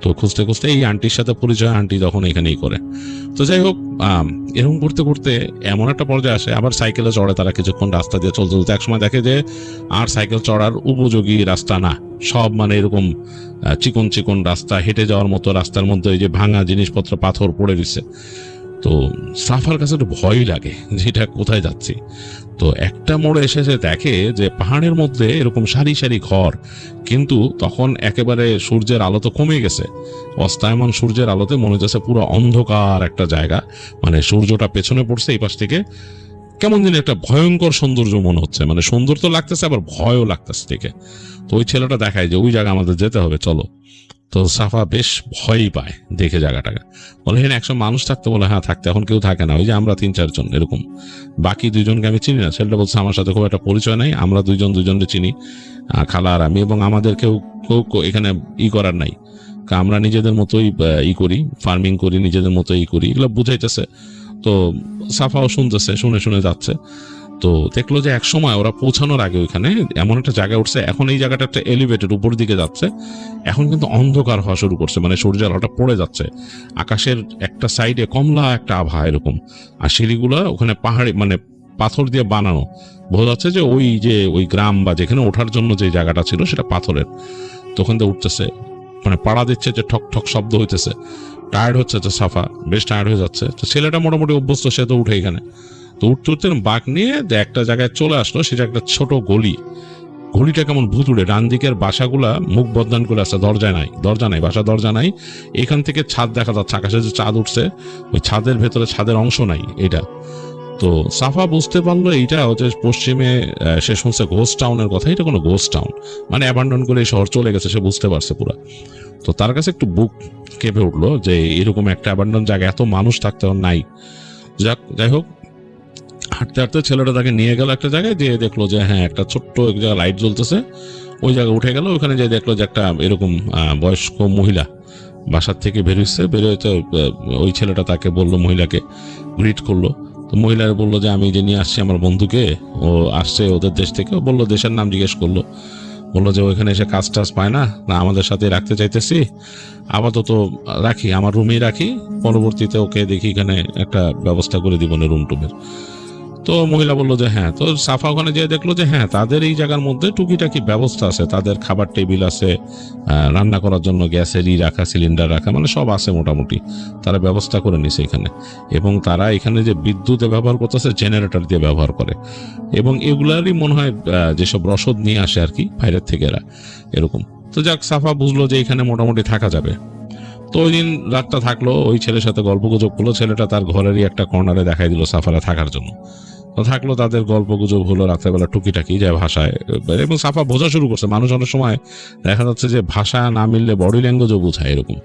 তো খুঁজতে খুঁজতে এই আন্টির সাথে পরিচয়, আন্টি তখন এখানেই করে। তো যাই হোক, এরকম করতে করতে এমন একটা পর্যায়ে আসে, আবার সাইকেলে চড়ে তারা কিছুক্ষণ, রাস্তা দিয়ে চলতে চলতে একসময় দেখে যে আর সাইকেল চড়ার উপযোগী রাস্তা না, সব মানে এরকম চিকন চিকন রাস্তা, হেঁটে যাওয়ার মতো রাস্তার মধ্যে ওই যে ভাঙা জিনিসপত্র, পাথর পড়ে দিচ্ছে। তো সাফার কাছে একটু ভয়ই লাগে যে এটা কোথায় যাচ্ছি। তো একটা মোড়ে এসে সে দেখে যে পাহাড়ের মধ্যে এরকম সারি সারি ঘর, কিন্তু তখন একেবারে সূর্যের আলো তো কমে গেছে, অস্তায়মান সূর্যের আলোতে মনে হচ্ছে পুরো অন্ধকার একটা জায়গা, মানে সূর্যটা পেছনে পড়ছে এই পাশ থেকে, কেমন যেন একটা ভয়ঙ্কর সৌন্দর্য মনে হচ্ছে, মানে সুন্দর তো লাগতেছে আবার ভয়ও লাগতেছে দেখে। তো ওই ছেলেটা দেখায় যে ওই জায়গা আমাদের যেতে হবে, চলো। তো সাফা বেশ ভয়ই পায় দেখে জায়গাটাকে, বলে এখানে 100 মানুষ থাকতে, বলে হ্যাঁ থাকতে, এখন কেউ থাকে না, ওই যে আমরা 3-4 জন এরকম, বাকি 2 জনকে আমি চিনি না। ছেলেটা বলছে আমার সাথে খুব একটা পরিচয় নাই, আমরা 2 জন 2 জনকে চিনি, খালা আর আমি, এবং আমাদের কেউ এখানে করার নাই, আমরা নিজেদের মতোই করি, ফার্মিং করি, নিজেদের মতোই করি, এগুলো বুঝাইতেছে। তো সাফাও শুনতেছে, শুনে শুনে যাচ্ছে। তো দেখলো যে এক সময় ওরা পৌঁছানোর আগে ওইখানে এমন একটা জায়গা উঠছে, এখন এই জায়গাটা একটা এলিভেটেড উপর দিকে যাচ্ছে, এখন কিন্তু অন্ধকার হওয়া শুরু করছে, মানে সূর্যের আলোটা পড়ে যাচ্ছে, আকাশের একটা সাইডে কমলা একটা আভা এরকম, আর সিঁড়িগুলো ওখানে পাহাড়ি মানে পাথর দিয়ে বানানো, বোঝা যাচ্ছে যে ওই গ্রাম বা যেখানে ওঠার জন্য যে জায়গাটা ছিল সেটা পাথরের। তো ওখান থেকে উঠতেছে, মানে পাড়া দিচ্ছে যে ঠক ঠক শব্দ হইতেছে, টায়ার্ড হচ্ছে যে সাফা, বেশ টায়ার্ড হয়ে যাচ্ছে। তো ছেলেটা মোটামুটি অভ্যস্ত, সে তো উঠে এখানে। তো উঠতে উঠতে বাঁক নিয়ে একটা জায়গায় চলে আসলো, সেটা একটা ছোট গলি, গলিটা কেমন ভুতুড়ে, ডান দিকের বাসাগুলা মুখ বদলান করে আছে, দরজা নাই, বাসা দরজা নাই, এখান থেকে ছাদ দেখা যাচ্ছে, আকাশে যে চাঁদ উঠছে ওই ছাদের ভেতরে ছাদের অংশ নাই এটা। তো সাফা বুঝতে পারলো এইটা হচ্ছে পশ্চিমে, সে শুনছে ঘোস্ট টাউনের কথা, এটা কোনো ঘোস্ট টাউন, মানে অ্যাবান্ডন করে এই শহর চলে গেছে, সে বুঝতে পারছে পুরা। তো তার কাছে একটু বুক কেঁপে উঠলো যে এরকম একটা অ্যাবান্ডন জায়গা, এত মানুষ থাকতে নাই। যাই হোক, হাঁটতে হাঁটতে ছেলেটা তাকে নিয়ে গেল একটা জায়গায়, যে দেখলো যে হ্যাঁ একটা ছোট্ট এক জায়গায় লাইট জ্বলতেছে, ওই জায়গায় উঠে গেল। ওখানে যে দেখলো যে একটা এরকম বয়স্ক মহিলা বাসার থেকে বেরোতে ওই ছেলেটা তাকে বললো, মহিলাকে গ্রিট করলো। তো মহিলার বললো যে আমি যে নিয়ে আসছি আমার বন্ধুকে, ও আসছে ওদের দেশ থেকে, ও বললো দেশের নাম জিজ্ঞেস করলো, বললো যে ওইখানে এসে কাজ টাজ পায় না, আমাদের সাথে রাখতে চাইতেছি, আপাতত রাখি, আমার রুমেই রাখি, পরবর্তীতে ওকে দেখি এখানে একটা ব্যবস্থা করে দিব না রুম টুমের। তো মহিলা বললো যে হ্যাঁ। তো সাফা ওখানে যেয়ে দেখলো যে হ্যাঁ তাদের এই জায়গার মধ্যে টুকিটাকি ব্যবস্থা আছে, তাদের খাবার টেবিল আছে, রান্না করার জন্য গ্যাসের রাখা, সিলিন্ডার রাখা, মানে সব আছে মোটামুটি, তারা ব্যবস্থা করে নিছে এখানে। এবং তারা এখানে যে বিদ্যুতে ব্যবহার করতেছে জেনারেটর দিয়ে ব্যবহার করে, এবং এগুলারই মনে হয় যেসব রসদ নিয়ে আসে আর কি বাইরের থেকে এরা এরকম। তো যাক, সাফা বুঝলো যে এখানে মোটামুটি থাকা যাবে। তো ওই দিন রাতটা থাকলো, ওই ছেলের সাথে গল্প গুজব করলো, ছেলেটা তার ঘরেরই একটা কর্নারে দেখাই দিল সাফারা থাকার জন্য। তো থাকলো, তাদের গল্প গুজব হলো রাত্রেবেলা টুকিটাকি যায় ভাষায়, এবং সাফা বোঝা শুরু করছে, মানুষ অনেক সময় দেখা যাচ্ছে যে ভাষা না মিললে বডি ল্যাঙ্গুয়েজও বোঝায় এরকম।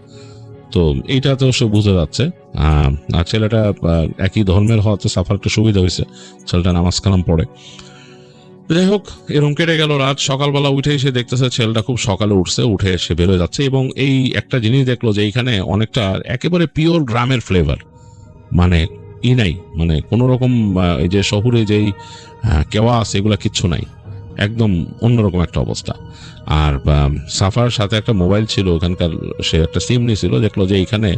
তো এইটা তো সে বুঝে যাচ্ছে। আর ছেলেটা একই ধর্মের হওয়াতে সাফার একটা সুবিধা হয়েছে, ছেলেটা নামাজ কালাম পড়ে। যাই হোক, এরকম কেটে গেল রাত। সকালবেলা উঠে এসে দেখতেছে ছেলেটা খুব সকালে উঠে এসে বেরোয় যাচ্ছে, এবং এই একটা জিনিস দেখলো যে এইখানে অনেকটা একেবারে পিওর গ্রামের ফ্লেভার, মানে নাই, মানে কোনো রকম এই যে শহুরে যেই কেওয়াস এগুলা কিচ্ছু নাই, একদম অন্যরকম একটা অবস্থা। আর সাফার সাথে একটা মোবাইল ছিল ওখানকার, সে একটা সিম নিয়েছিল, দেখলো যে এইখানে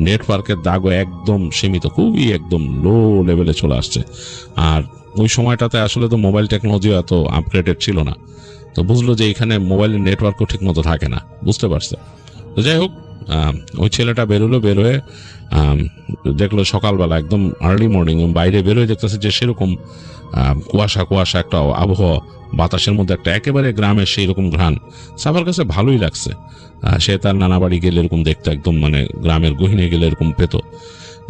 নেটওয়ার্কের দাগও একদম সীমিত, খুবই একদম লো লেভেলে চলে আসছে। আর ওই সময়টাতে আসলে তো মোবাইল টেকনোলজিও এত আপগ্রেডেড ছিল না, তো বুঝলো যে এখানে মোবাইলের নেটওয়ার্কও ঠিক মতো থাকে না, বুঝতে পারছে। তো যাই হোক, ওই ছেলেটা বেরোয় দেখলো সকালবেলা একদম আর্লি মর্নিং, বাইরে বেরোয় দেখতেছে যে সেরকম কুয়াশা একটা আবহাওয়া, বাতাসের মধ্যে একটা একেবারে গ্রামের সেই রকম ঘ্রাণ। সাফার কাছে ভালোই লাগছে, সে তার নানা বাড়ি গেলে এরকম দেখতে একদম, মানে গ্রামের গহীনে গেলে এরকম পেত।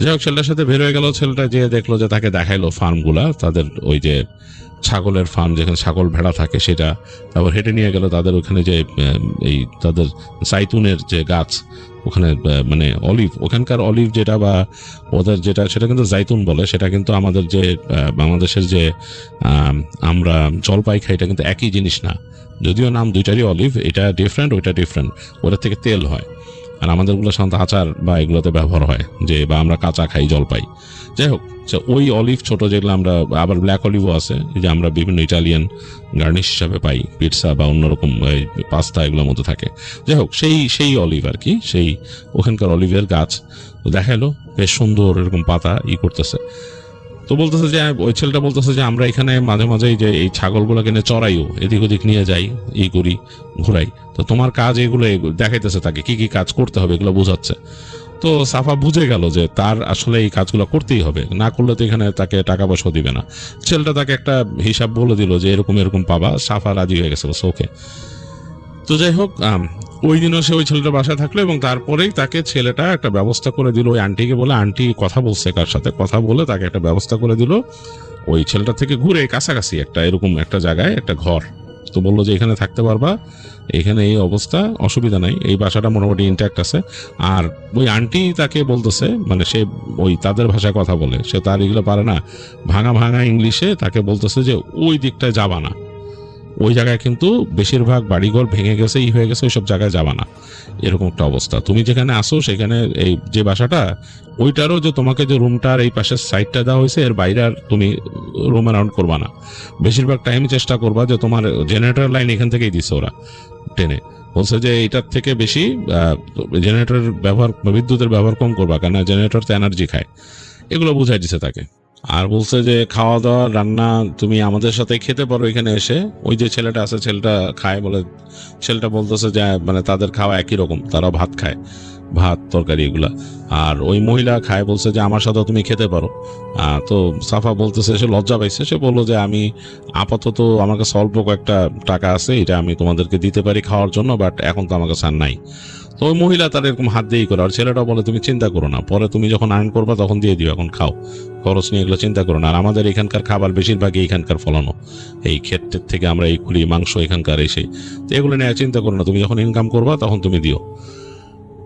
যাই হোক, ছেলেটার সাথে বের হয়ে গেল। ছেলেটা যে দেখলো যে তাকে দেখাইলো ফার্মগুলা, তাদের ওই যে ছাগলের ফার্ম যেখানে ছাগল ভেড়া থাকে সেটা। তারপর হেঁটে নিয়ে গেল তাদের ওখানে যে এই তাদের জাইতুনের যে গাছ ওখানে, মানে অলিভ, ওখানকার অলিভ যেটা বা ওদের যেটা সেটা কিন্তু জাইতুন বলে, সেটা কিন্তু আমাদের যে বাংলাদেশের যে আমরা জলপাই খাই এটা কিন্তু একই জিনিস না, যদিও নাম দুইটারই অলিভ, এটা ডিফারেন্ট ওইটা ডিফারেন্ট, ওটার থেকে তেল হয়। আর আমাদেরগুলো সাধারণত আচার বা এগুলোতে ব্যবহার হয়, যে বা আমরা কাঁচা খাই জলপাই। যাই হোক, ওই অলিভ ছোট যেগুলো আমরা, আবার ব্ল্যাক অলিভও আছে যে আমরা বিভিন্ন ইটালিয়ান গার্নিশ হিসাবে পাই, পিৎজা বা অন্যরকম পাস্তা এগুলোর মধ্যে থাকে। যাই হোক, সেই অলিভ আর কি, সেই ওখানকার অলিভের গাছ দেখালো, বেশ সুন্দর এরকম পাতা করতেছে। তো বলতেছে যে ওই ছেলেটা বলতেছে যে আমরা এখানে মাঝে মাঝে যে এই ছাগলগুলো কিনে চড়াইও, এদিক ওদিক নিয়ে যাই, করি, ঘুরাই। তো তোমার কাজ এগুলো দেখাইতেছে তাকে কি কি কাজ করতে হবে, এগুলো বোঝাচ্ছে। তো সাফা বুঝে গেল যে তার আসলে এই কাজগুলো করতেই হবে, না করলে তো এখানে তাকে টাকা পয়সা দিবে না। ছেলেটা তাকে একটা হিসাব বলে দিল যে এরকম এরকম পাবা। সাফা রাজি হয়ে গেছে, ওকে। তো যাই হোক, ওই দিনও সে ওই ছেলেটা বাসায় থাকলো এবং তারপরেই তাকে ছেলেটা একটা ব্যবস্থা করে দিল। ওই আন্টিকে বলে, আন্টি কথা বলছে কার সাথে, কথা বলে তাকে একটা ব্যবস্থা করে দিল ওই ছেলেটা থেকে ঘুরে কাছাকাছি একটা এরকম একটা জায়গায় একটা ঘর। তো বললো যে এখানে থাকতে পারবা, এখানে এই অবস্থা, অসুবিধা নাই, এই বাসাটা মোটামুটি ইন্ট্যাক্ট আছে। আর ওই আন্টি তাকে বলতেছে, মানে সে ওই তাদের ভাষায় কথা বলে, সে তার এগুলো পারে না, ভাঙা ভাঙা ইংলিশে তাকে বলতেছে যে ওই দিকটায় যাবা না, ওই জায়গায় কিন্তু বেশিরভাগ বাড়িঘর ভেঙে গেছে, হয়ে গেছে, ওইসব জায়গায় যাবা না, এরকম একটা অবস্থা। তুমি যেখানে আসো সেখানে এই যে বাসাটা, ওইটারও যে তোমাকে যে রুমটার এই পাশের সাইডটা দেওয়া হয়েছে, এর বাইরে আর তুমি রুম অ্যারাউন্ড করবা না। বেশিরভাগ টাইম চেষ্টা করবা যে তোমার জেনারেটর লাইন এখান থেকেই দিছে ওরা টেনে। বলছে যে এটার থেকে বেশি জেনারেটর ব্যবহার, বিদ্যুতের ব্যবহার কম করবা, কেন জেনারেটর তো এনার্জি খায়। এগুলো বুঝাই দিছে তাকে। আর বলছে যে খাওয়া দাওয়া রান্না তুমি আমাদের সাথে খেতে পারো এখানে এসে। ওই যে ছেলেটা আছে, ছেলেটা খায় বলে, ছেলেটা বলতেছে যে মানে তাদের খাওয়া একই রকম, তারাও ভাত খায়, ভাত তরকারি এগুলা। আর ওই মহিলা খায়, বলছে যে আমার সাথেও তুমি খেতে পারো। তো সাফা বলতেছে, সে লজ্জা পাইছে, সে বললো যে আমি আপাতত আমার কাছে অল্প কয়েকটা টাকা আছে, এটা আমি তোমাদেরকে দিতে পারি খাওয়ার জন্য, বাট এখন তো আমার কাছে আর নাই। তো ওই মহিলা তার এরকম হাত দিয়েই করে। আর ছেলেটা বলে তুমি চিন্তা করো না, পরে তুমি যখন আর্ন করবা তখন দিয়ে দিও, এখন খাও, খরচ নিয়ে এগুলো চিন্তা করো না। আর আমাদের এখানকার খাবার বেশিরভাগই এখানকার ফলানো, এই ক্ষেত্রের থেকে আমরা এই কুলি মাংস এখানকার এসে, তো এগুলো নিয়ে চিন্তা করো না, তুমি যখন ইনকাম করবা তখন তুমি দিও।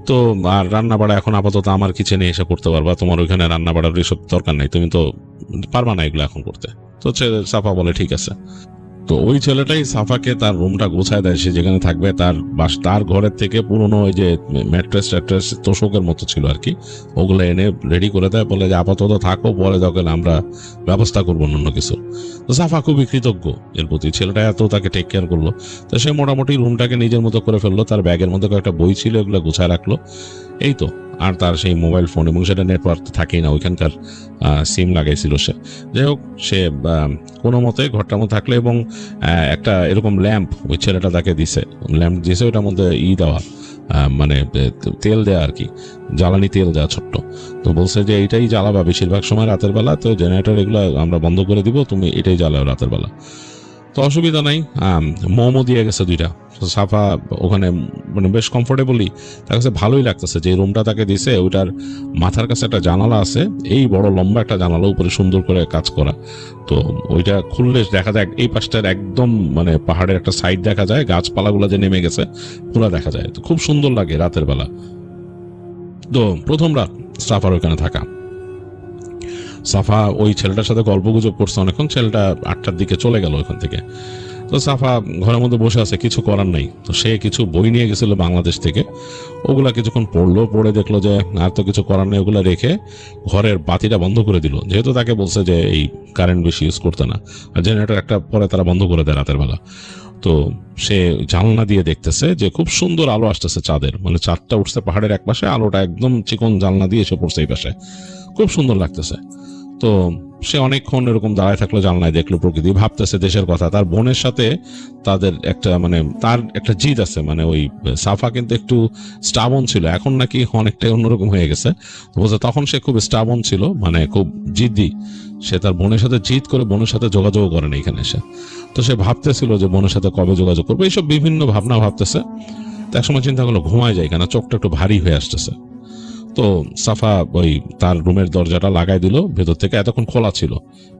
তো আর রান্না বাড়া এখন আপাতত আমার কিচেনে এসে করতে পারবা, তোমার ওইখানে রান্না বাড়ার এসব দরকার নাই, তুমি তো পারবা না এগুলো এখন করতে। তো সাফা বলে ঠিক আছে। তো ওই ছেলেটাই সাফাকে তার রুমটা গোছায় দেয়, সে যেখানে থাকবে। তার ঘরের থেকে পুরনো ওই যে ম্যাট্রেস ট্যাট্রেস তোষকের মতো ছিল আর কি, ওগুলো এনে রেডি করে দেয়, বলে যে আপাতত থাকো, পরে যখন আমরা ব্যবস্থা করবো অন্য কিছু। তো সাফা খুবই কৃতজ্ঞ এর প্রতি, ছেলেটা এত তাকে টেক কেয়ার করলো। তো সে মোটামুটি রুমটাকে নিজের মতো করে ফেললো, তার ব্যাগের মধ্যে কয়েকটা বই ছিল, এগুলো গোছায় রাখলো, এই তো। আর তার সেই মোবাইল ফোন, এবং সেটা নেটওয়ার্ক থাকেই না, ওইখানকার সিম লাগাইছিল সে। যাই হোক, সে কোনো মতে ঘরটার মধ্যে থাকলো, এবং একটা এরকম ল্যাম্প ওই ছেলেটা তাকে দিছে, ল্যাম্প দিয়েছে, ওইটার মধ্যে দেওয়া, মানে তেল দেওয়া আর কি, জ্বালানি তেল দেওয়া ছোট্ট। তো বলছে যে এইটাই জ্বালাবা বেশিরভাগ সময় রাতের বেলা, তো জেনারেটর এগুলো আমরা বন্ধ করে দিব, তুমি এটাই জ্বালাও রাতের বেলা। তো অসুবিধা নাই। মোমো দিয়ে গেছে 2টা। সাফা ওখানে মানে বেশ কমফোর্টেবলি, তার কাছে ভালোই লাগতেছে যে রুমটা তাকে দিছে, ওইটার মাথার কাছে একটা জানালা আছে, এই বড় লম্বা একটা জানালা, উপরে সুন্দর করে কাজ করা। তো ওইটা খুললে দেখা যায় এই পাশটার একদম মানে পাহাড়ের একটা সাইড দেখা যায়, গাছপালাগুলো যে নেমে গেছে পুরো দেখা যায়। তো খুব সুন্দর লাগে রাতের বেলা। তো প্রথম রাত সাফার ওইখানে থাকা। সাফা ওই ছেলেটার সাথে গল্প গুজব করছে অনেকক্ষণ, ছেলেটা 8টার দিকে চলে গেল ওইখান থেকে। তো সাফা ঘরের মধ্যে বসে আছে, কিছু করার নাই। তো সে কিছু বই নিয়ে গেছিল বাংলাদেশ থেকে, ওগুলা কিছুক্ষণ পড়লো, পড়ে দেখলো যে আর তো কিছু করার নেই, ওগুলা রেখে ঘরের বাতিটা বন্ধ করে দিল, যেহেতু তাকে বলছে যে এই কারেন্ট বেশি ইউজ করতে না, আর জেনারেটর একটা পরে তারা বন্ধ করে দেয় রাতের বেলা। তো সে জানলা দিয়ে দেখতেছে যে খুব সুন্দর আলো আসতেছে চাঁদের, মানে চাঁদটা উঠছে পাহাড়ের এক পাশে, আলোটা একদম চিকন জানলা দিয়ে এসে পড়ছে এই পাশে, খুব সুন্দর লাগতেছে। তো সে অনেকক্ষণ এরকম দাঁড়ায় থাকলো, জানলায় দেখলো প্রকৃতি, ভাবতেছে দেশের কথা। তার বোনের সাথে তাদের একটা মানে তার একটা জিদ আছে, মানে ওই সাফা কিন্তু একটু স্টাবন ছিল, এখন নাকি অনেকটাই অন্যরকম হয়ে গেছে। বলছে তখন সে খুব স্টাবন ছিল, মানে খুব জিদ্দি। সে তার বোনের সাথে জিদ করে বোনের সাথে যোগাযোগ করে না এখানে এসে। তো সে ভাবতেছিল যে বোনের সাথে কবে যোগাযোগ করবে, এইসব বিভিন্ন ভাবনা ভাবতেছে। তো একসময় চিন্তা করলো ঘুমায় যায়, কেন চোখটা একটু ভারী হয়ে আসতেছে। তো সাফা ওই তার রুমের দরজাটা লাগাই দিল ভেতর থেকে, এতক্ষণ খোলা ছিল,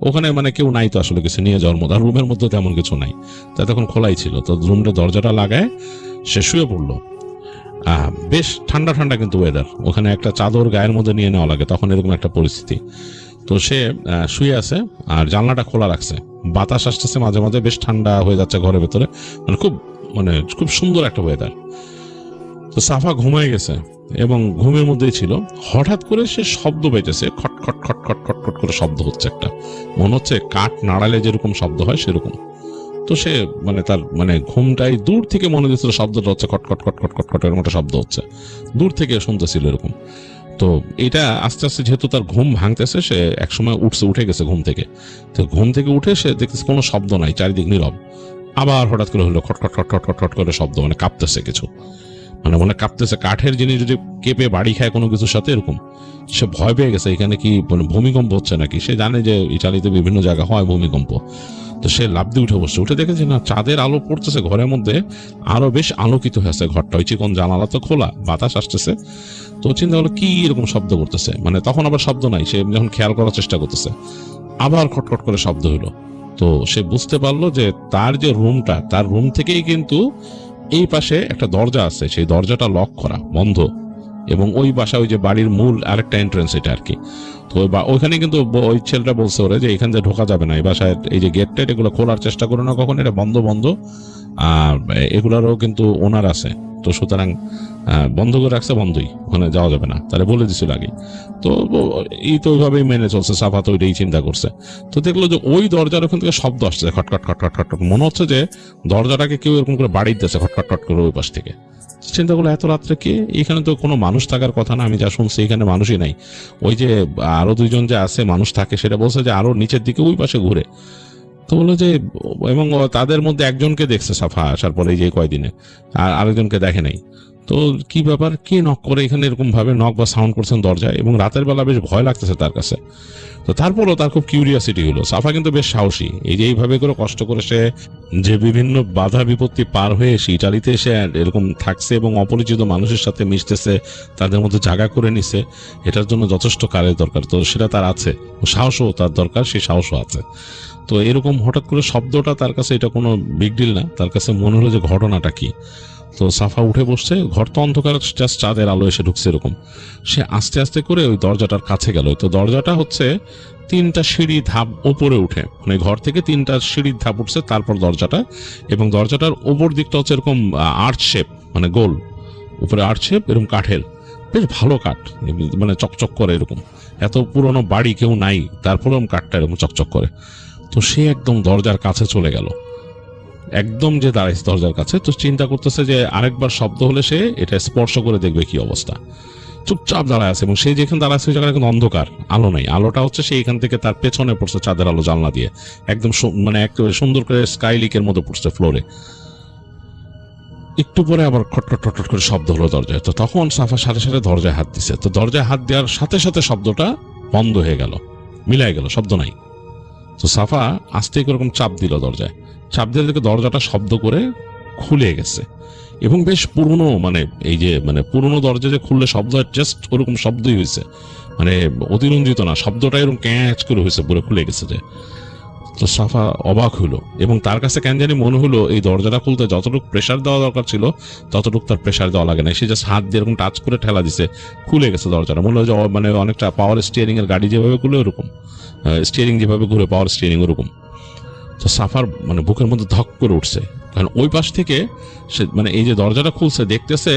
ওখানে মানে কেউ নাই তো আসলে কিছু নিয়ে যাওয়ার মতো, আর রুমের মধ্যে তেমন কিছু নাই, তো এতক্ষণ খোলাই ছিল। তো রুমের দরজাটা লাগায় সে শুয়ে পড়লো। বেশ ঠান্ডা ঠান্ডা কিন্তু ওয়েদার, ওখানে একটা চাদর গায়ের মধ্যে নিয়ে নেওয়া লাগে তখন, এরকম একটা পরিস্থিতি। তো সে শুয়ে আছে আর জানলাটা খোলা রাখছে, বাতাস আসতেছে মাঝে মাঝে, বেশ ঠান্ডা হয়ে যাচ্ছে ঘরের ভেতরে, খুব সুন্দর একটা ওয়েদার। তো সাফা ঘুমায় গেছে এবং ঘুমের মধ্যেই ছিল, হঠাৎ করে সে শব্দ পেয়েছে, খটখট খটখট খটখট করে শব্দ হচ্ছে একটা, মনে হচ্ছে কাঠ নাড়ালে যেরকম শব্দ হয় সেরকম। তো সে তার ঘুমটাই দূর থেকে মনে হচ্ছিল শব্দটা হচ্ছে খটখট খটখট খটখটের মতো শব্দ হচ্ছে, দূর থেকে শুনতেছিল এরকম। তো এটা আস্তে আস্তে যেহেতু তার ঘুম ভাঙতেছে, সে একসময় উঠে গেছে ঘুম থেকে। তো ঘুম থেকে উঠে সে দেখতেছে কোনো শব্দ নাই, চারিদিক নীরব। আবার হঠাৎ করে হলো খটখট খটখট খটখট করে শব্দ, কাঁপতেছে কিছু, কাঁপতেছে, কাঠের জিনিস যদি কেঁপে বাড়ি খায় কোনো কিছুর সাথে এরকম। সে ভয় পেয়ে গেছে, এখানে কি ভূমিকম্প হচ্ছে নাকি। সে জানে যে ইতালিতে বিভিন্ন জায়গা হয় ভূমিকম্প। তো সে লাফ দিয়ে উঠে বসছে, উঠে দেখেছে না চাঁদের আলো পড়তেছে ঘরের মধ্যে, আরো বেশ আলোকিত হয়েছে ঘরটা, ওই চিকন জানালা তো খোলা, বাতাস আসতেছে। তো চিন্তা হলো কি এরকম শব্দ করতেছে, তখন আবার শব্দ নাই, সে যখন খেয়াল করার চেষ্টা করতেছে আবার খটখট করে শব্দ হলো। তো সে বুঝতে পারলো যে তার যে রুমটা, তার রুম থেকেই কিন্তু এই পাশে একটা দরজা আছে, সেই দরজাটা লক করা, বন্ধ, এবং ওই বাসা ওই যে বাড়ির মূল আরেকটা এন্ট্রেন্স এটা আর কি। তো ওইখানে কিন্তু ওই ছেলেটা বলছে ওরে যে এখান থেকে ঢোকা যাবে না, এই বাসায় এই যে গেট টেট এগুলো খোলার চেষ্টা করো না কখন, এটা বন্ধ বন্ধ, আর এগুলারও কিন্তু ওনার আছে, তো সুতরাং বন্ধ করে রাখছে, বন্ধই, ওখানে যাওয়া যাবে না, তাহলে বলে দিছিল আগে। তো এই তো ওইভাবেই মেনে চলছে, সাফা তো ওইটাই চিন্তা করছে। তো দেখলো যে ওই দরজার ওখান থেকে শব্দ আসছে, খটখট খটখট খটখট, মনে হচ্ছে যে দরজাটাকে কেউ এরকম করে বাড়ি দিতেছে খটখট খট করে ওই পাশ থেকে। চিন্তা করলো এত রাত্রে কে, এখানে তো কোনো মানুষ থাকার কথা না, আমি যা শুনছি এখানে মানুষই নাই। ওই যে আরো দুইজন যে আছে মানুষ থাকে, সেটা বলছে যে আরো নিচের দিকে ওই পাশে ঘুরে। তো বললো যে, এবং তাদের মধ্যে একজনকে দেখছে সাফা আসার পরে যে কয়দিনে, আর আরেকজনকে দেখে নাই। তো কি ব্যাপার, কে নক করে এখানে এরকম ভাবে নক বা সাউন্ড করছেন দরজায়, এবং রাতের বেলা বেশ ভয় লাগতেছে তার কাছে। তো তারপরও তার খুব কিউরিয়াসিটি হলো। সাফা কিন্তু বেশ সাহসী, এই যে এইভাবে করে কষ্ট করে সে যে বিভিন্ন বাধা বিপত্তি পার হয়ে এসে ইটালিতে এসে এরকম থাকছে এবং অপরিচিত মানুষের সাথে মিশতেছে, তাদের মধ্যে জায়গা করে নিছে, এটার জন্য যথেষ্ট কারের দরকার, তো সেটা তার আছে, সাহসও তার দরকার, সেই সাহসও আছে। তো এরকম হঠাৎ করে শব্দটা তার কাছে এটা কোনো বিগ ডিল না, তার কাছে মনে হলো যে ঘটনাটা কি। তো সাফা উঠে বসছে, ঘর তো অন্ধকার, জাস্ট চাঁদের আলো এসে ঢুকছে এরকম। সে আস্তে আস্তে করে ওই দরজাটার কাছে গেল। তো দরজাটা হচ্ছে 3টা সিঁড়ি ধাপ উপরে উঠে, ঘর থেকে 3টা সিঁড়ির ধাপ উঠছে, তারপর দরজাটা, এবং দরজাটার ওপর দিকটা হচ্ছে এরকম আর্চ শেপ, গোল, উপরে আর্চ শেপ, এরকম কাঠের, বেশ ভালো কাঠ, চকচক করে এরকম। এত পুরনো বাড়ি কেউ নাই, তারপরে কাঠটা এরকম চকচক করে। তো সে একদম দরজার কাছে চলে গেল, একদম যে দাঁড়াইছে দরজার কাছে। তো চিন্তা করতেছে যে আরেকবার শব্দ হলে সে এটা স্পর্শ করে দেখবে কি অবস্থা। চুপচাপ দাঁড়ায় আছে, এবং সে যেখানে দাঁড়াচ্ছে ওই জায়গায় কিন্তু অন্ধকার, আলো নাই। আলোটা হচ্ছে সে এখান থেকে তার পেছনে পড়ছে, চাঁদের আলো জানলা দিয়ে একদম একেবারে সুন্দর করে স্কাই লিকের মতো পড়ছে ফ্লোরে। একটু পরে আবার খটখট খটখট করে শব্দ হলো দরজায়। তো তখন সাফা সাথে সাথে দরজায় হাত দিছে। তো দরজায় হাত দেওয়ার সাথে সাথে শব্দটা বন্ধ হয়ে গেল, মিলাই গেল, শব্দ নাই। তো সাফা আস্তে এরকম চাপ দিল দরজায়, চাপ দিয়ে দেখে দরজাটা শব্দ করে খুলে গেছে, এবং বেশ পুরনো, এই যে পুরনো দরজা যে খুললে শব্দ হয়, জাস্ট ওরকম শব্দই হয়েছে, অতিরঞ্জিত না, শব্দটা এরকম ক্যাচ করে হয়েছে, পুরো খুলে গেছে যে। তো সাফা অবাক হলো, এবং তার কাছে কেন জানি মনে হলো এই দরজাটা খুলতে যতটুকু প্রেশার দেওয়া দরকার ছিল ততটুকু তার প্রেশার দেওয়া লাগে না, সে জাস্ট হাত দিয়ে এরকম টাচ করে ঠেলা দিছে, খুলে গেছে দরজাটা। মনে হয় যে অনেকটা পাওয়ার স্টিয়ারিং এর গাড়ি যেভাবে খুলে ওরকম, স্টিয়ারিং যেভাবে ঘুরে পাওয়ার স্টিয়ারিং ওরকম। তো সাফার বুকের মধ্যে ধক করে উঠছে, কারণ ওই পাশ থেকে সে এই যে দরজাটা খুলছে, দেখতেছে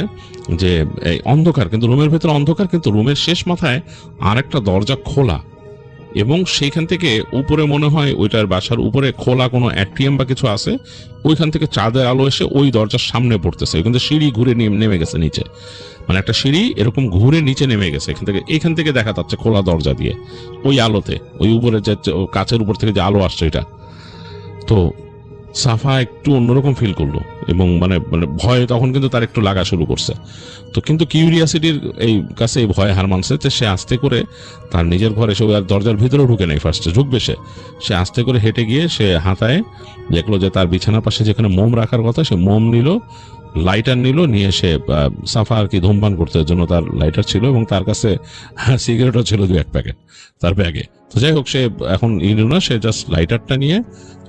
যে এই অন্ধকার, কিন্তু রুমের ভেতরে অন্ধকার, কিন্তু রুমের শেষ মাথায় আর একটা দরজা খোলা, এবং সেইখান থেকে উপরে মনে হয় ওইটার বাসার উপরে খোলা কোনো অ্যাট্রিয়াম বা কিছু আছে, ওইখান থেকে চাঁদের আলো এসে ওই দরজার সামনে পড়তেছে। ওইখান থেকে সিঁড়ি ঘুরে নেমে গেছে নিচে, একটা সিঁড়ি এরকম ঘুরে নিচে নেমে গেছে এখান থেকে দেখা যাচ্ছে খোলা দরজা দিয়ে ওই আলোতে, ওই উপরে যে কাচের উপর থেকে যে আলো আসছে এটা। তো সাফা একটু অন্যরকম ফিল করলো, এবং ভয় তখন কিন্তু তার একটু লাগা শুরু করছে। তো কিন্তু কিউরিয়াসিটির এই কাছে এই ভয় হার মানছে, সে আস্তে করে তার নিজের ঘরে, সে আর দরজার ভিতরেও ঢুকে নেই, ফার্স্টে ঢুকবে সে আস্তে করে হেঁটে গিয়ে সে হাতায় দেখলো যে তার বিছানার পাশে যেখানে মোম রাখার কথা, সে মোম নিল, লাইটার নিল, নিয়ে সে সাফা আর কি ধূমপান করতে জন্য তার লাইটার ছিল এবং তার কাছে সিগারেটও ছিল 2-1 প্যাকেট তার ব্যাগে। তো যাই হোক, সে এখন না, সে জাস্ট লাইটারটা নিয়ে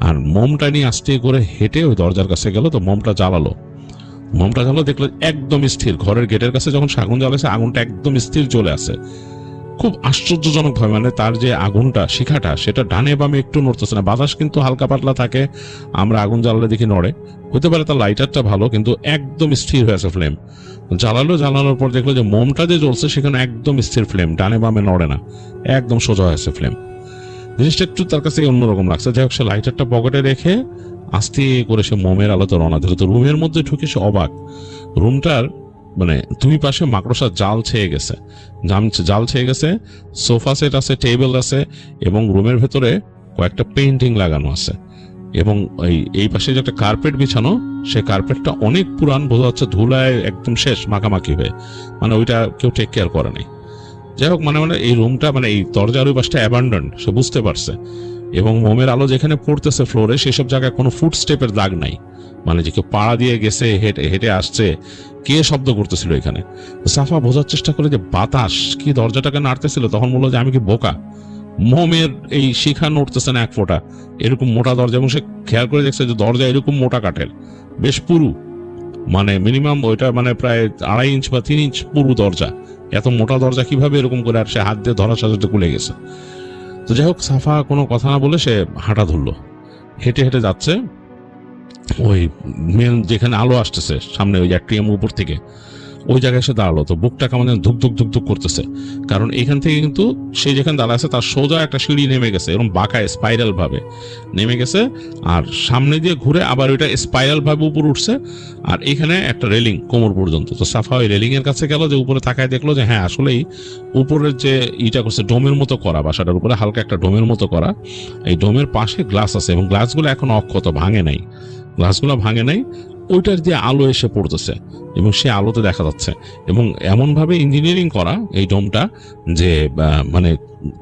আর মোমটা নিয়ে আস্তে করে হেঁটে ওই দরজার কাছে গেল। তো মোমটা জ্বালালো, দেখলো একদম স্থির। ঘরের গেটের কাছে যখন সে আগুন জ্বালাছে, আগুনটা একদম স্থির চলে আসে। খুব আশ্চর্যজনক ভাবে, মানে তার যে আগুনটা, শিখাটা, সেটা ডানে বামে একটু নড়তেছে না। বাতাস কিন্তু হালকা পাতলা থাকে, আমরা আগুন জ্বালালে দেখি নড়ে, হতে পারে তার লাইটারটা ভালো, কিন্তু একদম স্থির হয়েছে ফ্লেম। জ্বালানোর পর দেখলো যে মোমটা যে জ্বলছে সেখানে একদম স্থির ফ্লেম, ডানে বামে নড়ে না, একদম সোজা হয়েছে ফ্লেম। জিনিসটা একটু তার কাছে অন্যরকম লাগছে। যাই হোক, সে লাইটারটা পকেটে রেখে আস্তে করে সে মোমের আলোতে রওনা দিল। তো রুমের মধ্যে ঢুকে সে অবাক, রুমটার মানে 2 পাশে মাকড়সার জাল ছেয়ে গেছে, সোফা সেট আছে, টেবিল আছে এবং রুমের ভেতরে কয়েকটা পেইন্টিং লাগানো আছে। এবং এই পাশে যে একটা কার্পেট বিছানো, সে কার্পেটটা অনেক পুরান, বোঝা যাচ্ছে ধুলায় একদম শেষ, মাখামাখি হয়ে, মানে ওইটা কেউ টেক কেয়ার করে নাই। যাই হোক, মানে এই রুমটা, মানে এই দরজার ওই পাশটা অ্যাবান্ডন, সে বুঝতে পারছে। এবং মোমের আলো যেখানে পড়তেছে ফ্লোরে, সেসব জায়গায় কোনো ফুটস্টেপের দাগ নাই, মানে যে কেউ পাড়া দিয়ে গেছে, হেঁটে আসছে, কে শব্দ করতেছিল এখানে। সাফা বোঝার চেষ্টা করে যে বাতাস কি দরজাটাকে নাড়তেছিল। তখন বললো যে আমি কি বোকা, মোমের এই শিখা নড়তেছে না 1 ফোঁটা, এরকম মোটা দরজা। এবং সে খেয়াল করে দেখছে যে দরজা এরকম মোটা কাঠের, বেশ পুরু, মানে মিনিমাম ওইটা মানে প্রায় 2.5 ইঞ্চ বা 3 ইঞ্চ পুরু দরজা। এত মোটা দরজা কিভাবে এরকম করে, আর সে হাত দিয়ে ধরার সাথে খুলে গেছে। তো যাই হোক, সাফা কোনো কথা না বলে সে হাঁটা ধরলো, হেঁটে হেঁটে যাচ্ছে ওই মেন যেখানে আলো আসতেছে সামনে, ওই অ্যাট্রিয়াম উপর থেকে, ওই জায়গায় সে দাঁড়ালো। তো বুকটা কেমন ধুক ধুক ধুক ধুক করতেছে, কারণ এখান থেকে কিন্তু সে যেখানে দাঁড়া আছে তার সোজা একটা সিঁড়ি নেমে গেছে, এরকম বাঁকায় স্পাইরাল ভাবে নেমে গেছে, আর সামনে দিয়ে ঘুরে আবার ওইটা স্পাইরাল ভাবে উপর উঠছে, আর এখানে একটা রেলিং কোমর পর্যন্ত। তো সাফা ওই রেলিং এর কাছে গেল, যে উপরে তাকায় দেখলো যে হ্যাঁ, আসলেই উপরের যে ইটা করছে ডোমের মতো করা, বাসাটার উপরে হালকা একটা ডোমের মতো করা, এই ডোমের পাশে গ্লাস আছে এবং গ্লাসগুলো এখন অক্ষত, গ্লাসগুলো ভাঙে নাই, ওইটার দিয়ে আলো এসে পড়তেছে এবং সে আলোতে দেখা যাচ্ছে। এবং এমনভাবে ইঞ্জিনিয়ারিং করা এই ডোমটা যে মানে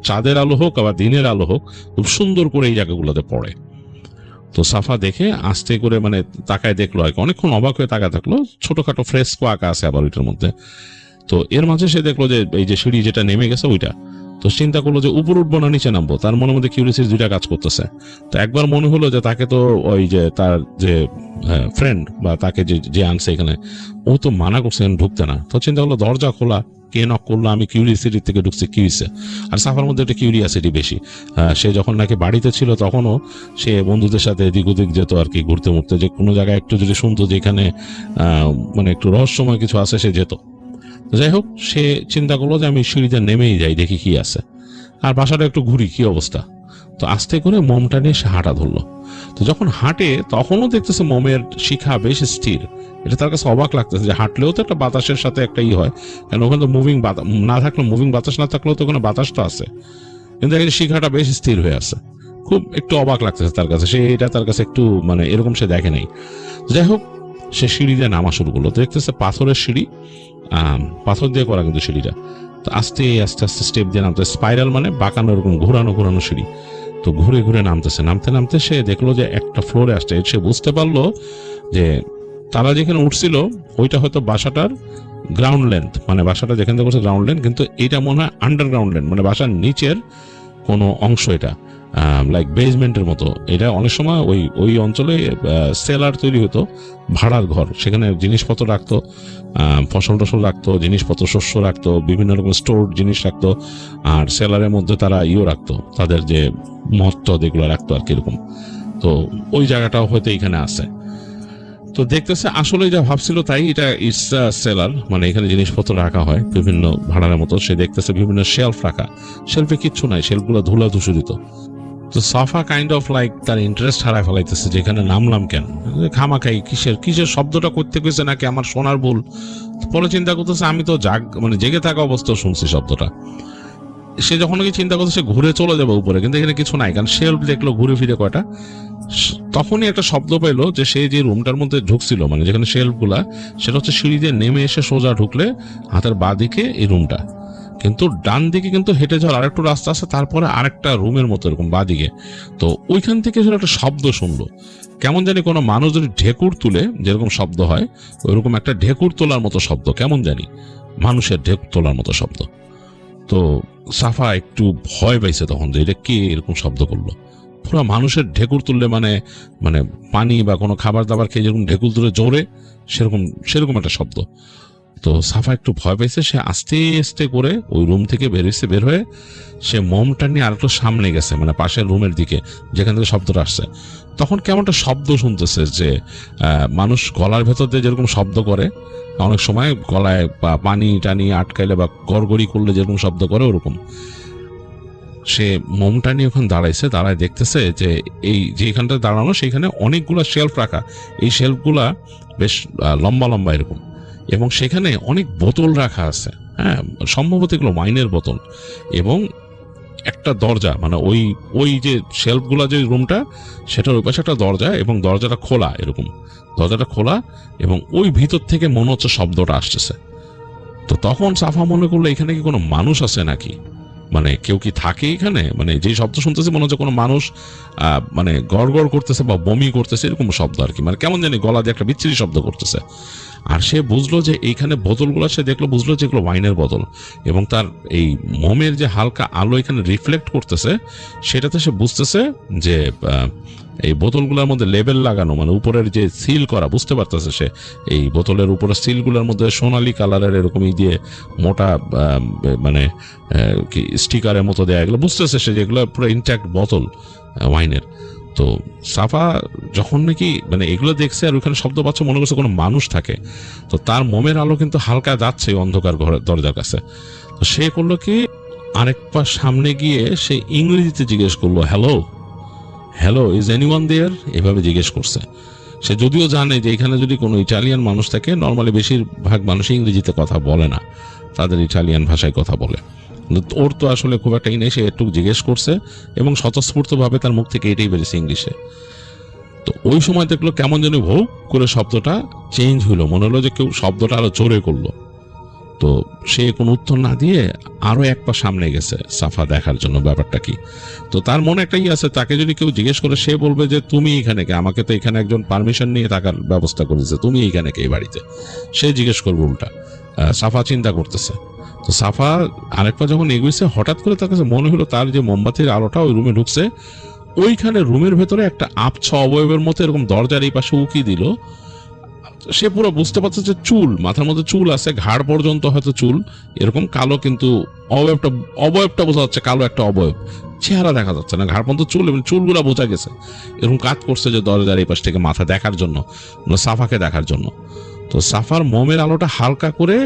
চাঁদের আলো হোক বা দিনের আলো হোক, খুব সুন্দর করে এই জায়গাগুলোতে পড়ে। তো সাফা দেখে আস্তে করে মানে তাকায় দেখলো, আর অনেকক্ষণ অবাক হয়ে তাকায় থাকলো, ছোটখাটো ফ্রেস্কো আঁকা আছে আবার ওইটার মধ্যে। তো এর মাঝে সে দেখলো যে এই যে সিঁড়ি যেটা নেমে গেছে ওইটা, তো চিন্তা করলো যে উপর উঠবো না নিচে নামবো। তার মনের মধ্যে কিউরিয়াসিটি 2টা কাজ করতেছে। তো একবার মনে হলো যে তাকে তো ওই যে তার যে ফ্রেন্ড বা তাকে যে আনছে এখানে, ও তো মানা করছে ঢুকতে না। তো চিন্তা করলো দরজা খোলা, কে নক করলো, আমি কিউরিয়াসিটি থেকে ঢুকছি, কি হয়েছে। আর সাফার মধ্যে একটা কিউরিয়াসিটি বেশি। সে যখন নাকি বাড়িতে ছিল তখনও সে বন্ধুদের সাথে এদিক ওদিক যেত আর কি, ঘুরতে মুড়তে, যে কোনো জায়গায় একটু যদি শুনতো যে এখানে মানে একটু রহস্যময় কিছু আছে, সে যেত। যাই হোক, সে চিন্তা করলো যে আমি সিঁড়িতে নেমেই যাই, দেখি কি আছে, আর বাসাটা একটু ঘুরি কি অবস্থা। তো আস্তে করে মোমটা নিয়ে সে হাঁটা ধরলো। তো যখন হাঁটে তখনও দেখতেছে মোমের শিখা বেশ স্থির। এটা তার কাছে অবাক লাগতেছে যে হাঁটলেও তো একটা বাতাসের সাথে একটা হয়, কারণ ওখানে তো মুভিং না থাকলেও, মুভিং বাতাস না থাকলেও তো ওখানে বাতাস তো আছে, কিন্তু এই শিখাটা বেশ স্থির হয়ে আছে। খুব একটু অবাক লাগতেছে তার কাছে, এটা তার কাছে একটু মানে এরকম সে দেখে নেই। যাই হোক, সে সিঁড়ি দিয়ে নামা শুরু করলো। দেখতেছে পাথরের সিঁড়ি, পাথর দিয়ে করা কিন্তু সিঁড়িটা। তো আস্তে আস্তে আস্তে স্টেপ দিয়ে নামতে, স্পাইরাল মানে বাঁকানো, এরকম ঘোরানো সিঁড়ি। তো ঘুরে ঘুরে নামতে সে দেখলো যে একটা ফ্লোরে আসছে। সে বুঝতে পারলো যে তারা যেখানে উঠছিল ওইটা হয়তো বাসাটার গ্রাউন্ড লেন্থ, মানে বাসাটা যেখান থেকে করছে গ্রাউন্ড লেন্থ, কিন্তু এটা মনে হয় আন্ডারগ্রাউন্ড লেন্থ, মানে বাসার নিচের কোনো অংশ, এটা লাইক বেসমেন্টের মতো। এটা অনেক সময় ওই অঞ্চলে সেলার তৈরি হতো, ভাড়ার ঘর, সেখানে জিনিসপত্র রাখতো, ফসল টসল রাখতো, জিনিসপত্র শস্য রাখতো, বিভিন্ন রকম স্টোর জিনিস রাখতো, আর সেলারের মধ্যে তারা রাখতো, তাদের যে মদ এগুলো রাখতো আর কিরকম। তো ওই জায়গাটাও হয়তো এখানে আছে। তো দেখতেছে আসলে যা ভাবছিল তাই, এটা ইটস সেলার, মানে এখানে জিনিসপত্র রাখা হয় বিভিন্ন ভাড়ার মতো। সে দেখতেছে বিভিন্ন শেলফ রাখা, শেলফে কিচ্ছু নাই, শেলফগুলো ধুলা ধূসরিত। তো সাফা কাইন্ড অফ লাইক তার ইন্টারেস্ট হারায় ফেলাইতেছে, যেখানে নামলাম কেন, খামাখাই কিসের শব্দটা করতে গেছে, নাকি আমার শোনার ভুল। পরে চিন্তা করতেছে আমি তো মানে জেগে থাকা অবস্থায় শুনছি শব্দটা। সে যখন নাকি চিন্তা করছে সে ঘুরে চলে যাবে উপরে, কিন্তু এখানে কিছু নাই, কারণ শেলফ দেখলো ঘুরে ফিরে কয়টা। তখনই একটা শব্দ পাইলো যে সে যে রুমটার মধ্যে ঢুকছিল, মানে যেখানে শেলফ গুলা, সেটা হচ্ছে সিঁড়ি দিয়ে নেমে এসে সোজা ঢুকলে হাতের বাঁ দিকে এই রুমটা, কিন্তু ডান দিকে কিন্তু হেঁটে যাওয়ার আরেকটু রাস্তা আছে, তারপরে আরেকটা রুমের মতো এরকম বাঁ দিকে। তো ওইখান থেকে সেটা একটা শব্দ শুনলো, কেমন জানি কোনো মানুষ যদি ঢেকুর তুলে যেরকম শব্দ হয় ওইরকম একটা ঢেকুর তোলার মতো শব্দ, কেমন জানি মানুষের ঢেকুর তোলার মতো শব্দ। তো সাফা একটু ভয় পাইছে তখন যে এটা কে এরকম শব্দ করলো। পুরো মানুষের ঢেকুর তুললে মানে মানে পানি বা কোনো খাবার দাবার খেয়ে যেরকম ঢেকুর তুলে জোরে সেরকম একটা শব্দ। তো সাফা একটু ভয় পাইছে, সে আস্তে আস্তে করে ওই রুম থেকে বের হয়ে সে মোমটা নিয়ে আরেকটু সামনে গেছে, মানে পাশের রুমের দিকে যেখান থেকে শব্দটা আসছে। তখন কেমন একটা শব্দ শুনতেছে যে মানুষ গলার ভেতর দিয়ে যেরকম শব্দ করে অনেক সময় গলায় বা পানি টানি আটকাইলে বা গড়গড়ি করলে যেরকম শব্দ করে ওরকম। সে মোমটা নিয়ে ওখানে দাঁড়ায় দেখতেছে যে এই যেখানটা দাঁড়ানো সেইখানে অনেকগুলা শেলফ রাখা, এই শেলফগুলা বেশ লম্বা লম্বা এরকম, এবং সেখানে অনেক বোতল রাখা আছে, হ্যাঁ সম্ভবত এগুলো ওয়াইনের বোতল। এবং একটা দরজা, মানে ওই যে শেলফগুলা যে রুমটা সেটার ওই পাশে একটা দরজা, এবং দরজাটা খোলা, এরকম দরজাটা খোলা এবং ওই ভিতর থেকে মনে হচ্ছে শব্দটা আসতেছে। তো তখন সাফা মনে করলো এখানে কি কোনো মানুষ আছে নাকি, মানে কেউ কি থাকে এখানে, মানে যে শব্দ শুনতেছে মনে হচ্ছে কোনো মানুষ মানে গড়গড় করতেছে বা বমি করতেছে এরকম শব্দ আর কি, মানে কেমন জানি গলা দিয়ে একটা বিচ্ছিরি শব্দ করতেছে। আর সে বুঝলো যে এইখানে বোতলগুলো সে দেখলো, বুঝলো যে এগুলো ওয়াইনের বোতল, এবং তার এই মোমের যে হালকা আলো এখানে রিফ্লেক্ট করতেছে সেটাতে সে বুঝতেছে যে এই বোতলগুলোর মধ্যে লেবেল লাগানো, মানে উপরের যে সিল করা, বুঝতে পারতেছে সে এই বোতলের উপরে সিলগুলোর মধ্যে সোনালী কালারের এরকমই দিয়ে মোটা মানে কি স্টিকারের মতো দেয়া, এগুলো বুঝতেছে সে যেগুলো পুরো ইনট্যাক্ট বোতল ওয়াইনের। তো সাফা যখন নাকি মানে এগুলো দেখছে আর ওখানে শব্দ পাচ্ছে মনে করছে কোনো মানুষ থাকে, তো তার মোমের আলো কিন্তু হালকা যাচ্ছে অন্ধকার ঘরের দরজার কাছে। তো সে করলো কি আরেক পা সামনে গিয়ে সে ইংরেজিতে জিজ্ঞেস করলো, হ্যালো ইজ এনিওয়ান দেয়ার, এভাবে জিজ্ঞেস করছে। সে যদিও জানে যে এখানে যদি কোনো ইটালিয়ান মানুষ থাকে, নর্মালি বেশিরভাগ মানুষ ইংরেজিতে কথা বলে না, তাদের ইটালিয়ান ভাষায় কথা বলে। ওর তো আসলে খুব একটা নেই, সে একটু জিজ্ঞেস করছে এবং স্বতঃস্ফূর্তভাবে তার মুখ থেকে এটাই বেরিয়েছে ইংলিশে। তো ওই সময় দেখলো কেমন যেন ভৌ করে শব্দটা চেঞ্জ হলো, মনে হলো যে কেউ শব্দটা আরো জোরে করলো। তো সে কোনো উত্তর না দিয়ে আরো এক পা সামনে গেছে সাফা দেখার জন্য ব্যাপারটা কি। তো তার মনে একটাই আছে, তাকে যদি কেউ জিজ্ঞেস করে সে বলবে যে তুমি এখানে কে, আমাকে তো এখানে একজন পারমিশন নিয়ে থাকার ব্যবস্থা করেছে, তুমি এইখানে কে এই বাড়িতে, সে জিজ্ঞেস করবে উল্টা। সাফা চিন্তা করতেছে। তো সাফা আরেকবার যখন এগোইছে হঠাৎ করে তার কাছে মনে হলো তার যে মোমবাতির আলোটা ওই রুমে ঢুকছে, ওইখানে রুমের ভেতরে একটা আবছা অবয়বের মতো এরকম দরজার এই পাশে উকি দিল। সে পুরো বুঝতে পারছে যে চুল, মাথার মধ্যে চুল আছে, ঘাড় পর্যন্ত হয়তো চুল এরকম কালো, কিন্তু অবয়বটা বোঝা যাচ্ছে কালো একটা অবয়ব, চেহারা দেখা যাচ্ছে না, ঘাড় পর্যন্ত চুল এবং চুলগুলা বোঝা গেছে। এরকম কাজ করছে যে দরজার এই পাশ থেকে মাথা দেখার জন্য, সাফাকে দেখার জন্য। তো সাফার মোমের আলোটা হালকা করে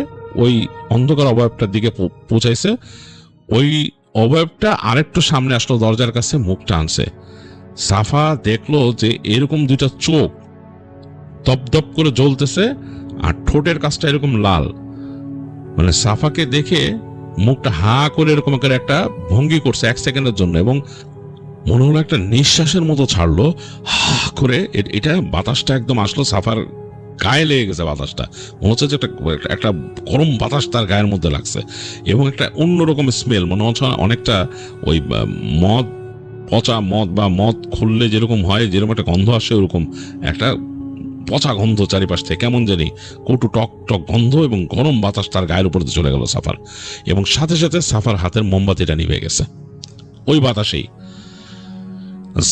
ওই অন্ধকার অবয়বটার দিকে পৌঁছাইছে। ওই অবয়বটা আরেকটু সামনে আসলো দরজার কাছে, মুখটা আনছে। সাফা দেখলো যে এরকম দুইটা চোখ দপদপ করে জ্বলতেছে আর ঠোঁটের কাছটা এরকম লাল। মানে সাফাকে দেখে মুখটা হা করে এরকম করে একটা ভঙ্গি করছে 1 সেকেন্ডের জন্য, এবং মনে হলো একটা নিঃশ্বাসের মতো ছাড়লো হা করে। এটা বাতাসটা একদম আসলো সাফার গায়ে লেগে গেছে, বাতাসটা মনে হচ্ছে যে একটা গরম বাতাস তার গায়ের মধ্যে লাগছে, এবং একটা অন্যরকম স্মেল, মনে হচ্ছে অনেকটা ওই মদ, পচা মদ বা মদ খুললে যেরকম হয় যেরকম একটা গন্ধ আসে ওরকম একটা পচা গন্ধ চারিপাশ থেকে, কেমন জানি কটু টক টক গন্ধ, এবং গরম বাতাস তার গায়ের উপর চলে গেল সাফার, এবং সাথে সাথে সাফার হাতের মোমবাতিটা নিভে গেছে ওই বাতাসেই।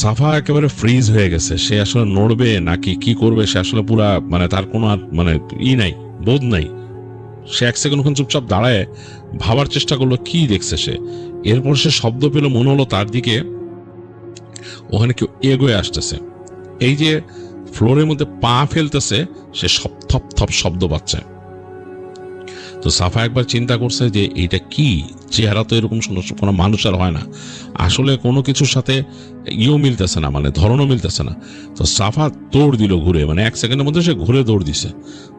সাফা একেবারে ফ্রিজ হয়ে গেছে, সে আসলে নড়বে নাকি কি করবে সে আসলে পুরা মানে তার কোনো আর মানে নাই, বোধ নাই। সে 1 সেকেন্ড ওখানে চুপচাপ দাঁড়ায় ভাবার চেষ্টা করলো কি দেখছে সে। এরপর সে শব্দ পেল, মনে হলো তার দিকে ওখানে কেউ এগোয়ে আসতেছে। এই যে ফ্লোরের মধ্যে পা ফেলতেছে সে সব থপ থপ শব্দ পাচ্ছে। তো সাফা একবার চিন্তা করছে যে এইটা কি, চেহারা তো এরকম কোনো মানুষ আর হয় না, আসলে কোনো কিছুর সাথে মিলতেছে না, মানে ধরনও মিলতেছে না। তো সাফা দৌড় দিল ঘুরে, মানে 1 সেকেন্ডের মধ্যে সে ঘুরে দৌড় দিছে,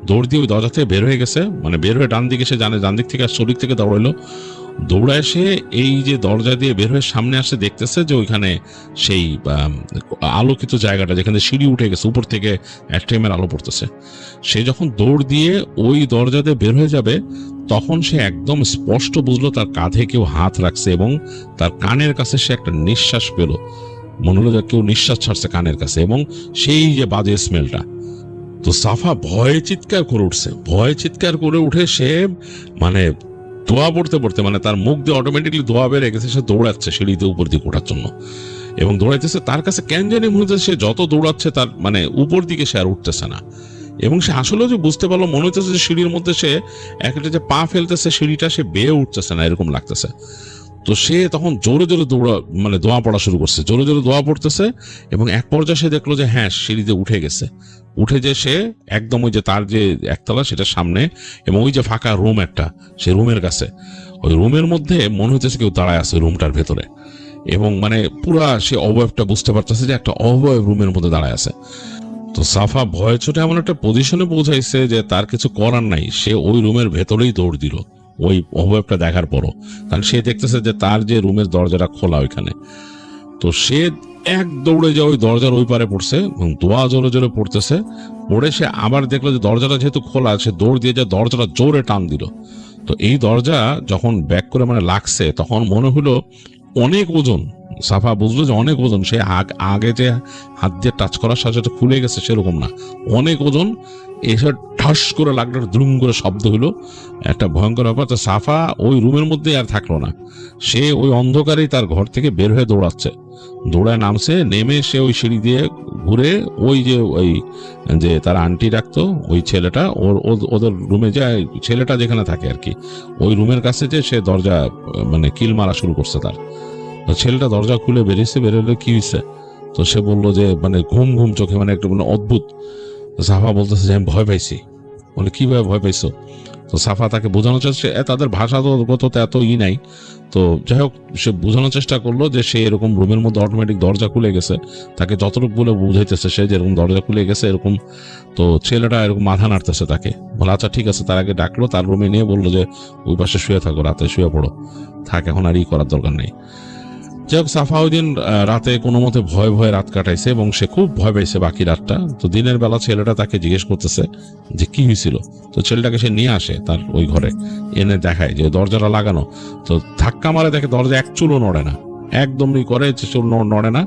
দৌড় দিয়ে ওই দরজা থেকে বের হয়ে গেছে, মানে বের হয়ে ডান দিকে সে জানে, ডান দিক থেকে আর শরীর থেকে দৌড়াইলো। দৌড়ায় সে এই যে দরজা দিয়ে বের হয়ে সামনে আসে, দেখতেছে যে ওইখানে সেই আলোকিত জায়গাটা যেখানে সিঁড়ি উঠে গেছে, উপর থেকে অ্যাট্রিয়ামের আলো পড়তেছে। সে যখন দৌড় দিয়ে ওই দরজা দিয়ে বের হয়ে যাবে তখন সে একদম স্পষ্ট বুঝলো তার কাঁধে কেউ হাত রাখছে, এবং তার কানের কাছে সে একটা নিঃশ্বাস পেল মনে হলো যে কেউ নিঃশ্বাস ছাড়ছে কানের কাছে, এবং সেই যে বাজে স্মেলটা। তো সাফা ভয়ে চিৎকার করে উঠছে, ভয়ে চিৎকার করে উঠে সে মানে ধোয়া পড়তে পড়তে, মানে তার মুখ দিয়ে অটোমেটিকলি ধোয়া বেড়ে গেছে, সে দৌড়াচ্ছে সিঁড়িতে উপর দিকে ওঠার জন্য, এবং দৌড়াইতেছে। তার কাছে কেন জানি মনে হচ্ছে সে যত দৌড়াচ্ছে তার মানে উপর দিকে সে আর উঠতেছে না, এবং সে আসলে যে বুঝতে পারলো মনে হচ্ছে যে সিঁড়ির মধ্যে সে একটা যে পা ফেলতেছে সিঁড়িটা সে বেয়ে উঠতেছে না, এরকম লাগতেছে। তো সে তখন জোরে জোরে মানে দোয়া পড়া শুরু করছে, জোরে জোরে দোয়া পড়তেছে, এবং এক পর্যায়ে সে দেখলো যে হ্যাঁ সিঁড়িতে উঠে গেছে। উঠে যে সে একদম ওই যে তার যে একতলা সেটার সামনে, এবং ওই যে ফাঁকা রুম একটা, সে রুমের কাছে, ওই রুমের মধ্যে মনে হচ্ছে কেউ দাঁড়ায় আছে রুমটার ভেতরে, এবং মানে পুরা সে অবয়বটা বুঝতে পারতেছে যে একটা অবয়ব রুমের মধ্যে দাঁড়ায় আছে। তো সাফা ভয় ছোটে এমন একটা পজিশনে পৌঁছাইছে যে তার কিছু করার নাই, সে ওই রুমের ভেতরেই দৌড় দিল ওই অবয়বটা দেখার পরও, কারণ সে দেখতেছে যে তার যে রুমের দরজাটা খোলা ওইখানে। তো সে এক দৌড়ে যে ওই দরজার ওই পারে পড়ছে, এবং দোয়া জোরে জোরে পড়তেছে। পড়ে সে আবার দেখলো যে দরজাটা যেহেতু খোলা, সে দৌড় দিয়ে যে দরজাটা জোরে টান দিল। তো এই দরজা যখন ব্যাক করে মানে লাগছে, তখন মনে হলো অনেক ওজন। সাফা বুঝলো যে অনেক ওজন, সে আগে যে হাত দিয়ে টাচ করার সাথে সাথে খুলে গেছে সেরকম না, অনেক ওজন। এসে ঠাস করে লাগলো, দ্রুম করে শব্দ হলো, একটা ভয়ঙ্কর ব্যাপার। তো সাফা ওই রুমের মধ্যে আর থাকলো না, সে ওই অন্ধকারেই তার ঘর থেকে বের হয়ে দৌড়াচ্ছে, দৌড়ায় নামছে, নেমে সে ওই সিঁড়ি দিয়ে ঘুরে ওই যে তার আন্টি রাখতো ওই ছেলেটা, ওদের রুমে যে ছেলেটা যেখানে থাকে আর কি, ওই রুমের কাছে যে সে দরজা মানে কিল মারা শুরু করছে তার। ছেলেটা দরজা খুলে বেরোলে কি হয়েছে? তো সে বললো যে মানে ঘুম ঘুম চোখে, মানে একটু মানে অদ্ভুত। সাফা বলতেছে যে আমি ভয় পাইছি। বলে কিভাবে ভয় পাইছো? তো সাফা তাকে বোঝানোর চেষ্টা, তাদের ভাষাগত এত নাই। তো যাই হোক, সে বোঝানোর চেষ্টা করলো যে সে এরকম রুমের মধ্যে অটোমেটিক দরজা খুলে গেছে, তাকে যতটুকু বলে বুঝাইতেছে সে যেরকম দরজা খুলে গেছে এরকম। তো ছেলেটা এরকম মাথা নাড়তেছে তাকে, বলে আচ্ছা ঠিক আছে। তার আগে ডাকলো, তার রুমে নিয়ে বললো যে ওই পাশে শুয়ে থাকো, রাতে শুয়ে পড়ো, থাক, এখন আর করার দরকার নেই। যাই হোক, সাফা ওই দিন রাতে কোনো মতে ভয়ে ভয়ে রাত কাটাইছে, এবং সে খুব ভয় পাইছে বাকি রাতটা। তো দিনের বেলা ছেলেটা তাকে জিজ্ঞেস করতেছে যে কি হয়েছিল। তো ছেলেটাকে সে নিয়ে আসে তার ওই ঘরে, এনে দেখায় যে দরজাটা লাগানো। তো ধাক্কা মারে, দেখে দরজা এক চুলও নড়ে না, একদমই করে চুল নড়ে না,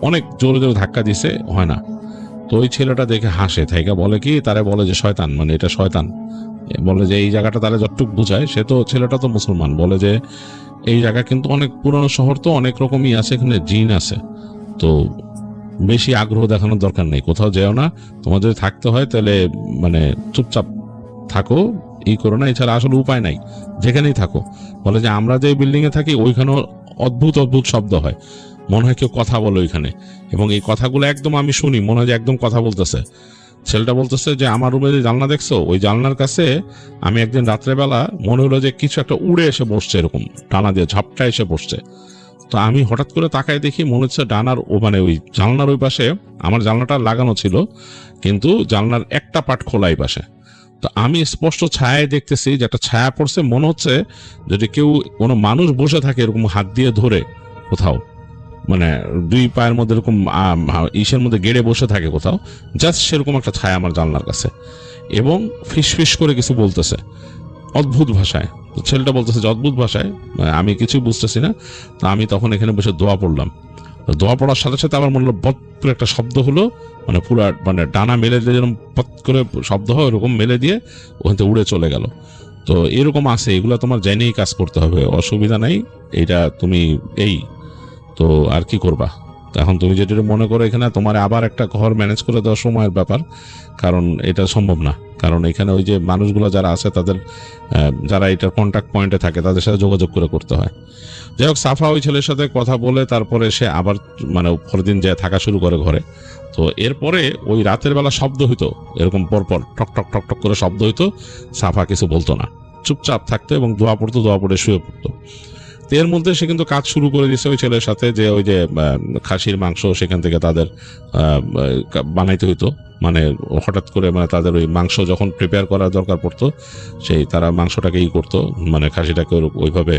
অনেক জোরে জোরে ধাক্কা দিছে, হয় না। তো ওই ছেলেটা দেখে হাসে, থাইকা বলে কি, তারে বলে যে শয়তান, মানে এটা শয়তান। বলে যে এই জায়গাটা তারা যতটুক বুঝায়, সে তো ছেলেটা তো মুসলমান, বলে যে এই জায়গা কিন্তু অনেক পুরনো শহর, তো অনেক রকমই আছে, এখানে জিন আছে, তো বেশি আগ্রহ দেখানোর দরকার নেই, কোথাও যেও না। তোমাদের যদি থাকতে হয় তাহলে মানে চুপচাপ থাকো, করো না, এছাড়া আসলে উপায় নাই, যেখানেই থাকো। বলে যে আমরা যে বিল্ডিং এ থাকি ওইখানেও অদ্ভুত অদ্ভুত শব্দ হয়, মনে হয় কেউ কথা বলে ওইখানে, এবং এই কথাগুলো একদম আমি শুনি, মনে হয় যে একদম কথা বলতেছে। ছেলেটা বলতেছে যে আমার রুমে যে জানলা দেখছো, ওই জানলার কাছে আমি একদিন রাত্রেবেলা মনে হলো যে কিছু একটা উড়ে এসে বসছে, এরকম ডানা দিয়ে ঝাপটা এসে বসছে। তো আমি হঠাৎ করে তাকায় দেখি, মনে হচ্ছে ডানার মানে ওই জানলার ওই পাশে আমার জানলাটা লাগানো ছিল, কিন্তু জানলার একটা পাট খোলা এই পাশে। তো আমি স্পষ্ট ছায়ায় দেখতেছি যে একটা ছায়া পড়ছে, মনে হচ্ছে যদি কেউ কোনো মানুষ বসে থাকে এরকম হাত দিয়ে ধরে কোথাও, মানে দুই পায়ের মধ্যে এরকম ইসের মধ্যে গেড়ে বসে থাকে কোথাও, জাস্ট সেরকম একটা ছায়া আমার জানলার কাছে, এবং ফিস ফিস করে কিছু বলতেছে অদ্ভুত ভাষায়। তো ছেলেটা বলতেছে যে অদ্ভুত ভাষায়, আমি কিছুই বুঝতেছি না। তো আমি তখন এখানে বসে দোয়া পড়লাম। দোয়া পড়ার সাথে সাথে আমার মনে হলো বট করে একটা শব্দ হলো, মানে পুরা মানে ডানা মেলে দিয়ে যেরকম পট করে শব্দ হয় ওরকম মেলে দিয়ে ওখান থেকে উড়ে চলে গেল। তো এরকম আছে, এগুলো তোমার জেনেই কাজ করতে হবে, অসুবিধা নাই, এইটা তুমি তো আর কি করবা। এখন তুমি যেটা মনে করো এখানে তোমার আবার একটা ঘর ম্যানেজ করে দেওয়া সময়ের ব্যাপার, কারণ এটা সম্ভব না, কারণ এখানে ওই যে মানুষগুলো যারা আছে তাদের যারা এটার কন্ট্যাক্ট পয়েন্টে থাকে তাদের সাথে যোগাযোগ করে করতে হয়। যাই হোক, সাফা ওই ছেলের সাথে কথা বলে তারপরে সে আবার মানে পরের দিন যায় থাকা শুরু করে ঘরে। তো এরপরে ওই রাতের বেলা শব্দ হইতো এরকম পরপর ঠক ঠক ঠক ঠক করে শব্দ হইতো, সাফা কিছু বলতো না, চুপচাপ থাকতো এবং দোয়া পড়তো, দোয়া পড়ে শুয়ে পড়তো। এর মধ্যে সে কিন্তু কাজ শুরু করে দিয়েছে ওই ছেলের সাথে, যে ওই যে খাসির মাংস সেখান থেকে তাদের বানাইতে হইতো, মানে হঠাৎ করে মানে তাদের ওই মাংস যখন প্রিপেয়ার করার দরকার পড়তো, সেই তারা মাংসটাকে করতো, মানে খাসিটাকে ওইভাবে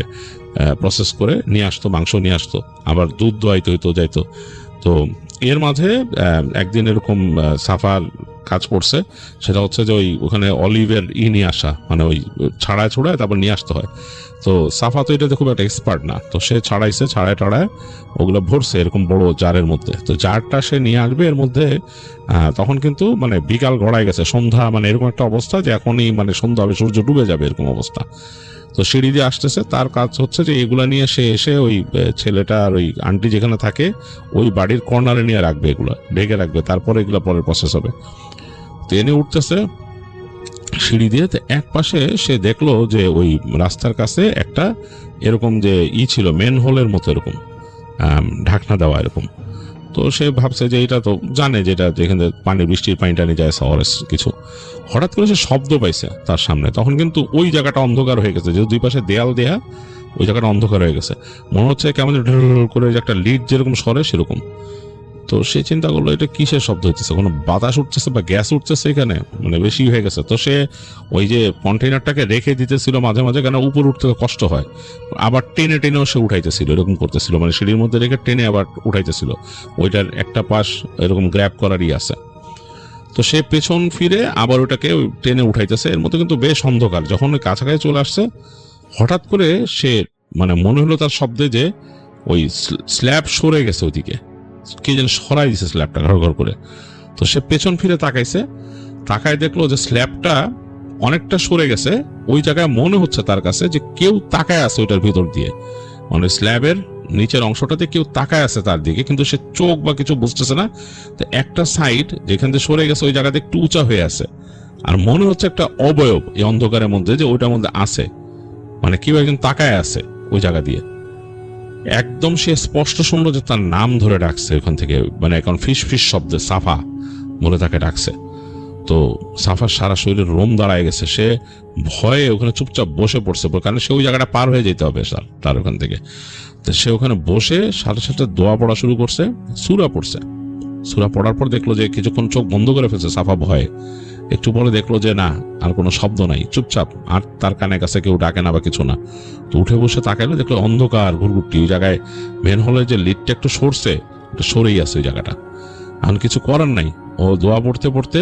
প্রসেস করে নিয়ে আসতো, মাংস নিয়ে আসতো, আবার দুধ দোয়াইতে হইতো যাইতো। তো এর মাঝে একদিন এরকম সাফার কাজ করছে, সেটা হচ্ছে যে ওখানে অলিভের নিয়ে আসা, মানে ওই ছাড়ায় ছড়ায় তারপর নিয়ে আসতে হয়। তো সাফা তো এটাতে খুব একটা এক্সপার্ট না, তো সে ছাড়ায় টাড়ায় ওগুলো ভরছে এরকম বড় জারের মধ্যে। তো জারটা সে নিয়ে আসবে, এর মধ্যে তখন কিন্তু মানে বিকাল গড়ায় গেছে, সন্ধ্যা, মানে এরকম একটা অবস্থা যে এখনই মানে সন্ধ্যা হবে, সূর্য ডুবে যাবে এরকম অবস্থা। তো সিঁড়ি দিয়ে আসতেছে, তার কাজ হচ্ছে যে এগুলা নিয়ে সে এসে ওই ছেলেটা আর ওই আন্টি যেখানে থাকে ওই বাড়ির কর্নারে নিয়ে রাখবে, এগুলো ঢেকে রাখবে, তারপরে এগুলো পরের প্রসেস হবে। তো এনে উঠতেছে সিঁড়ি দিয়ে, তো এক পাশে সে দেখলো যে ওই রাস্তার কাছে একটা এরকম যে ছিল মেন হোলের মতো এরকম ঢাকনা দেওয়া এরকম। তো সে ভাবছে যে এটা তো জানে যেটা যেখানে পানি, বৃষ্টির পানি টানি যায় শহরের কিছু। হঠাৎ করে সে শব্দ পাইছে তার সামনে, তখন কিন্তু ওই জায়গাটা অন্ধকার হয়ে গেছে, যেহেতু দুই পাশে দেয়াল দেয়া ওই জায়গাটা অন্ধকার হয়ে গেছে, মনে হচ্ছে কেমন করে যে একটা লিড যেরকম সরে সেরকম। তো সে চিন্তা করলো এটা কিসের শব্দ হচ্ছে, কোনো বাতাস উঠতেছে বা গ্যাস উঠতেছে এখানে, মানে বেশি হয়ে গেছে। তো সে ওই যে কন্টেইনারটাকে রেখে দিতেছিল মাঝে মাঝে, কেন উপর উঠতে কষ্ট হয়, আবার টেনেও সে উঠাইতেছিল, এরকম করতেছিল, মানে সিঁড়ির মধ্যে রেখে টেনে আবার উঠাইতেছিল, ওইটার একটা পাশ এরকম গ্র্যাব করারই আছে। তো সে পেছন ফিরে আবার ওটাকে টেনে উঠাইতেছে, এর মধ্যে কিন্তু বেশ অন্ধকার। যখন ওই কাছাকাছি চলে আসছে, হঠাৎ করে সে মানে মনে হলো তার শব্দে যে ওই স্ল্যাব সরে গেছে ওইদিকে, কে যেন সরাই দিছে স্ল্যাবটা ঘর ঘর করে। তো সে পেছন ফিরে তাকায় দেখলো যে স্ল্যাবটা অনেকটা সরে গেছে, ওই জায়গায় মনে হচ্ছে তার কাছে যে কেউ তাকায় আছে ওইটার ভিতর দিয়ে, মানে স্ল্যাবের নিচের অংশটাতে কেউ তাকায় আছে তার দিকে, কিন্তু সে চোখ বা কিছু বুঝতেছে না। তো একটা সাইড যেখান থেকে সরে গেছে ওই জায়গাতে একটু উঁচা হয়ে আছে, আর মনে হচ্ছে একটা অবয়ব এই অন্ধকারের মধ্যে যে ওইটার মধ্যে আছে, মানে কেউ একজন তাকায় আছে ওই জায়গা দিয়ে। একদম সে স্পষ্ট শুনলো যে তার নাম ধরে ডাকছে ওখান থেকে, মানে এখন ফিস ফিস শব্দে সাফা বলে তাকে ডাকছে। তো সাফার সারা শরীরের রোম দাঁড়ায় গেছে, সে ভয়ে ওখানে চুপচাপ বসে পড়ছে, কারণ সে ওই জায়গাটা পার হয়ে যেতে হবে তার ওখান থেকে। তো সে ওখানে বসে সাথে সাথে দোয়া পড়া শুরু করছে, সূরা পড়ছে। সূরা পড়ার পর দেখলো যে কিছুক্ষণ চোখ বন্ধ করে ফেলছে সাফা ভয়ে, একটু পরে দেখলো যে না, আর কোনো শব্দ নাই, চুপচাপ, আর তার কানে কাছে কেউ ডাকে না বা কিছু না। তো উঠে বসে তাকাইলো, দেখলো অন্ধকার ঘুরঘুরটি, ওই জায়গায় মেন হলের যে লিডটা একটু সরছে, সরেই আছে ওই জায়গাটা। এখন কিছু করার নাই, ও দোয়া পড়তে পড়তে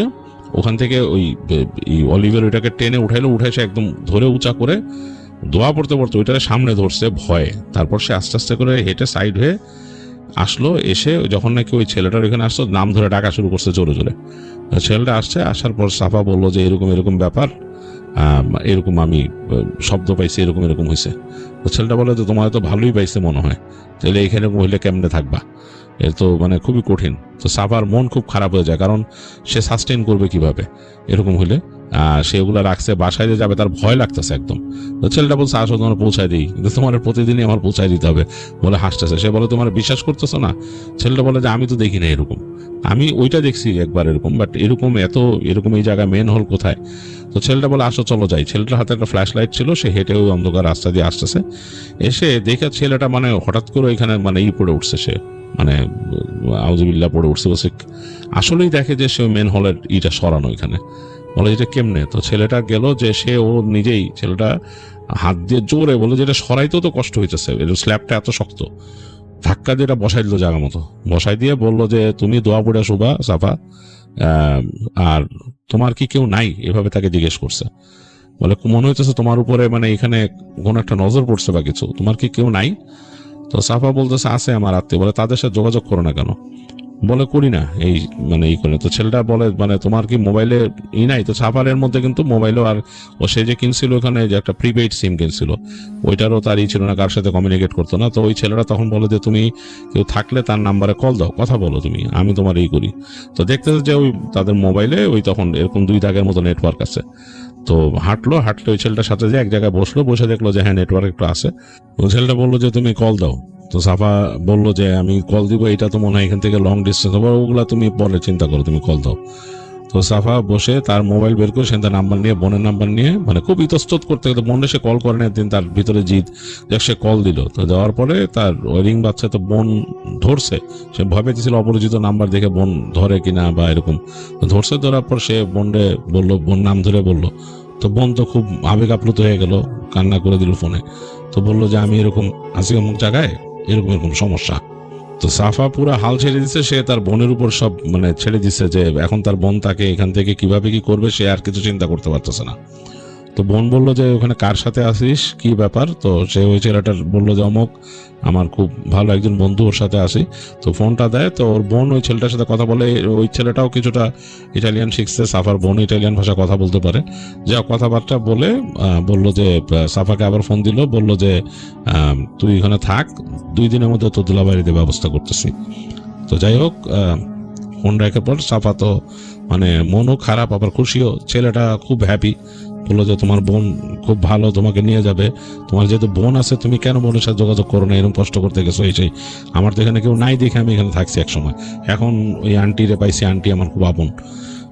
ওখান থেকে ওই অলিভের ওইটাকে টেনে উঠে সে একদম ধরে উঁচা করে দোয়া পড়তে পড়তে ওইটাকে সামনে ধরছে ভয়ে। তারপর সে আস্তে আস্তে করে হেঁটে সাইড হয়ে আসলো, এসে যখন নাকি ওই ছেলেটার ওইখানে আসলো, নাম ধরে ডাকা শুরু করছে জোরে জোরে। ছেলেটা আসার পর সাফা বললো যে এরকম ব্যাপার, এরকম আমি শব্দ পাইছি, এরকম হয়েছে। তো ছেলেটা বলে যে তোমার তো ভালোই পাইছে মনে হয়, তাহলে এখানে মহিলা কেমনে থাকবা, এর তো মানে খুবই কঠিন। তো সাফার মন খুব খারাপ হয়ে যায়, কারণ সে সাস্টেন করবে কিভাবে এরকম হইলে। সে ওগুলো রাখছে, বাসায় যে যাবে তার ভয় লাগতেছে একদম। তো ছেলেটা বলছে আসো তোমার পৌঁছায় দিই, কিন্তু তোমার প্রতিদিনই আমার পৌঁছায় দিতে হবে বলে হাসতেছে। সে বলে তোমার বিশ্বাস করতেছো না? ছেলেটা বলে যে আমি তো দেখি না এরকম, আমি ওইটা দেখছি একবার এরকম, বাট এরকম এই জায়গায় মেন হল কোথায়? তো ছেলেটা বলে আসো চলো যাই। ছেলেটার হাতে একটা ফ্ল্যাশ লাইট ছিল, সে হেঁটে ওই অন্ধকার রাস্তা দিয়ে আসতেছে। এসে দেখে ছেলেটা মানে হঠাৎ করে এখানে মানে পড়ে উঠছে, সে মানে আউযুবিল্লাহ পড়ে উঠছে, বসে আসলেই দেখে যে সে মেন হলের সরানো এখানে। বলে এটা কেমনে? তো ছেলেটা গেল যে সে ও নিজেই, ছেলেটা হাত দিয়ে জোরে বলে যেটা সরাইতেও তো কষ্ট হইতেছে, স্ল্যাবটা এত শক্ত, ধাক্কা দিয়ে এটা বসাই দিল জায়গা মতো, বসাই দিয়ে বললো যে তুমি দোয়া পড়ে শুবা সাফা, আর তোমার কি কেউ নাই? এভাবে তাকে জিজ্ঞেস করছে। বলে মনে হইতেছে তোমার উপরে মানে এখানে কোনো একটা নজর পড়ছে বা কিছু, তোমার কি কেউ নাই? তো সাফা বলতেছে আছে আমার আত্মীয়। বলে তাদের সাথে যোগাযোগ করো না কেন? বলে করি না এই মানে করে। তো ছেলেটা বলে মানে তোমার কি মোবাইলে নাই? তো সাফারের মধ্যে কিন্তু মোবাইলও, আর ও সে যে কিনছিল ওখানে যে একটা প্রিপেইড সিম কিনছিল, ওইটারও তার ছিল না, কার সাথে কমিউনিকেট করতো না। তো ওই ছেলেটা তখন বলে যে তুমি কেউ থাকলে তার নাম্বারে কল দাও, কথা বলো তুমি, আমি তোমার করি। তো দেখতে যে ওই তাদের মোবাইলে ওই তখন এরকম 2 দাগের মতো নেটওয়ার্ক আছে। তো হাঁটলে ওই ছেলেটার সাথে যে এক জায়গায় বসে দেখলো যে হ্যাঁ নেটওয়ার্ক একটু আছে। ওই ছেলেটা বললো যে তুমি কল দাও। তো সাফা বললো যে আমি কল দিব, এটা তো মনে হয় এখান থেকে লং ডিস্টেন্স হবে, ওগুলা তুমি পরে চিন্তা করো, তুমি কল দাও। তো সাফা বসে তার মোবাইল বের করে সে তার নাম্বার নিয়ে, বোনের নাম্বার নিয়ে, মানে খুব ইতস্তত করতে করতে, বোনরে সে কল করে না একদিন, তার ভিতরে জিদ, সে কল দিল। তো দেওয়ার পরে তার রিং বাচ্চা, তো বোন ধরছে, সে ভয় পেয়েছিল অপরিচিত নাম্বার দেখে বোন ধরে কিনা বা এরকম। ধরছে, ধরার পর সে বোনরে বললো, বোন নাম ধরে বললো। তো বোন তো খুব আবেগ আপ্লুত হয়ে গেল, কান্না করে দিল ফোনে। তো বললো যে আমি এরকম আছি অমুক জায়গায়, এরকম সমস্যা। তো সাফা পুরো হাল ছেড়ে দিচ্ছে, সে তার বোনের উপর সব মানে ছেড়ে দিচ্ছে, যে এখন তার বোন তাকে এখান থেকে কিভাবে কি করবে সে আর কিছু চিন্তা করতে পারতেছে না। তো বোন বলল যে ওখানে কার সাথে আসিস, কি ব্যাপার? তো সে ওই ছেলেটার বললো যে অমুক আমার খুব ভালো একজন বন্ধু, ওর সাথে আসি। তো ফোনটা দেয়, তো ওর বোন ওই ছেলেটার সাথে কথা বলে। ওই ছেলেটাও কিছুটা ইটালিয়ান শিখছে, সাফার বোন ইটালিয়ান ভাষা কথা বলতে পারে। যা কথাবার্তা বলে বলল যে সাফাকে আবার ফোন দিল, বলল যে তুই এখানে থাক, 2 দিনের মধ্যে তো দুলাবাড়িতে ব্যবস্থা করতেছি। তো যাই হোক, ফোন রেখে পর সাফা তো মানে মনও খারাপ আবার খুশিও, ছেলেটা খুব হ্যাপি। বললো যে তোমার বোন খুব ভালো, তোমাকে নিয়ে যাবে, তোমার যেহেতু বোন আছে তুমি কেন বোনের সাথে যোগাযোগ করো না, এরকম কষ্ট করতে গেছো এই সেই। আমার তো এখানে কেউ নাই দেখে আমি এখানে থাকছি এক সময়, এখন ওই আন্টিরে পাইছি, আন্টি আমার খুব আপন।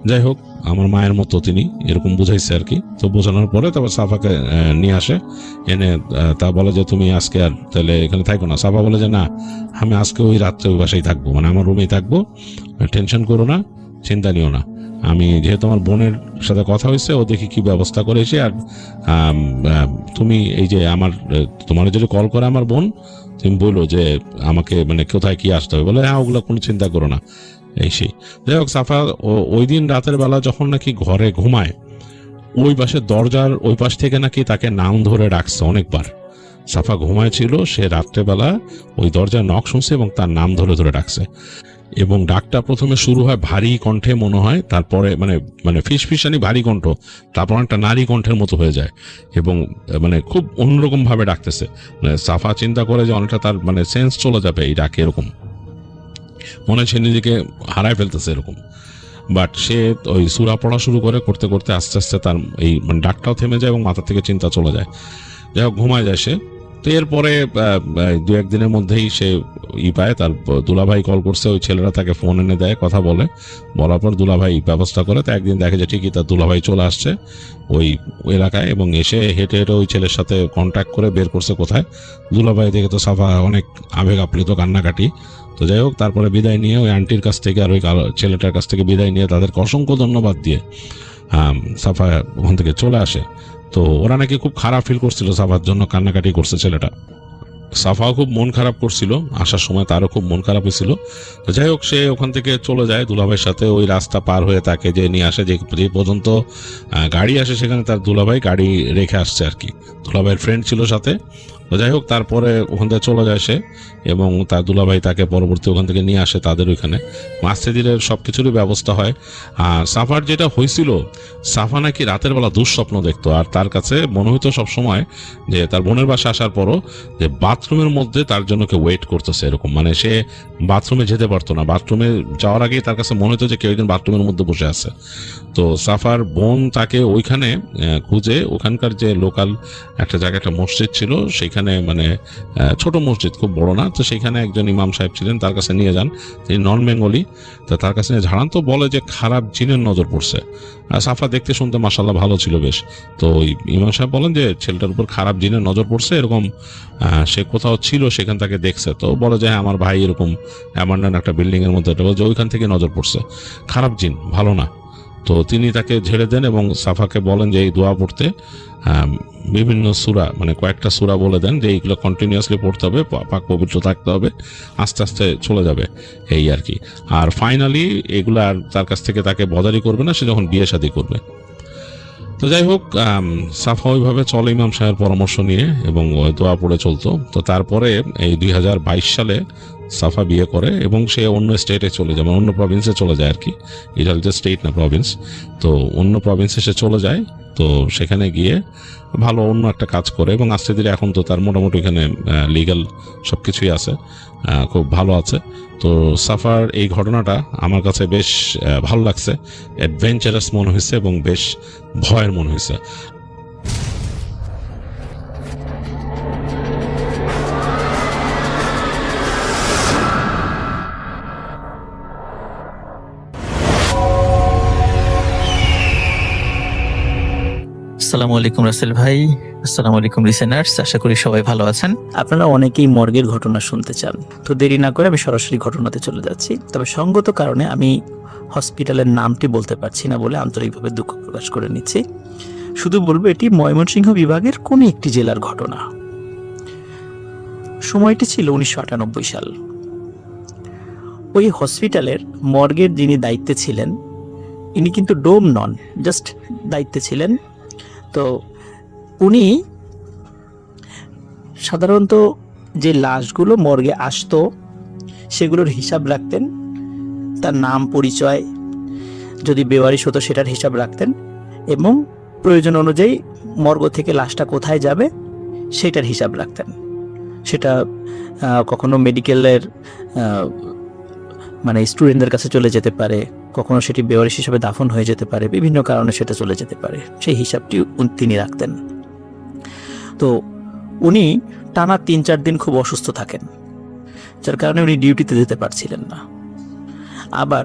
যাই হোক, আমার মায়ের মতো তিনি, এরকম বুঝাইছে আর কি। তো বোঝানোর পরে তারপর সাফাকে নিয়ে আসে, এনে তা বলে যে তুমি আজকে আর তাহলে এখানে থাকো না। সাফা বলে যে না, আমি আজকে ওই রাত্রে ওই বাসায় থাকবো, মানে আমার রুমেই থাকবো, টেনশন করো না, চিন্তা নিও না। আমি যেহেতু আমার বোনের সাথে কথা হয়েছে, ও দেখি কি ব্যবস্থা করেছে। আর তুমি এই যে আমার তোমার যদি কল করে আমার বোন, তুমি বলো যে আমাকে মানে কোথায় কি আসতে হবে, বলে হ্যাঁ ওগুলো কোনো চিন্তা করো না এই সেই। যাই হোক, সাফা ওই দিন রাতের বেলা যখন নাকি ঘরে ঘুমায়, ওই পাশের দরজার ওই পাশ থেকে নাকি তাকে নাম ধরে ডাকছে অনেকবার। সাফা ঘুমায় ছিল, সে রাত্রেবেলা ওই দরজার নক শুনছে এবং তার নাম ধরে ধরে ডাকছে। এবং ডাকটা প্রথমে শুরু হয় ভারী কণ্ঠে মনে হয়, তারপরে মানে মানে ফিসফিসানি ভারী কণ্ঠ, তারপর একটা নারী কণ্ঠের মতো হয়ে যায় এবং মানে খুব অন্যরকম ভাবে ডাকতেছে। মানে সাফা চিন্তা করে যে অনেকটা তার মানে সেন্স চলে যাবে এই ডাকে, এরকম মনে হচ্ছে নিজেকে হারায় ফেলতেছে এরকম। বাট সে ওই সূরা পড়া শুরু করতে করতে আস্তে আস্তে তার এই মানে ডাকটাও থেমে যায় এবং মাথা থেকে চিন্তা চলে যায়। যাই হোক, ঘুমায় যায় সে। তো এরপরে 2-1 দিনের মধ্যেই সে পায়, তার দুলাভাই কল করছে, ওই ছেলেরা তাকে ফোন এনে দেয়, কথা বলার পর দুলাভাই ব্যবস্থা করে। তো একদিন দেখে যে ঠিকই তার দুলাভাই চলে আসছে ওই এলাকায় এবং এসে হেঁটে হেঁটে ওই ছেলের সাথে কন্ট্যাক্ট করে বের করছে কোথায়। দুলাভাই দেখে তো সাফা অনেক আবেগ আপ্লুত, কান্নাকাটি। তো যাই হোক, তারপরে বিদায় নিয়ে ওই আন্টির কাছ থেকে আর ওই ছেলেটার কাছ থেকে বিদায় নিয়ে তাদেরকে অসংখ্য ধন্যবাদ দিয়ে সাফা ওখান থেকে চলে আসে। তো ওরা নাকি খুব খারাপ ফিল করছিল সাফার জন্য, কান্নাকাটি করছে ছেলেটা। সাফাও খুব মন খারাপ করছিল, আসার সময় তারও খুব মন খারাপ হয়েছিল। তো যাই হোক, সে ওখান থেকে চলে যায় দুলাভাইয়ের সাথে, ওই রাস্তা পার হয়ে তাকে যে নিয়ে আসে, যে পর্যন্ত গাড়ি আসে সেখানে তার দুলাভাই গাড়ি রেখে আসছে আর কি, দুলাভাইয়ের ফ্রেন্ড ছিল সাথে। তো যাই হোক, তারপরে ওখান থেকে চলে যায় সে এবং তার দুলাভাই তাকে পরবর্তী ওখান থেকে নিয়ে আসে তাদের ওইখানে। আস্তে ধীরে সব কিছুরই ব্যবস্থা হয়। আর সাফার যেটা হয়েছিল, সাফা নাকি রাতের বেলা দুঃস্বপ্ন দেখতো, আর তার কাছে মনে হতো সবসময় যে তার বোনের বাসা আসার পরও যে বাথরুমের মধ্যে তার জন্য কেউ ওয়েট করতেছে এরকম। মানে সে বাথরুমে যেতে পারতো না, বাথরুমে যাওয়ার আগেই তার কাছে মনে হতো যে কেউ একজন বাথরুমের মধ্যে বসে আছে। তো সাফার বোন তাকে ওইখানে খুঁজে, ওখানকার যে লোকাল একটা জায়গায় একটা মসজিদ ছিল, সেইখানে মানে ছোট মসজিদ, খুব বড় না, তো সেইখানে একজন ইমাম সাহেব ছিলেন, তার কাছে নিয়ে যান। তিনি নন বেঙ্গলি। তো তার কাছে নিয়ে ঝাড়ান, তো বলে যে খারাপ জিনের নজর পড়ছে। সাফা দেখতে শুনতে মাশাআল্লাহ ভালো ছিল বেশ। তো ওই ইমাম সাহেব বলেন যে ছেলেটার উপর খারাপ জিনের নজর পড়ছে, এরকম সে কোথাও ছিল সেখান থেকে দেখছে। তো বলে যে হ্যাঁ, আমার ভাই এরকম অ্যাবান্ডন একটা বিল্ডিং এর মধ্যে, যে ওইখান থেকে নজর পড়ছে, খারাপ জিন, ভালো না। তো তিনি তাকে ঝেড়ে দেন এবং সাফাকে বলেন যে এই দোয়া পড়তে, বিভিন্ন সূরা মানে কয়েকটা সূরা বলে দেন যে এইগুলো কন্টিনিউয়াসলি পড়তে হবে, পাক পবিত্র থাকতে হবে, আস্তে আস্তে চলে যাবে এই আর কি। আর ফাইনালি এগুলো আর তার কাছ থেকে তাকে বদারি করবে না, সে যখন বিয়ে শাদী করবে। তো যাই হোক, সাফা ওইভাবে চলে ইমাম সাহেবের পরামর্শ নিয়ে এবং দোয়া পড়ে চলতো। তো তারপরে এই 2022 সালে সাফা বিয়ে করে এবং সে অন্য স্টেটে চলে যায়, মানে অন্য প্রভিন্সে চলে যায় আর কি। ইটালিতে স্টেট না প্রভিন্স। তো অন্য প্রভিন্সে সে চলে যায়। তো সেখানে গিয়ে ভালো অন্য একটা কাজ করে এবং আস্তে ধীরে এখন তো তার মোটামুটি এখানে লিগ্যাল সব কিছুই আছে, খুব ভালো আছে। তো সাফার এই ঘটনাটা আমার কাছে বেশ ভালো লাগছে, অ্যাডভেঞ্চারাস মনে হয়েছে এবং বেশ ভয়ের মনে হয়েছে। আসসালামু আলাইকুম রাসেল ভাই, আসসালামু আলাইকুম লিসেনার্স, আশা করি সবাই ভালো আছেন। আপনারা অনেকেই মর্গের ঘটনা শুনতে চান, তো দেরি না করে আমি সরাসরি ঘটনাতে চলে যাচ্ছি। তবে সঙ্গত কারণে আমি হসপিটালের নামটি বলতে পারছি না বলে আন্তরিকভাবে দুঃখ প্রকাশ করে নিচ্ছি। শুধু বলবো এটি ময়মনসিংহ বিভাগের কোনো একটি জেলার ঘটনা। সময়টি ছিল 1998 সাল। ওই হসপিটালের মর্গের যিনি দায়িত্বে ছিলেন, ইনি কিন্তু ডোম নন, জাস্ট দায়িত্বে ছিলেন। তো উনি সাধারণত যে লাশগুলো মর্গে আসতো সেগুলোর হিসাব রাখতেন, তার নাম পরিচয়, যদি বেওয়ারিশ হতো সেটার হিসাব রাখতেন, এবং প্রয়োজন অনুযায়ী মর্গ থেকে লাশটা কোথায় যাবে সেটার হিসাব রাখতেন। সেটা কখনো মেডিকেলের মানে স্টুডেন্টদের কাছে চলে যেতে পারে, কখনো সেটি বেওয়ারিশ হিসাবে দাফন হয়ে যেতে পারে, বিভিন্ন কারণে সেটা চলে যেতে পারে, সেই হিসাবটি তিনি রাখতেন। তো উনি টানা 3-4 দিন খুব অসুস্থ থাকেন, যার কারণে উনি ডিউটিতে যেতে পারছিলেন না। আবার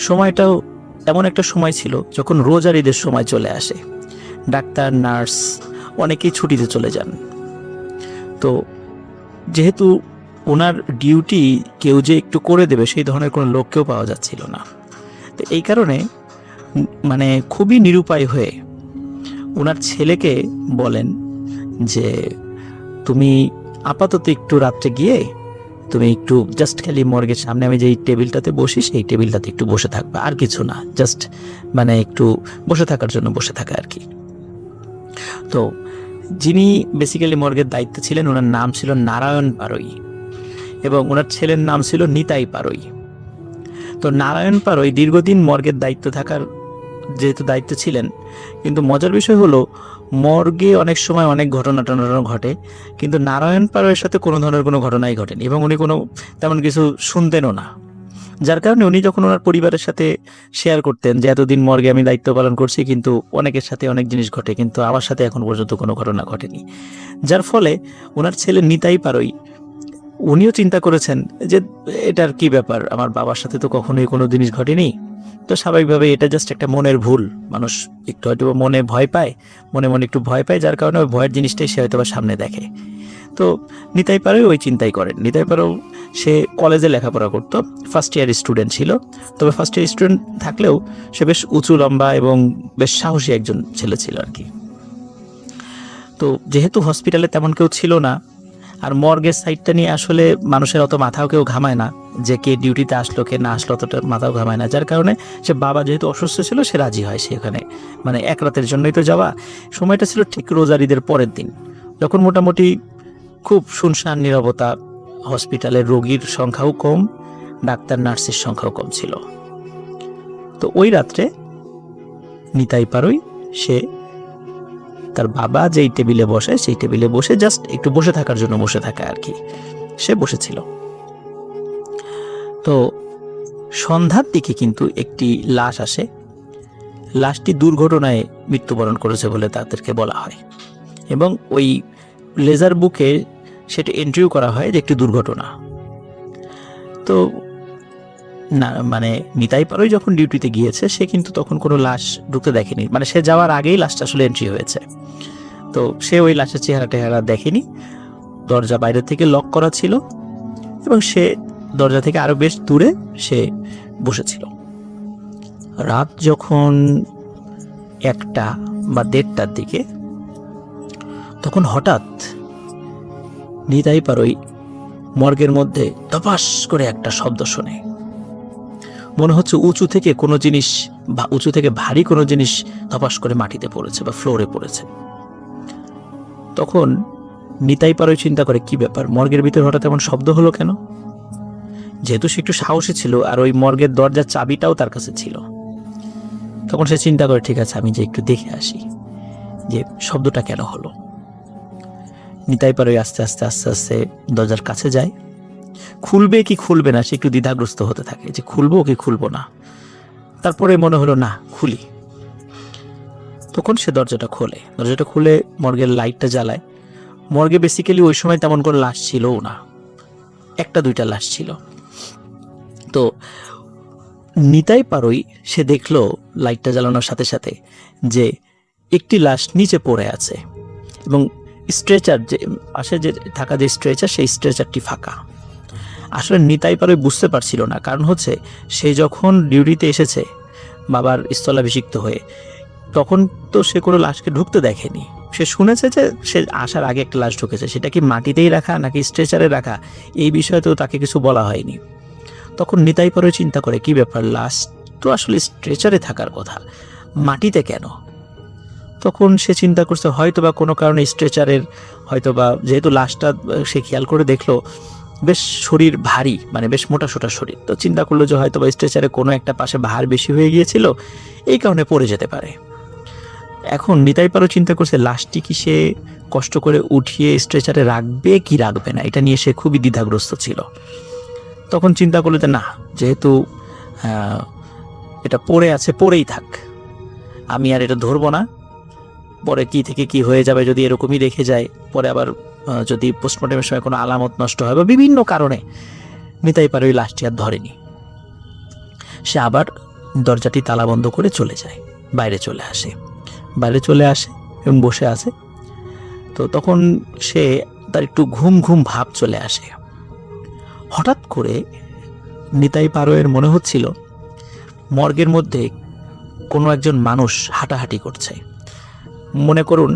সময়টাও এমন একটা সময় ছিল যখন রোজার ঈদের সময় চলে আসে, ডাক্তার, নার্স অনেকেই ছুটিতে চলে যান। তো যেহেতু ওনার ডিউটি কেউ যে একটু করে দেবে সেই ধরনের কোনো লোককেও পাওয়া যাচ্ছিল না, তো এই কারণে মানে খুবই নিরুপায় হয়ে ওনার ছেলেকে বলেন যে তুমি আপাতত একটু রাত্রে গিয়ে তুমি একটু জাস্ট খালি মর্গের সামনে আমি যেই টেবিলটাতে বসি সেই টেবিলটাতে একটু বসে থাকবে, আর কিছু না, জাস্ট মানে একটু বসে থাকার জন্য বসে থাকা আর কি। তো যিনি বেসিক্যালি মর্গের দায়িত্বে ছিলেন ওনার নাম ছিল নারায়ণ পারই এবং ওনার ছেলের নাম ছিল নিতাই পারই। তো নারায়ণ পারই দীর্ঘদিন মর্গের দায়িত্ব থাকার যেহেতু দায়িত্ব ছিলেন, কিন্তু মজার বিষয় হলো মর্গে অনেক সময় অনেক ঘটনা ঘটে, কিন্তু নারায়ণ পারইয়ের সাথে কোনো ধরনের কোনো ঘটনাই ঘটেনি এবং উনি কোনো তেমন কিছু শুনতেনও না। যার কারণে উনি যখন ওনার পরিবারের সাথে শেয়ার করতেন যে এতদিন মর্গে আমি দায়িত্ব পালন করছি, কিন্তু অনেকের সাথে অনেক জিনিস ঘটে, কিন্তু আমার সাথে এখন পর্যন্ত কোনো ঘটনা ঘটেনি। যার ফলে ওনার ছেলে নিতাই পারই উনিও চিন্তা করেছেন যে এটার কি ব্যাপার, আমার বাবার সাথে তো কখনোই কোনো জিনিস ঘটেনি, তো স্বাভাবিকভাবে এটা জাস্ট একটা মনের ভুল, মানুষ একটু হয়তো মনে ভয় পায়, মনে মনে একটু ভয় পায়, যার কারণে ওই ভয়ের জিনিসটাই সে হয়তো বা সামনে দেখে। তো নিতাই পারই ওই চিন্তাই করেন। নিতাই পারও সে কলেজে লেখাপড়া করতো, ফার্স্ট ইয়ার স্টুডেন্ট ছিল, তবে ফার্স্ট ইয়ার স্টুডেন্ট থাকলেও সে বেশ উঁচু লম্বা এবং বেশ সাহসী একজন ছেলে ছিল আর কি। তো যেহেতু হসপিটালে তেমন কেউ ছিল না, আর মর্গের সাইডটা নিয়ে আসলে মানুষের অত মাথাও কেউ ঘামায় না, যে কে ডিউটিতে আসলো কে না আসলো অতটা মাথাও ঘামায় না, যার কারণে সে বাবা যেহেতু অসুস্থ ছিল সে রাজি হয় সেখানে, মানে এক রাতের জন্যই তো যাওয়া। সময়টা ছিল ঠিক রোজার ঈদের পরের দিন, যখন মোটামুটি খুব শুনশান নীরবতা, হসপিটালের রোগীর সংখ্যাও কম, ডাক্তার নার্সের সংখ্যাও কম ছিল। তো ওই রাত্রে নিতাই পারই সে তার বাবা যেই টেবিলে বসে সেই টেবিলে বসে জাস্ট একটু বসে থাকার জন্য বসে থাকা আর কি, সে বসেছিল। তো সন্ধ্যার দিকে কিন্তু একটি লাশ আসে, লাশটি দুর্ঘটনায় মৃত্যুবরণ করেছে বলে তাদেরকে বলা হয়, এবং ওই লেজার বুকে সেটা এন্ট্রিও করা হয় যে একটি দুর্ঘটনা। তো না মানে নিতাই পারই যখন ডিউটিতে গিয়েছে সে কিন্তু তখন কোনো লাশ ঢুকতে দেখেনি, মানে সে যাওয়ার আগেই লাশটা আসলে এন্ট্রি হয়েছে। তো সে ওই লাশের চেহারা দেখেনি, দরজা বাইরে থেকে লক করা ছিল এবং সে দরজা থেকে আরো বেশ দূরে সে বসেছিল। রাত যখন 1টা বা 1:30টার দিকে, তখন হঠাৎ নিতাই পারই মর্গের মধ্যে ধপাস করে একটা শব্দ শোনে, মনে হচ্ছে উঁচু থেকে কোনো জিনিস বা উঁচু থেকে ভারী কোনো জিনিস ধপাস করে মাটিতে পড়েছে বা ফ্লোরে পড়েছে। তখন নিতাই পারই চিন্তা করে কি ব্যাপার, মর্গের ভিতর হঠাৎ এমন শব্দ হলো কেন। যেহেতু সে একটু সাহসী ছিল আর ওই মর্গের দরজার চাবিটাও তার কাছে ছিল, তখন সে চিন্তা করে ঠিক আছে আমি যে একটু দেখে আসি যে শব্দটা কেন হলো। নিতাই পারই আস্তে আস্তে আস্তে আস্তে দরজার কাছে যায়, খুলবে কি খুলবে না সে একটু দ্বিধাগ্রস্ত হতে থাকে যে খুলবো কি খুলবো না। তারপরে মনে হলো না খুলি, তখন সে দরজাটা খুলে মর্গের লাইটটা জ্বালায়। মর্গে বেসিক্যালি ওই সময় তেমন কোনো লাশ ছিলও না, 1-2টা লাশ ছিল। তো নিতাই পারই সে দেখলো লাইটটা জ্বালানোর সাথে সাথে যে একটি লাশ নিচে পড়ে আছে এবং স্ট্রেচার যে পাশে যে থাকা যে স্ট্রেচার সেই স্ট্রেচারটি ফাঁকা। আসলে নিতাই পারই বুঝতে পারছিল না, কারণ হচ্ছে সে যখন ডিউটিতে এসেছে বাবার স্থলাভিষিক্ত হয়ে, তখন তো সে কোনো লাশকে ঢুকতে দেখেনি। সে শুনেছে যে সে আসার আগে একটা লাশ ঢুকেছে, সেটা কি মাটিতেই রাখা নাকি স্ট্রেচারে রাখা এই বিষয়ে তো তাকে কিছু বলা হয়নি। তখন নিতাই পারো চিন্তা করে কি ব্যাপার, লাশ তো আসলে স্ট্রেচারে থাকার কথা, মাটিতে কেন? তখন সে চিন্তা করছে হয়তো বা কোনো কারণে স্ট্রেচারের, হয়তো বা যেহেতু লাশটা সে খেয়াল করে দেখলো বেশ শরীর ভারী, মানে বেশ মোটা সোটা শরীর, তো চিন্তা করলো যে হয়তো বা স্ট্রেচারে কোনো একটা পাশে ভার বেশি হয়ে গিয়েছিল, এই কারণে পড়ে যেতে পারে। এখন নিতাই পারো চিন্তা করছে লাশটি কি সে কষ্ট করে উঠিয়ে স্ট্রেচারে রাখবে কি রাখবে না, এটা নিয়ে সে খুবই দ্বিধাগ্রস্ত ছিল। তখন চিন্তা করলো যে না, যেহেতু এটা পড়ে আছে, পড়েই থাক, আমি আর এটা ধরবো না, পরে কি থেকে কি হয়ে যাবে যদি এরকমই রেখে যায়, পরে আবার যদি পোস্টমর্টমের সময় কোনো আলামত নষ্ট হয় বা বিভিন্ন কারণে নিতাই পারো ওই লাশটি আর ধরেনি। সে আবার দরজাটি তালা বন্ধ করে চলে যায়, বাইরে চলে আসে এবং বসে আছে। তো তখন সে তার একটু ঘুম ঘুম ভাব চলে আসে। হঠাৎ করে নিতাই পারোয়ের মনে হচ্ছিল মর্গের মধ্যে কোনো একজন মানুষ হাঁটাহাঁটি করছে। মনে করুন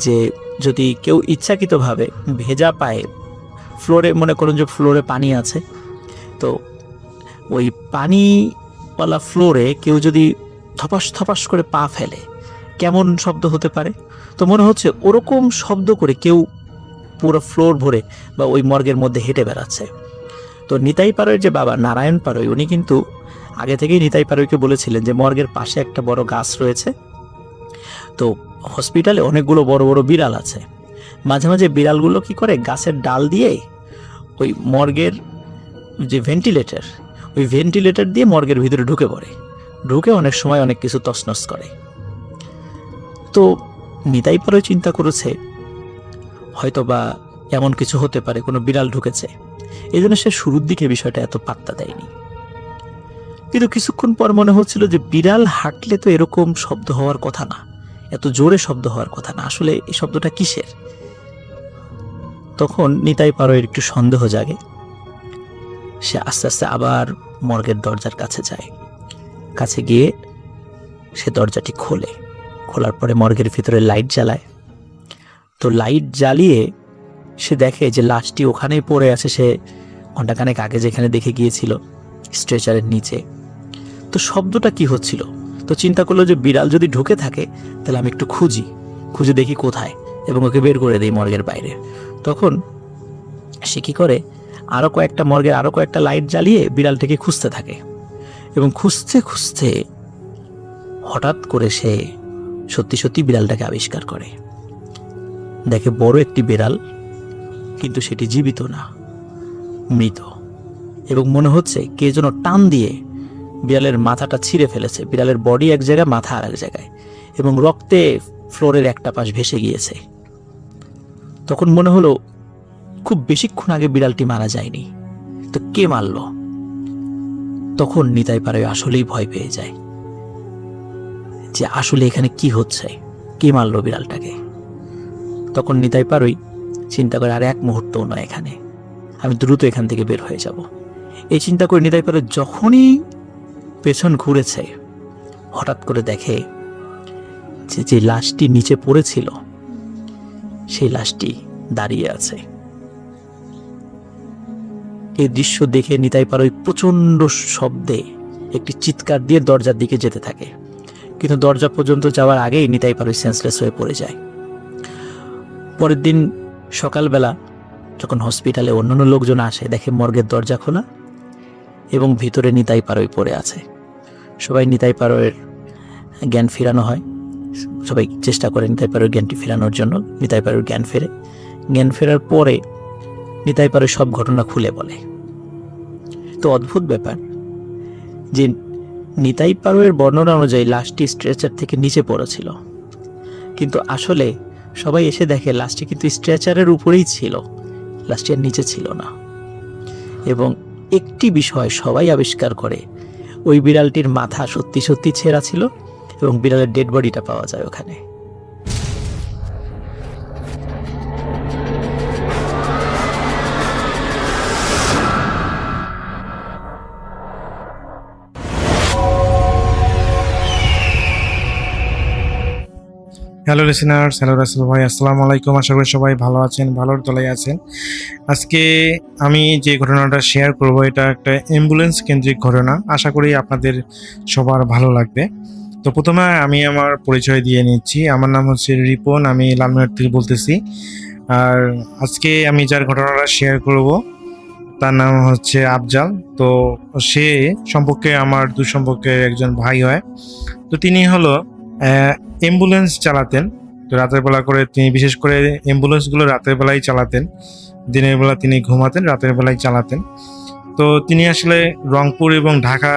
যে যদি কেউ ইচ্ছাকৃতভাবে ভেজা পায়ে ফ্লোরে, মনে করুন যে ফ্লোরে পানি আছে, তো ওই পানিওয়ালা ফ্লোরে কেউ যদি থপাস থপাস করে পা ফেলে কেমন শব্দ হতে পারে, তো মনে হচ্ছে ওরকম শব্দ করে কেউ পুরো ফ্লোর ভরে বা ওই মর্গের মধ্যে হেঁটে বেড়াচ্ছে। তো নিতাই পারোয়ের যে বাবা নারায়ণ পারোই, উনি কিন্তু আগে থেকেই নিতাই পারোইকে বলেছিলেন যে মর্গের পাশে একটা বড় গাছ রয়েছে, তো হসপিটালে অনেকগুলো বড় বড় বিড়াল আছে, মাঝে মাঝে বিড়ালগুলো কি করে গাছের ডাল দিয়ে ওই মর্গের যে ভেন্টিলেটর দিয়ে মর্গের ভিতরে ঢুকে পড়ে, ঢুকে অনেক সময় অনেক কিছু তছনছ করে। তো নিতাই পারোই চিন্তা করেছে হয়তো বা এমন কিছু হতে পারে, কোনো বিড়াল ঢুকেছে, এই জন্য সে শুরুর দিকে বিষয়টা এত পাত্তা দেয়নি। কিন্তু কিছুক্ষণ পর মনে হচ্ছিল যে বিড়াল হাঁটলে তো এরকম শব্দ হওয়ার কথা না, এত জোরে শব্দ হওয়ার কথা না, আসলে এই শব্দটা কিসের? তখন নিতাই পারোয়ের একটু সন্দেহ জাগে। সে আস্তে আস্তে আবার মর্গের দরজার কাছে যায়, কাছে গিয়ে সে দরজাটি খোলার পরে মর্গের ভিতরে লাইট জ্বালায়। তো লাইট জ্বালিয়ে সে দেখে যে লাশটি ওখানেই পড়ে আছে, সে ঘন্টাখানেক আগে যেখানে দেখে গিয়েছিল স্ট্রেচারের নিচে। তো শব্দটা কি হচ্ছিল, তো চিন্তা করলো যে বিড়াল যদি ঢুকে থাকে তাহলে আমি একটু খুঁজে দেখি কোথায়, এবং ওকে বের করে দিই মর্গের বাইরে। তখন সে কি করে আরও কয়েকটা লাইট জ্বালিয়ে বিড়ালটিকে খুঁজতে থাকে, এবং খুঁজতে খুঁজতে হঠাৎ করে সে সত্যি বিড়ালটাকে আবিষ্কার করে। দেখে বড় একটি বিড়াল, কিন্তু সেটি জীবিত না, মৃত, এবং মনে হচ্ছে কে যেন টান দিয়ে বিড়ালের মাথাটা ছিঁড়ে ফেলেছে। বিড়ালের বডি এক জায়গায়, মাথা আর এক জায়গায়, এবং রক্তে ফ্লোরের একটা পাশ ভেসে গিয়েছে। তখন মনে হলো খুব বেশিক্ষণ আগে বিড়ালটি মারা যায়নি, তো কে মারল? তখন নিতাই পারোই আসলেই ভয় পেয়ে যায় যে আসলে এখানে কি হচ্ছে, কে মারলো বিড়ালটাকে। তখন নিতাই পারোই চিন্তা করে আর এক মুহূর্তও নয়, এখানে আমি দ্রুত এখান থেকে বের হয়ে যাব। এই চিন্তা করে নিতাই পারোই যখনই পেছন ঘুরেছে, হঠাৎ করে দেখে যে লাশটি নিচে পড়েছিল সেই লাশটি দাঁড়িয়ে আছে। এই দৃশ্য দেখে নিতাই পারোই প্রচন্ড শব্দে একটি চিৎকার দিয়ে দরজার দিকে যেতে থাকে, কিন্তু দরজা পর্যন্ত যাওয়ার আগেই নিতাই পারোই সেন্সলেস হয়ে পড়ে যায়। পরের দিন সকালবেলা যখন হসপিটালে অন্যান্য লোকজন আসে, দেখে মর্গের দরজা খোলা এবং ভিতরে নিতাই পারোই পড়ে আছে। সবাই নিতাই পারোয়ের জ্ঞান ফেরানো হয়, সবাই চেষ্টা করে নিতাই পারোয়ের জ্ঞানটি ফেরানোর জন্য। নিতাই পারোয়ের জ্ঞান ফেরে, জ্ঞান ফেরার পরে নিতাই পারোই সব ঘটনা খুলে বলে। তো অদ্ভুত ব্যাপার যে নিতাই পারোয়ের বর্ণনা অনুযায়ী লাশটি স্ট্রেচার থেকে নিচে পড়েছিল, কিন্তু আসলে সবাই এসে দেখে লাশটি কিন্তু স্ট্রেচারের উপরেই ছিল, লাশটি আর নিচে ছিল না। এবং একটি বিষয় সবাই আবিষ্কার করে, ওই বিড়ালটির মাথা সত্যি ছেঁড়া ছিল এবং বিড়ালের ডেড বডিটা পাওয়া যায় ওখানে। হ্যালো লিসেনার্স, হ্যালো রাসেল ভাই, আসসালামু আলাইকুম। আশা করি সবাই ভালো আছেন, ভালোর তলায় আছেন। আজকে আমি যে ঘটনাটা শেয়ার করব এটা একটা অ্যাম্বুলেন্স কেন্দ্রিক ঘটনা। আশা করি আপনাদের সবার ভালো লাগবে। তো প্রথমে আমি আমার পরিচয় দিয়ে নিচ্ছি। আমার নাম হচ্ছে রিপন, আমি লালমিনহাট থেকে বলতেছি। আর আজকে আমি যার ঘটনাটা শেয়ার করব তার নাম হচ্ছে আফজাল। তো সে সম্পর্কে আমার দুঃসম্পর্কের একজন ভাই হয়। তো তিনি হলো অ্যাম্বুলেন্স চালাতেন। তো রাতের বেলা করে তিনি, বিশেষ করে অ্যাম্বুলেন্সগুলো রাতের বেলায় চালাতেন। দিনের বেলা তিনি ঘুমাতেন, রাতের বেলায় চালাতেন। তো তিনি আসলে রংপুর এবং ঢাকা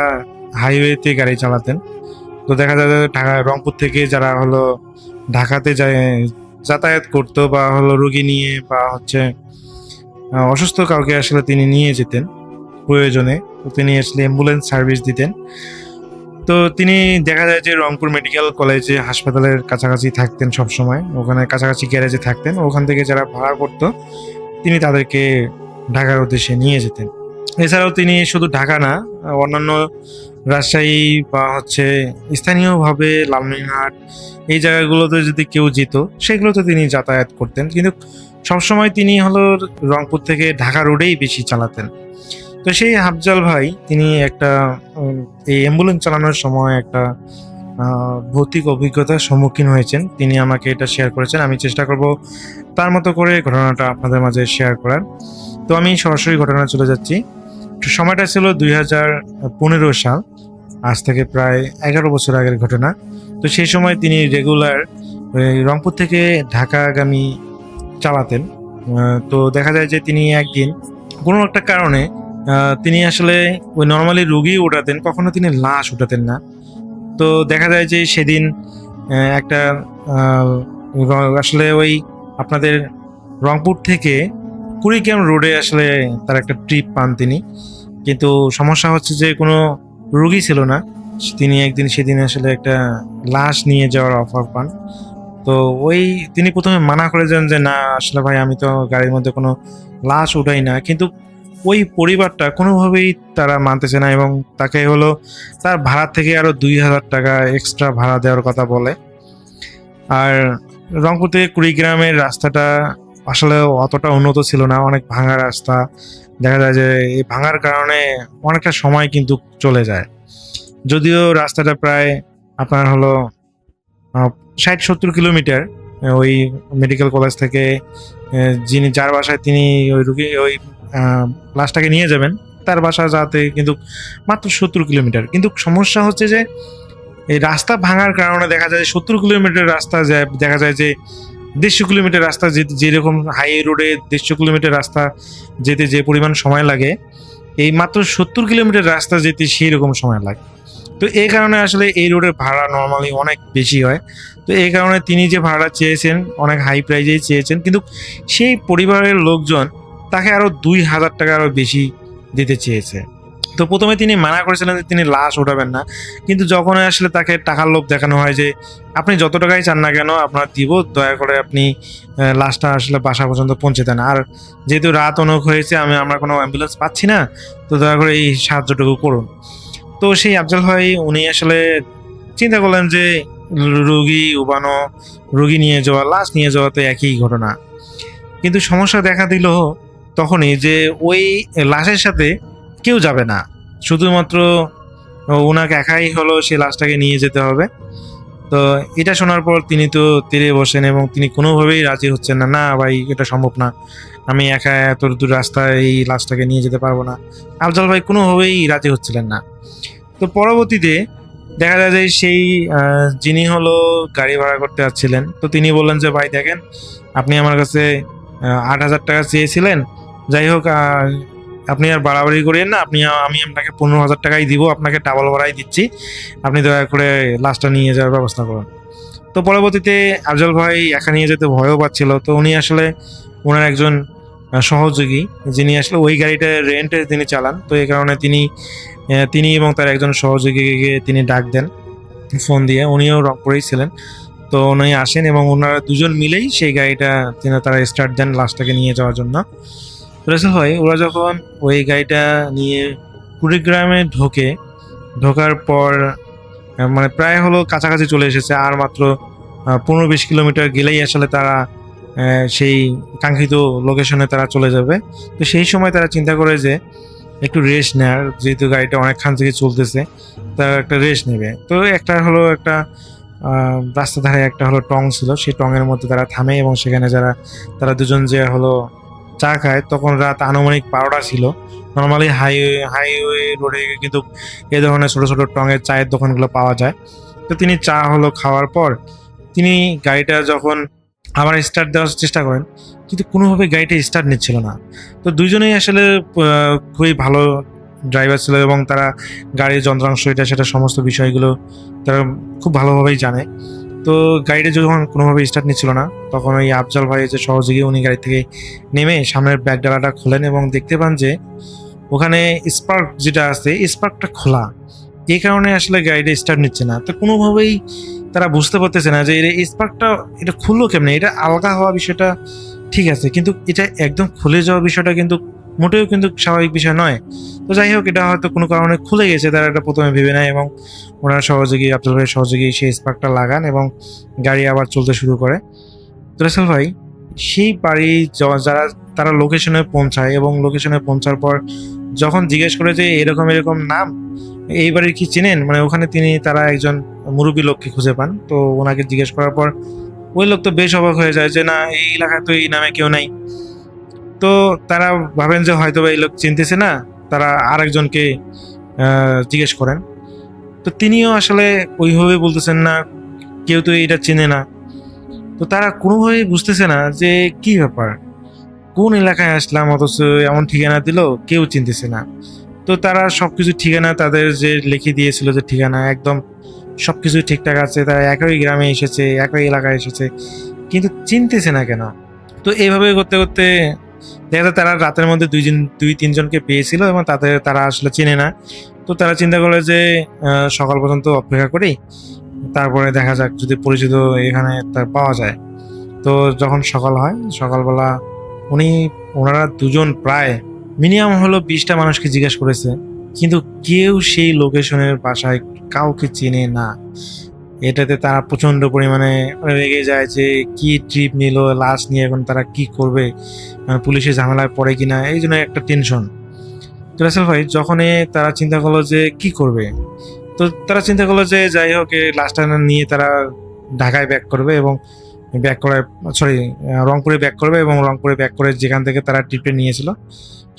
হাইওয়েতে গাড়ি চালাতেন। তো দেখা যায় যে ঢাকা রংপুর থেকে যারা হলো ঢাকাতে যায় যাতায়াত করতো, বা হলো রুগী নিয়ে বা হচ্ছে অসুস্থ কাউকে আসলে তিনি নিয়ে যেতেন প্রয়োজনে। তো তিনি আসলে অ্যাম্বুলেন্স সার্ভিস দিতেন। তো তিনি দেখা যায় যে রংপুর মেডিকেল কলেজে হাসপাতালের কাছাকাছি থাকতেন সব সময়, ওখানে কাছাকাছি গ্যারেজে থাকতেন। ওখান থেকে যারা ভাড়া করতো তিনি তাদেরকে ঢাকার উদ্দেশ্যে নিয়ে যেতেন। এছাড়াও তিনি শুধু ঢাকা না, অন্যান্য রাজশাহী বা হচ্ছে স্থানীয়ভাবে লালমিনহাট এই জায়গাগুলোতে যদি কেউ যেত সেগুলোতে তিনি যাতায়াত করতেন। কিন্তু সবসময় তিনি হলো রংপুর থেকে ঢাকা রোডেই বেশি চালাতেন। তো সেই আফজাল ভাই তিনি একটা এই অ্যাম্বুলেন্স চালানোর সময় একটা ভৌতিক অভিজ্ঞতার সম্মুখীন হয়েছেন। তিনি আমাকে এটা শেয়ার করেছেন। আমি চেষ্টা করব তার মতো করে ঘটনাটা আপনাদের মাঝে শেয়ার করার। তো আমি সরাসরি ঘটনা চলে যাচ্ছি। সময়টা ছিল 2015 সাল, আজ থেকে প্রায় 11 বছর আগের ঘটনা। তো সেই সময় তিনি রেগুলার রংপুর থেকে ঢাকাগামী চালাতেন। তো দেখা যায় যে তিনি একদিন কোনো একটা কারণে তিনি আসলে ওই নর্মালি রুগী উঠাতেন, কখনো তিনি লাশ উঠাতেন না। তো দেখা যায় যে সেদিন একটা আসলে ওই আপনাদের রংপুর থেকে কুড়িগ্রাম রোডে আসলে তার একটা ট্রিপ পান তিনি। কিন্তু সমস্যা হচ্ছে যে কোনো রুগী ছিল না। তিনি একদিন সেদিন আসলে একটা লাশ নিয়ে যাওয়ার অফার পান। তো ওই তিনি প্রথমে মানা করে যান যে না আসলে ভাই, আমি তো গাড়ির মধ্যে কোনো লাশ উঠাই না। কিন্তু ওই পরিবারটা কোনোভাবেই তারা মানতেছে না এবং তাকে হলো তার ভাড়া থেকে আরো 2000 টাকা এক্সট্রা ভাড়া দেওয়ার কথা বলে। আর রংপুর থেকে কুড়িগ্রামের রাস্তাটা আসলে অতটা উন্নত ছিল না, অনেক ভাঙা রাস্তা। দেখা যায় যে এই ভাঙার কারণে অনেকটা সময় কিন্তু চলে যায়। যদিও রাস্তাটা প্রায় আপনার হলো 60-70 কিলোমিটার ওই মেডিকেল কলেজ থেকে যিনি যার বাসায় তিনি ওই রুগী ওই লাশটাকে নিয়ে যাবেন তার বাসা যাতে কিন্তু মাত্র 70 কিলোমিটার। কিন্তু সমস্যা হচ্ছে যে এই রাস্তা ভাঙার কারণে দেখা যায় 70 কিলোমিটার রাস্তা যায়, দেখা যায় যে 150 কিলোমিটার রাস্তা যেতে, যেরকম হাই রোডে 150 কিলোমিটার রাস্তা যেতে যে পরিমাণ সময় লাগে, এই মাত্র 70 কিলোমিটার রাস্তা যেতে সেই রকম সময় লাগে। তো এই কারণে আসলে এই রোডের ভাড়া নর্মালি অনেক বেশি হয়। তো এই কারণে তিনি যে ভাড়া চেয়েছেন অনেক হাই প্রাইজেই চেয়েছেন, কিন্তু সেই পরিবারের লোকজন তাকে আরো 2000 টাকা আরো বেশি দিতে চেয়েছে। তো প্রথমে তিনি মানা করেছিলেন যে তিনি লাশ উঠাবেন না, কিন্তু যখন আসলে তাকে টাকার লোভ দেখানো হয় যে আপনি যত টাকাই চান না কেন আপনার দিব, দয়া করে আপনি লাশটা আসলে বাসা পর্যন্ত পৌঁছে দেন। আর যেহেতু রাত অনেক হয়েছে, আমরা কোনো অ্যাম্বুলেন্স পাচ্ছি না, তো দয়া করে এই সাহায্যটুকু করুন। তো সেই আফজাল ভাই উনি আসলে চিন্তা করলেন যে রুগী উবানো, রুগী নিয়ে যাওয়া, লাশ নিয়ে যাওয়া তো একই ঘটনা। কিন্তু সমস্যা দেখা দিল তখনই যে ওই লাশের সাথে কেউ যাবে না, শুধুমাত্র ওনাকে একাই হলো সেই লাশটাকে নিয়ে যেতে হবে। তো এটা শোনার পর তিনি তো তীরে বসেন এবং তিনি কোনোভাবেই রাজি হচ্ছেন না। না ভাই, এটা সম্ভব না, আমি একা এত দূর রাস্তায় এই লাশটাকে নিয়ে যেতে পারবো না। আফজাল ভাই কোনোভাবেই রাজি হচ্ছিলেন না। তো পরবর্তীতে দেখা যায় যে সেই যিনি হলো গাড়ি ভাড়া করতে যাচ্ছিলেন, তো তিনি বললেন যে ভাই দেখেন, আপনি আমার কাছে 8000 টাকা চেয়েছিলেন, যাই হোক আপনি আর বাড়াবাড়ি করিয়েন না, আমি আপনাকে 15,000 টাকাই দিব, আপনাকে ডাবল ভাড়াই দিচ্ছি, আপনি দয়া করে লাশটা নিয়ে যাওয়ার ব্যবস্থা করুন। তো পরবর্তীতে আফজাল ভাই একা নিয়ে যেতে ভয়ও পাচ্ছিল। তো উনি আসলে ওনার একজন সহযোগী যিনি আসলে ওই গাড়িটা রেন্টে তিনি চালান, তো এই কারণে তিনি এবং তার একজন সহযোগীকে তিনি ডাক দেন ফোন দিয়ে। উনিও রংপুরেই ছিলেন। তো উনি আসেন এবং ওনারা দুজন মিলেই সেই গাড়িটা তারা স্টার্ট দেন লাশটাকে নিয়ে যাওয়ার জন্য। রাসেল ভাই ওরা যখন ওই গাড়িটা নিয়ে কুড়িগ্রামে ঢোকার পর মানে প্রায় হলো কাছাকাছি চলে এসেছে, আর মাত্র 15-20 কিলোমিটার গেলেই আসলে তারা সেই কাঙ্ক্ষিত লোকেশনে তারা চলে যাবে। তো সেই সময় তারা চিন্তা করে যে একটু রেস্ট নেয়ার, যেহেতু গাড়িটা অনেকক্ষণ থেকে চলতেছে, তারা একটা রেস্ট নেবে। তো একটা রাস্তা ধারে একটা টং ছিল, সেই টঙের মধ্যে তারা থামে এবং সেখানে তারা দুজন যে চা খায়। তখন রাত আনুমানিক 12টা ছিল। নর্মালি হাইওয়ে রোডে কিন্তু এই ধরনের ছোট ছোট টঙের চায়ের দোকানগুলো পাওয়া যায়। তো তিনি চা খাওয়ার পর তিনি গাড়িটা যখন আবার স্টার্ট দেওয়ার চেষ্টা করেন, কিন্তু কোনোভাবে গাড়িটা স্টার্ট নিচ্ছিল না। তো দুইজনেই আসলে খুবই ভালো ড্রাইভার ছিল এবং তারা গাড়ির যন্ত্রাংশ সেটা সমস্ত বিষয়গুলো তারা খুব ভালোভাবেই জানে। তো গাড়িটা যখন কোনোভাবে স্টার্ট নিচ্ছিল না, তখন ওই আফজাল ভাই যে সহযোগী, উনি গাড়ি থেকে নেমে সামনের ব্যাক ডালাটা খোলেন এবং দেখতে পান যে ওখানে স্পার্ক যেটা আছে, স্পার্কটা খোলা। এই কারণে আসলে গাড়িটা স্টার্ট নিচ্ছে না। তো কোনোভাবেই তারা বুঝতে পারতেছে না যে স্পার্কটা এটা খুললো কেমনে। এটা আলগা হওয়া বিষয়টা ঠিক আছে, কিন্তু এটা একদম খুলে যাওয়া বিষয়টা কিন্তু মোটেও কিন্তু স্বাভাবিক বিষয় নয়। তো যাই হোক, এটা হয়তো কোনো কারণে খুলে গেছে, তারা এটা প্রথমে ভেবে নেয় এবং ওনার সহযোগী, আফজাল ভাইয়ের সহযোগী, সেই স্পার্কটা লাগান এবং গাড়ি আবার চলতে শুরু করে। তো রাসেল ভাই সেই বাড়ি যারা তারা লোকেশনে পৌঁছায় এবং লোকেশনে পৌঁছার পর যখন জিজ্ঞেস করে যে এরকম এরকম নাম, এই বাড়ির কি চেনেন, মানে ওখানে তারা একজন মুরব্বী লোককে খুঁজে পান। তো ওনাকে জিজ্ঞেস করার পর ওই লোক তো বেশ অবাক হয়ে যায় যে না, এই এলাকায় তো এই নামে কেউ নাই। তো তারা ভাবেন যে হয়তো এই লোক চিনতেছে না, তারা আরেকজনকে জিজ্ঞেস করেন। তো তিনিও আসলে ওইভাবে বলতেছেন না, কেউ তো এটা চেনে না। তো তারা কোনোভাবেই বুঝতেছে না যে কি ব্যাপার, কোন এলাকায় আসলাম, অথচ এমন ঠিকানা দিল, কেউ চিনতেছে না। তো তারা সবকিছু ঠিকানা তাদের যে লিখে দিয়েছিল, যে ঠিকানা একদম সবকিছু ঠিকঠাক আছে, তারা একই গ্রামে এসেছে, একই এলাকায় এসেছে, কিন্তু চিনতেছে না কেন। তো এইভাবে করতে করতে দেখা যায় তারা রাতের মধ্যে 2-3জনকে পেয়েছিল এবং তারা আসলে চেনে না। তো তারা চিন্তা করে যে সকাল পর্যন্ত অপেক্ষা করি, তারপরে দেখা যাক যদি পরিচিত এখানে পাওয়া যায়। তো যখন সকাল হয়, সকালবেলা ওনারা দুজন প্রায় মিনিমাম 20টা মানুষকে জিজ্ঞেস করেছে, কিন্তু কেউ সেই লোকেশনের বাসায় কাউকে চেনে না। এটাতে তারা প্রচন্ড পরিমাণে রেগে যায় যে কি ট্রিপ নিল, লাশ নিয়ে এখন তারা কি করবে, পুলিশের ঝামেলায় পড়ে কিনা, এই জন্য একটা টেনশন। তো রাসেল ভাই যখনই তারা চিন্তা করলো যে কি করবে, তো তারা চিন্তা করলো যে যাই হোক লাশটা নিয়ে তারা ঢাকায় ব্যাক করবে এবং রংপুরে ব্যাক করবে এবং রংপুরে ব্যাক করে যেখান থেকে তারা ট্রিপে নিয়েছিল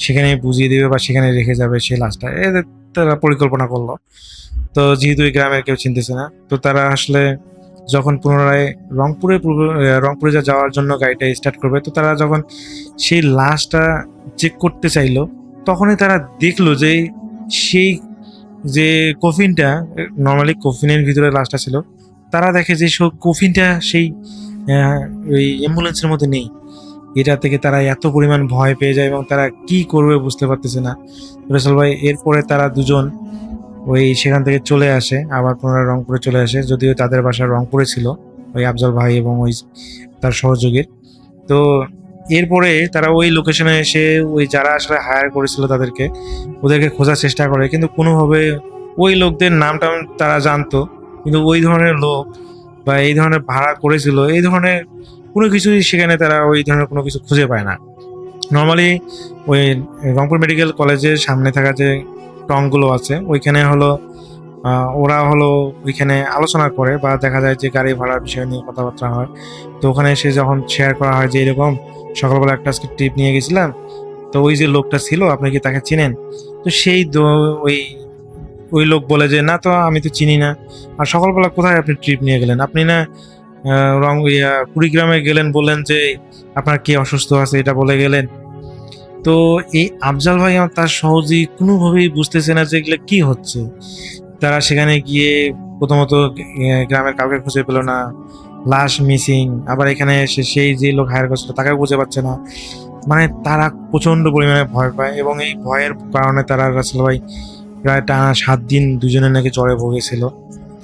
সেখানে বুঝিয়ে দেবে বা সেখানে রেখে যাবে সেই লাশটা। তারা পরিকল্পনা করলো। তো যেহেতু এই গ্রামের কেউ চিনতেছে না, তো তারা আসলে যখন পুনরায় রংপুরে যাওয়ার জন্য গাড়িটা স্টার্ট করবে, তো তারা যখন সেই লাশটা চেক করতে চাইলো, তখনই তারা দেখলো যে সেই যে কফিনটা, নর্মালি কফিনের ভিতরে লাশটা ছিল, তারা দেখে যে কফিনটা সেই ওই অ্যাম্বুলেন্সের মধ্যে নেই। এটা থেকে তারা এত পরিমাণ ভয় পেয়ে যায় এবং তারা কি করবে বুঝতে পারতেছে না। রাসেল ভাই এরপরে তারা দুজন সেখান থেকে চলে আসে, আবার পুনরায় রংপুরে চলে আসে, যদিও তাদের বাসা রংপুরে ছিল, ওই আফজাল ভাই এবং তার সহযোগীর। তো এরপরে তারা ওই লোকেশনে এসে যারা আসলে হায়ার করেছিল ওদেরকে খোঁজার চেষ্টা করে, কিন্তু কোনোভাবে ওই লোকদের নামটা তারা জানতো, কিন্তু ওই ধরনের লোক বা এই ধরনের ভাড়া করেছিল, এই ধরনের কোনো কিছুই সেখানে তারা ওই ধরনের কোনো কিছু খুঁজে পায় না। নর্মালি ওই রংপুর মেডিকেল কলেজের সামনে থাকা যে টংগুলো আছে, ওইখানে ওরা ওইখানে আলোচনা করে বা দেখা যায় যে গাড়ি ভাড়ার বিষয় নিয়ে কথাবার্তা হয়। তো ওখানে এসে যখন শেয়ার করা হয় যে এরকম সকালবেলা একটা আজকে ট্রিপ নিয়ে গেছিলাম, তো ওই যে লোকটা ছিল আপনি কি তাকে চিনেন? তো ওই লোক বলে যে না, তো আমি তো চিনি না। আর সকালবেলা কোথায় আপনি ট্রিপ নিয়ে গেলেন? আপনি না কুড়িগ্রামে গেলেন, বললেন যে আপনার কে অসুস্থ আছে এটা বলে গেলেন। তো এই আফজাল ভাই আমার তার সহজেই কোনোভাবেই বুঝতেছে না যে এগুলো কি হচ্ছে। তারা সেখানে গিয়ে প্রথমত গ্রামের কাউকে খুঁজে পেল না, লাশ মিসিং। আবার এখানে এসে সেই যে লোক হায়ার করছিল তাকেও খুঁজে পাচ্ছে না। মানে তারা প্রচন্ড পরিমাণে ভয় পায় এবং এই ভয়ের কারণে তারা রাসেল ভাই প্রায় টানা 7 দিন দুজনে নাকি জ্বরে ভুগেছিল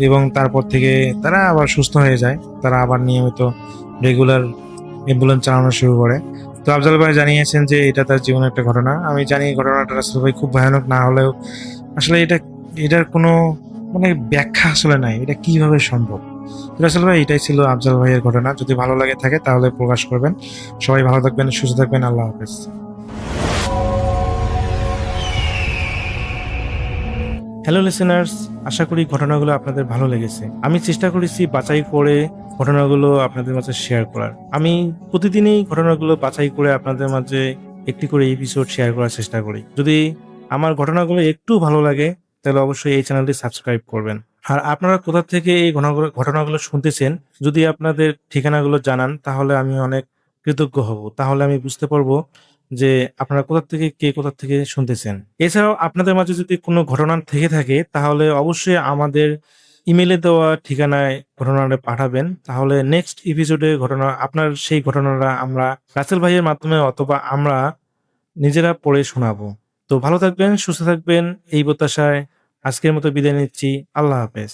এবং তারপর থেকে তারা আবার সুস্থ হয়ে যায়। তারা আবার নিয়মিত রেগুলার অ্যাম্বুলেন্স চালানো শুরু করে। তো আফজাল ভাই জানিয়েছেন যে এটা তার জীবনের একটা ঘটনা। আমি জানি ঘটনাটা রাসেল ভাই খুব ভয়ানক না হলেও আসলে এটার কোনো ব্যাখ্যা আসলে নাই, এটা কিভাবে সম্ভব। রাসেল ভাই, এটাই ছিল আফজাল ভাইয়ের ঘটনা। যদি ভালো লাগে থাকে তাহলে প্রকাশ করবেন। সবাই ভালো থাকবেন, সুস্থ থাকবেন। আল্লাহ হাফেজ। হ্যালো লিসেনার্স, আশা করি ঘটনাগুলো আপনাদের ভালো লেগেছে। আমি চেষ্টা করেছি বাছাই করে ঘটনাগুলো আপনাদের মাঝে শেয়ার করার। আমি প্রতিদিনই ঘটনাগুলো বাছাই করে আপনাদের মাঝে একটি করে এপিসোড শেয়ার করার চেষ্টা করি। যদি আমার ঘটনাগুলো একটু ভালো লাগে তাহলে অবশ্যই এই চ্যানেলটি সাবস্ক্রাইব করবেন। আর আপনারা কোথা থেকে এই ঘটনাগুলো শুনতেছেন, যদি আপনাদের ঠিকানাগুলো জানান তাহলে আমি অনেক কৃতজ্ঞ হব। তাহলে আমি বুঝতে পারবো যে আপনারা কোথা থেকে শুনতেছেন। এছাড়াও আপনাদের মাঝে যদি কোনো ঘটনা থেকে থাকে তাহলে অবশ্যই আমাদের ইমেলে দেওয়া ঠিকানায় ঘটনাটা পাঠাবেন। তাহলে নেক্সট এপিসোডে আপনার সেই ঘটনাটা আমরা রাসেল ভাইয়ের মাধ্যমে অথবা আমরা নিজেরা পড়ে শোনাবো। তো ভালো থাকবেন, সুস্থ থাকবেন, এই প্রত্যাশায় আজকের মতো বিদায় নিচ্ছি। আল্লাহ হাফেজ।